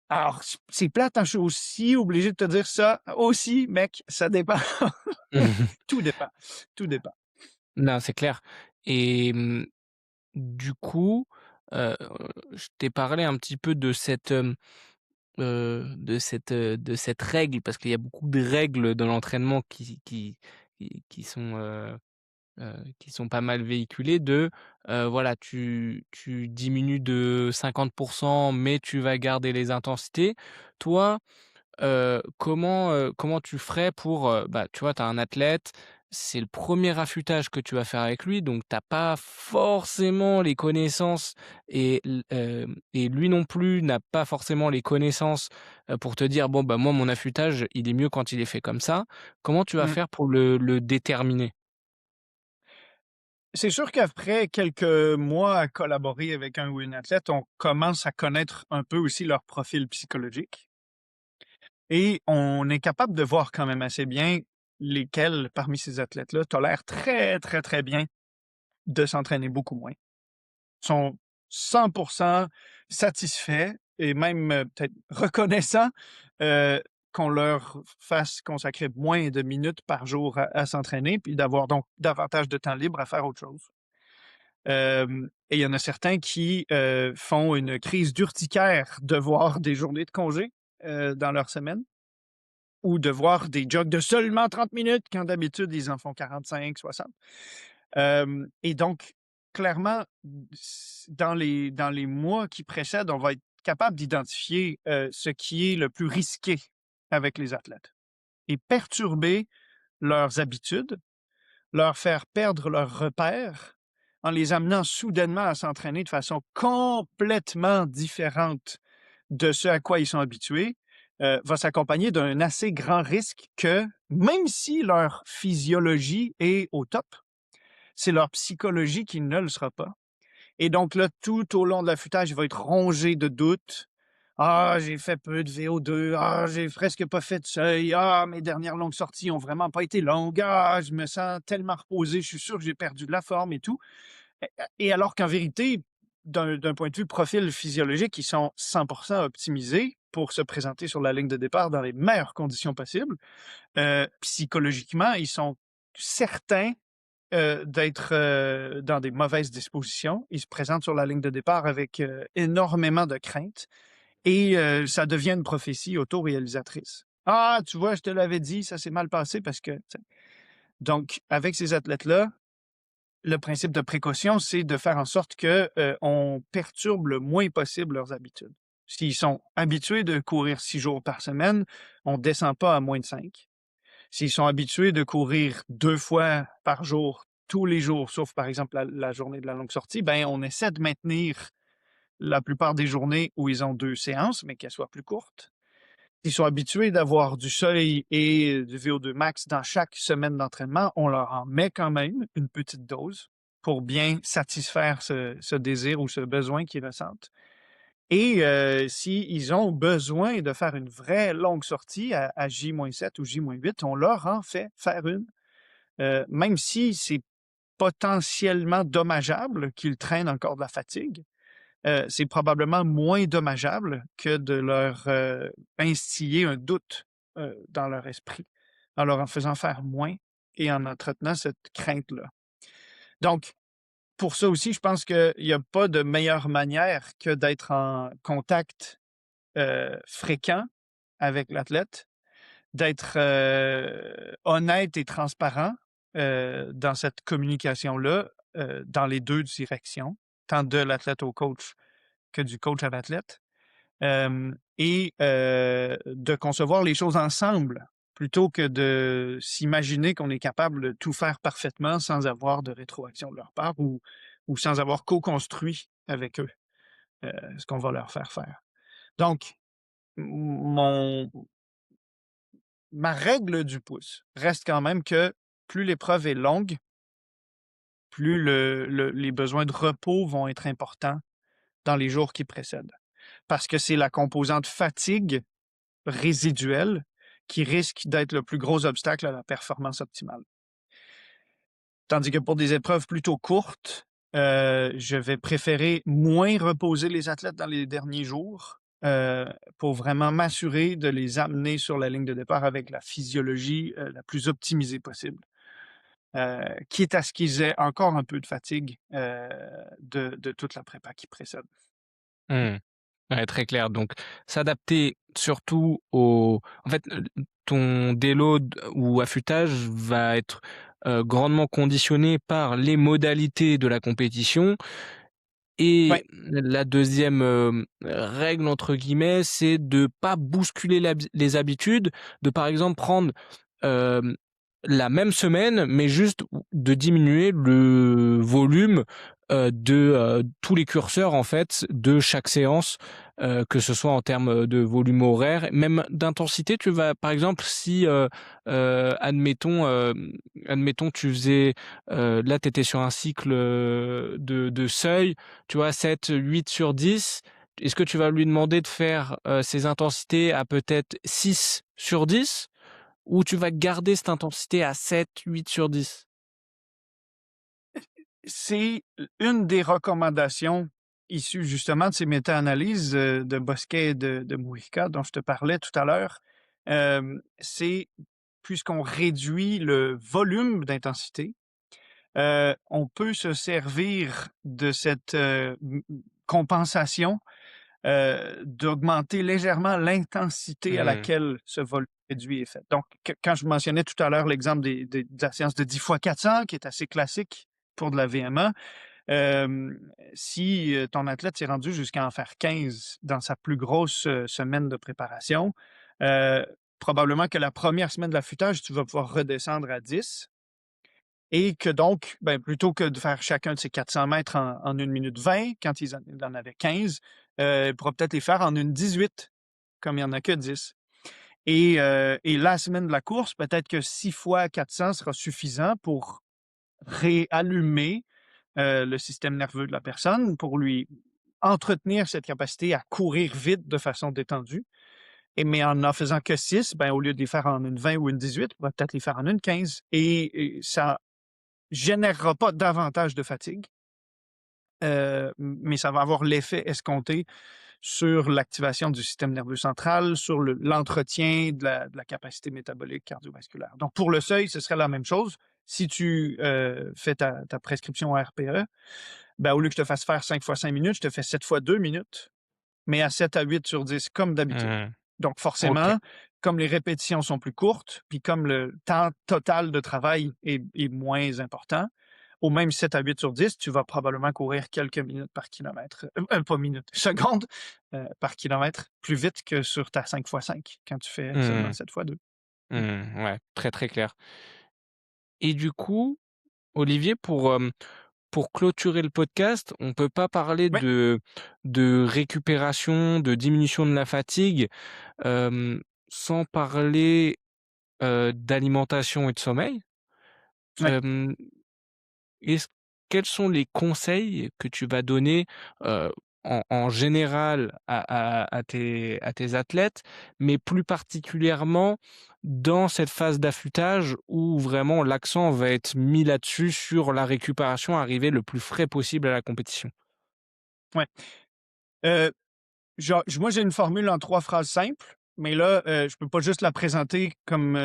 Alors, c'est plate, hein, je suis aussi obligé de te dire ça. Aussi, mec, ça dépend. Tout dépend. Tout dépend. Non, c'est clair et du coup, heu, je t'ai parlé un petit peu de de cette règle parce qu'il y a beaucoup de règles dans l'entraînement qui sont, qui sont pas mal véhiculées voilà, tu diminues de 50 mais tu vas garder les intensités. Toi, comment tu ferais pour, bah, tu vois, tu as un athlète, c'est le premier affûtage que tu vas faire avec lui, donc tu as pas forcément les connaissances et lui non plus n'a pas forcément les connaissances, pour te dire: «Bon, bah, moi, mon affûtage, il est mieux quand il est fait comme ça». Comment tu vas Mmh. faire pour le déterminer? C'est sûr qu'après quelques mois à collaborer avec un ou une athlète, on commence à connaître un peu aussi leur profil psychologique et on est capable de voir quand même assez bien lesquels parmi ces athlètes-là tolèrent très, très, très bien de s'entraîner beaucoup moins. Sont 100% satisfaits et même, peut-être reconnaissants, heu, qu'on leur fasse consacrer moins de minutes par jour à s'entraîner, puis d'avoir donc davantage de temps libre à faire autre chose. Et il y en a certains qui, font une crise d'urticaire de voir des journées de congé, dans leur semaine ou de voir des jogs de seulement 30 minutes quand d'habitude ils en font 45, 60. Et donc, clairement, dans les mois qui précèdent, on va être capable d'identifier ce qui est le plus risqué avec les athlètes et perturber leurs habitudes, leur faire perdre leurs repères en les amenant soudainement à s'entraîner de façon complètement différente de ce à quoi ils sont habitués, va s'accompagner d'un assez grand risque que, même si leur physiologie est au top, c'est leur psychologie qui ne le sera pas. Et donc là, tout au long de l'affûtage, il va être rongé de doutes. Ah, j'ai fait peu de VO2. Ah, j'ai presque pas fait de seuil. Ah, mes dernières longues sorties ont vraiment pas été longues. Ah, je me sens tellement reposé. Je suis sûr que j'ai perdu de la forme et tout. Et alors qu'en vérité, d'un point de vue profil physiologique, ils sont 100% optimisés pour se présenter sur la ligne de départ dans les meilleures conditions possibles. Psychologiquement, ils sont certains d'être, dans des mauvaises dispositions. Ils se présentent sur la ligne de départ avec, énormément de crainte et ça devient une prophétie autoréalisatrice. «Ah, tu vois, je te l'avais dit, ça s'est mal passé parce que» donc avec ces athlètes-là, le principe de précaution, c'est de faire en sorte que, on perturbe le moins possible leurs habitudes. S'ils sont habitués de courir 6 jours par semaine, on descend pas à moins de 5. S'ils sont habitués de courir 2 fois par jour, tous les jours, sauf par exemple la journée de la longue sortie, ben, on essaie de maintenir la plupart des journées où ils ont 2 séances, mais qu'elles soient plus courtes. Ils sont habitués d'avoir du soleil et du VO2 max dans chaque semaine d'entraînement. On leur en met quand même une petite dose pour bien satisfaire ce désir ou ce besoin qu'ils ressentent. Et s'ils ont besoin de faire une vraie longue sortie à J-7 ou J-8, on leur en fait faire une, même si c'est potentiellement dommageable qu'ils traînent encore de la fatigue. C'est probablement moins dommageable que de leur instiller un doute dans leur esprit, en leur en faisant faire moins et en entretenant cette crainte-là. Donc, pour ça aussi, je pense qu'il n'y a pas de meilleure manière que d'être en contact fréquent avec l'athlète, d'être honnête et transparent dans cette communication-là, dans les deux directions, tant de l'athlète au coach que du coach à l'athlète. Et de concevoir les choses ensemble plutôt que de s'imaginer qu'on est capable de tout faire parfaitement sans avoir de rétroaction de leur part ou sans avoir co-construit avec eux ce qu'on va leur faire faire. Donc, mon, ma règle du pouce reste quand même que plus l'épreuve est longue, plus les besoins de repos vont être importants dans les jours qui précèdent. Parce que c'est la composante fatigue résiduelle qui risque d'être le plus gros obstacle à la performance optimale. Tandis que pour des épreuves plutôt courtes, je vais préférer moins reposer les athlètes dans les derniers jours pour vraiment m'assurer de les amener sur la ligne de départ avec la physiologie la plus optimisée possible. Quitte à ce qu'ils aient encore un peu de fatigue de toute la prépa qui précède. Mmh. Ouais, très clair. Donc s'adapter surtout au en fait, ton déload ou affûtage va être, grandement conditionné par les modalités de la compétition Ouais, et la deuxième «règle» entre guillemets, c'est de pas bousculer les habitudes, de par exemple prendre, hem, la même semaine, mais juste de diminuer le volume, tous les curseurs en fait de chaque séance, que ce soit en termes, de volume horaire, même d'intensité. Tu vas par exemple si, admettons tu faisais, là tu étais sur un cycle, de seuil, tu vois 7, 8/10. Est-ce que tu vas lui demander de faire, ses intensités à peut-être 6/10? Ou tu vas garder cette intensité à 7, 8/10? c'est une des recommandations issues justement de ces méta-analyses de Bosquet et de Mujica dont je te parlais tout à l'heure. C'est puisqu'on réduit le volume d'intensité, on peut se servir de cette compensation, d'augmenter légèrement l'intensité à Mmh. laquelle ce volume réduit est fait. Donc, quand je mentionnais tout à l'heure l'exemple de la séance de 10 x 400, qui est assez classique pour de la VMA, si ton athlète s'est rendu jusqu'à en faire 15 dans sa plus grosse semaine de préparation, euh, probablement que la première semaine de l'affûtage, tu vas pouvoir redescendre à 10 et que donc, ben, plutôt que de faire chacun de ces 400 mètres en 1 minute 20, quand il en avait 15, il pourra peut-être les faire en 1 18, comme il n'y en a que 10. Et la semaine de la course, peut-être que 6 fois 400 sera suffisant pour réallumer le système nerveux de la personne, pour lui entretenir cette capacité à courir vite de façon détendue. Mais en n'en faisant que 6, ben, au lieu de les faire en 1 20 ou 1 18, on va peut-être les faire en 1 15. Et ça générera pas davantage de fatigue, mais ça va avoir l'effet escompté sur l'activation du système nerveux central, sur l'entretien de la capacité métabolique cardiovasculaire. Donc, pour le seuil, ce serait la même chose. Si tu fais ta prescription RPE, ben, au lieu que je te fasse faire 5 fois 5 minutes, je te fais 7 fois 2 minutes, mais à 7 à 8 sur 10, comme d'habitude. Mmh. Donc, OK. forcément, comme les répétitions sont plus courtes, puis comme le temps total de travail est moins important, au même 7 à 8 sur 10, tu vas probablement courir quelques minutes par kilomètre, pas minutes, secondes par kilomètre, plus vite que sur ta 5 fois 5 quand tu fais seulement Mmh. 7 fois 2. Mmh. Ouais, très, très clair et du coup, Olivier, pour, pour clôturer le podcast, on peut pas parler Ouais, de récupération, de diminution de la fatigue, sans parler, d'alimentation et de sommeil. ouais. Hem, est-ce quels sont les conseils que tu vas donner, heu, en général à tes athlètes, mais plus particulièrement dans cette phase d'affûtage où vraiment l'accent va être mis là-dessus, sur la récupération, arriver le plus frais possible à la compétition? Ouais. Heu, genre, moi, j'ai une formule en 3 phrases simples, mais là, je peux pas juste la présenter comme,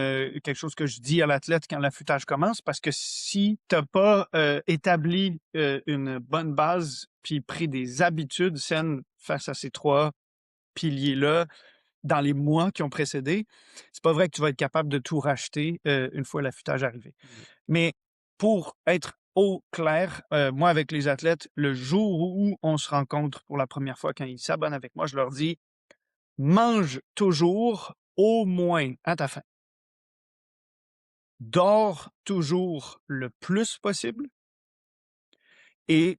quelque chose que je dis à l'athlète quand l'affûtage commence, parce que si tu as pas, établi, une bonne base, puis pris des habitudes saines face à ces 3 piliers-là dans les mois qui ont précédé, c'est pas vrai que tu vas être capable de tout racheter, une fois l'affûtage arrivé. Mais pour être au clair, moi, avec les athlètes, le jour où on se rencontre pour la première fois, quand ils s'abonnent avec moi, je leur dis: «Mange toujours au moins à ta faim. Dors toujours le plus possible et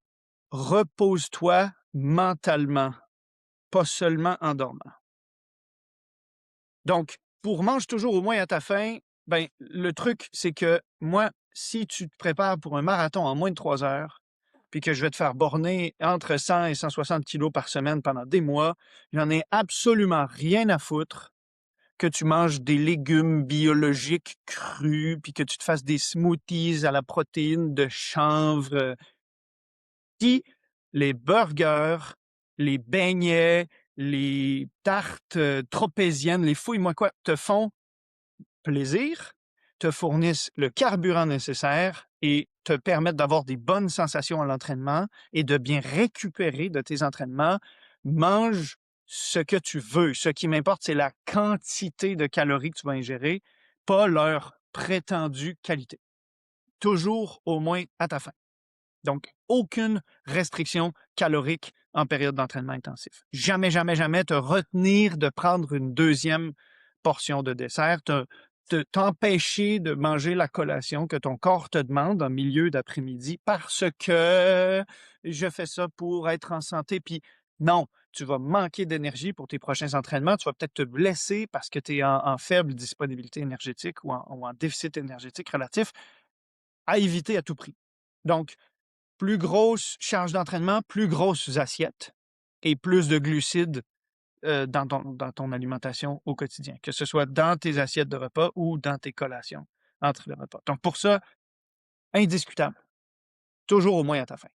repose-toi mentalement, pas seulement en dormant». Donc, pour mange toujours au moins à ta faim, ben, le truc, c'est que moi, si tu te prépares pour un marathon en moins de 3 heures, puis que je vais te faire borner entre 100 et 160 kilos par semaine pendant des mois, j'en ai absolument rien à foutre que tu manges des légumes biologiques crus, puis que tu te fasses des smoothies à la protéine de chanvre. Si les burgers, les beignets, les tartes, tropéziennes, les fouilles-moi quoi, te font plaisir, te fournissent le carburant nécessaire et te permettent d'avoir des bonnes sensations à l'entraînement et de bien récupérer de tes entraînements, mange ce que tu veux. Ce qui m'importe, c'est la quantité de calories que tu vas ingérer, pas leur prétendue qualité. Toujours au moins à ta faim. Donc, aucune restriction calorique en période d'entraînement intensif. Jamais, jamais, jamais te retenir de prendre une deuxième portion de dessert, t'empêcher de manger la collation que ton corps te demande en milieu d'après-midi parce que je fais ça pour être en santé. Puis non, tu vas manquer d'énergie pour tes prochains entraînements. Tu vas peut-être te blesser parce que tu es en faible disponibilité énergétique ou en déficit énergétique relatif à éviter à tout prix. Donc, plus grosse charge d'entraînement, plus grosses assiettes et plus de glucides, dans ton alimentation au quotidien, que ce soit dans tes assiettes de repas ou dans tes collations entre les repas. Donc pour ça, indiscutable, toujours au moins à ta faim.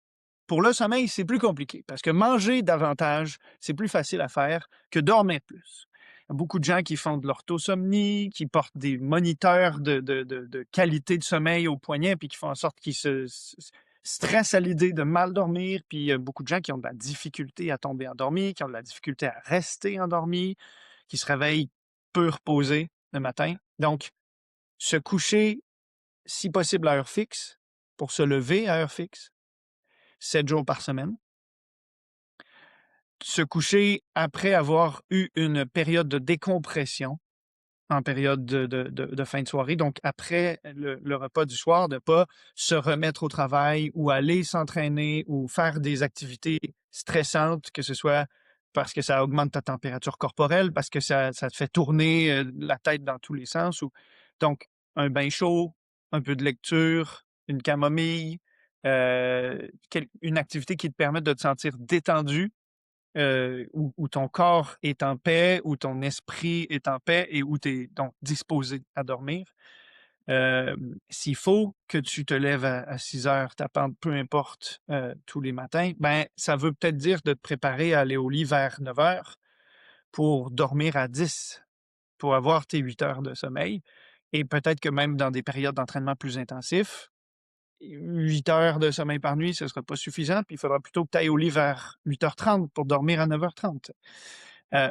Pour le sommeil, c'est plus compliqué parce que manger davantage, c'est plus facile à faire que dormir plus. Il y a beaucoup de gens qui font de l'orthosomnie, qui portent des moniteurs de qualité de sommeil au poignet, puis qui font en sorte qu'ils se stressent à l'idée de mal dormir. Puis il y a beaucoup de gens qui ont de la difficulté à tomber endormis, qui ont de la difficulté à rester endormis, qui se réveillent peu reposés le matin. Donc, se coucher, si possible, à heure fixe, pour se lever à heure fixe, 7 jours par semaine. Se coucher après avoir eu une période de décompression, en période de fin de soirée, donc après le repas du soir, de ne pas se remettre au travail ou aller s'entraîner ou faire des activités stressantes, que ce soit parce que ça augmente ta température corporelle, parce que ça te fait tourner, la tête dans tous les sens ou donc un bain chaud, un peu de lecture, une camomille, une activité qui te permette de te sentir détendu, où ton corps est en paix, où ton esprit est en paix et où tu es donc disposé à dormir. S'il faut que tu te lèves à 6 heures tapante, peu importe, tous les matins, ben, ça veut peut-être dire de te préparer à aller au lit vers 9 heures pour dormir à 10, pour avoir tes 8 heures de sommeil et peut-être que même dans des périodes d'entraînement plus intensifs, 8 heures de sommeil par nuit, ce ne sera pas suffisant, puis il faudra plutôt que tu ailles au lit vers 8h30 pour dormir à 9h30.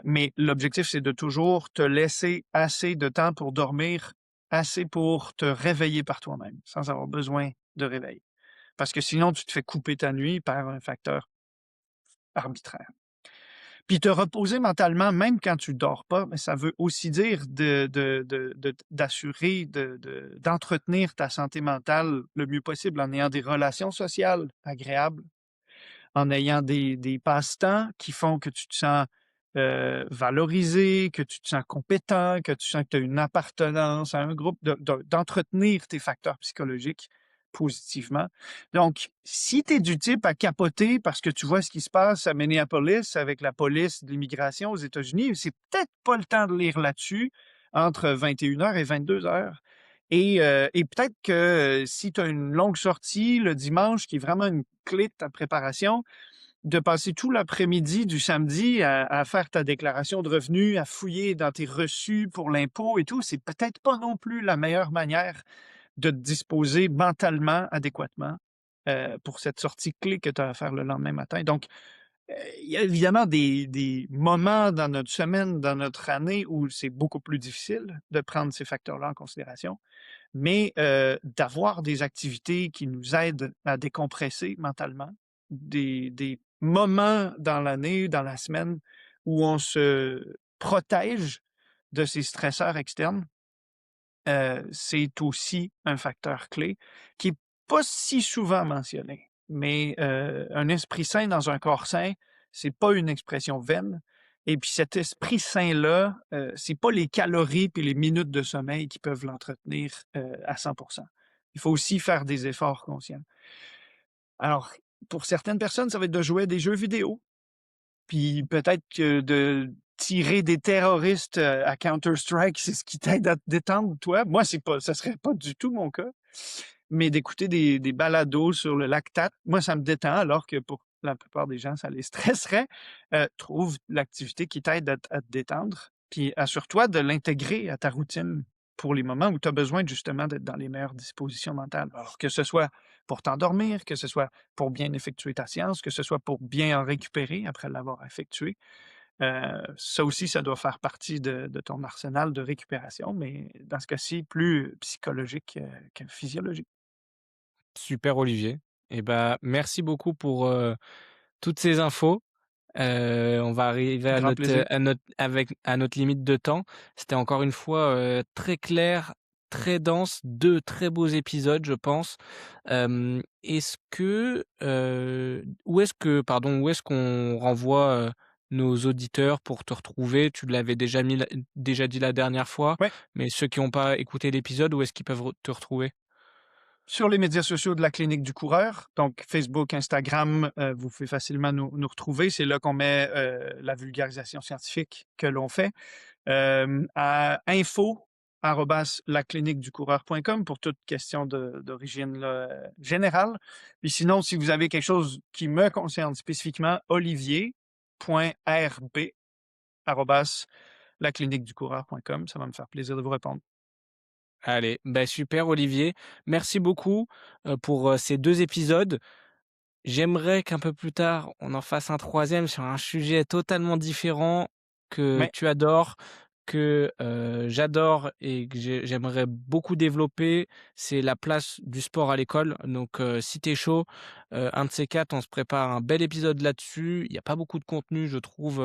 Mais l'objectif, c'est de toujours te laisser assez de temps pour dormir, assez pour te réveiller par toi-même, sans avoir besoin de réveil. Parce que sinon, tu te fais couper ta nuit par un facteur arbitraire. Puis te reposer mentalement, même quand tu dors pas, mais ça veut aussi dire d'assurer, d'entretenir ta santé mentale le mieux possible en ayant des relations sociales agréables, en ayant des passe-temps qui font que tu te sens valorisé, que tu te sens compétent, que tu sens que tu as une appartenance à un groupe, d'entretenir tes facteurs psychologiques positivement. Donc, si tu es du type à capoter parce que tu vois ce qui se passe à Minneapolis avec la police de l'immigration aux États-Unis, c'est peut-être pas le temps de lire là-dessus entre 21 heures et 22 heures. Et peut-être que si tu as une longue sortie le dimanche, qui est vraiment une clé de ta préparation, de passer tout l'après-midi du samedi à faire ta déclaration de revenus, à fouiller dans tes reçus pour l'impôt et tout, c'est peut-être pas non plus la meilleure manière de te disposer mentalement adéquatement pour cette sortie clé que tu as à faire le lendemain matin. Donc, il y a évidemment des moments dans notre semaine, dans notre année où c'est beaucoup plus difficile de prendre ces facteurs-là en considération, mais d'avoir des activités qui nous aident à décompresser mentalement, des moments dans l'année, dans la semaine, où on se protège de ces stresseurs externes, c'est aussi un facteur clé qui est pas si souvent mentionné. Mais un esprit sain dans un corps sain, c'est pas une expression vaine. Et puis cet esprit sain-là, c'est pas les calories puis les minutes de sommeil qui peuvent l'entretenir à 100%. Il faut aussi faire des efforts conscients. Alors, pour certaines personnes, ça va être de jouer à des jeux vidéo, puis peut-être que de tirer des terroristes à Counter-Strike, c'est ce qui t'aide à te détendre, toi. Moi, ça serait pas du tout mon cas. Mais d'écouter des balados sur le lactate, moi, ça me détend, alors que pour la plupart des gens, ça les stresserait. Trouve l'activité qui t'aide à te détendre, puis assure-toi de l'intégrer à ta routine pour les moments où tu as besoin justement d'être dans les meilleures dispositions mentales. Alors que ce soit pour t'endormir, que ce soit pour bien effectuer ta séance, que ce soit pour bien en récupérer après l'avoir effectué. Ça aussi, ça doit faire partie de ton arsenal de récupération, mais dans ce cas-ci, plus psychologique que physiologique. Super Olivier. Et bah, merci beaucoup pour, toutes ces infos. On va arriver Grand plaisir. à notre limite de temps. C'était encore une fois, très clair, très dense, 2 très beaux épisodes, je pense. Est-ce que, où est-ce qu'on renvoie, nos auditeurs pour te retrouver? Tu l'avais déjà dit la dernière fois, Ouais. mais ceux qui n'ont pas écouté l'épisode, où est-ce qu'ils peuvent te retrouver? Sur les médias sociaux de la Clinique du Coureur, donc Facebook, Instagram, vous pouvez facilement nous retrouver. C'est là qu'on met la vulgarisation scientifique que l'on fait. À info@lacliniqueducoureur.com pour toute question d'origine là, générale. Puis sinon, si vous avez quelque chose qui me concerne spécifiquement, olivier.rb@lacliniqueducoureur.com. Ça va me faire plaisir de vous répondre. Allez, bah, super Olivier. Merci beaucoup, pour, ces 2 épisodes. J'aimerais qu'un peu plus tard, on en fasse un troisième sur un sujet totalement différent que Mais tu adores, que, j'adore et que j'aimerais beaucoup développer, c'est la place du sport à l'école. Donc, si tu es chaud, un de ces 4, on se prépare un bel épisode là-dessus. Il y a pas beaucoup de contenu, je trouve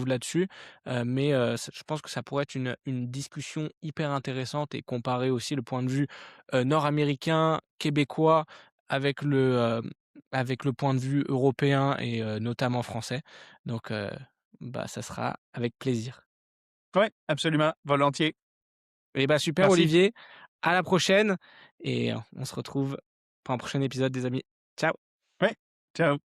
là-dessus, mais, je pense que ça pourrait être une discussion hyper intéressante et comparer aussi le point de vue, nord-américain, québécois avec avec le point de vue européen et notamment français. Donc, bah, ça sera avec plaisir. ouais, absolument, volontiers. Et bah, super Merci. Olivier, à la prochaine et on se retrouve pour un prochain épisode des amis. Ciao. Ouais, ciao.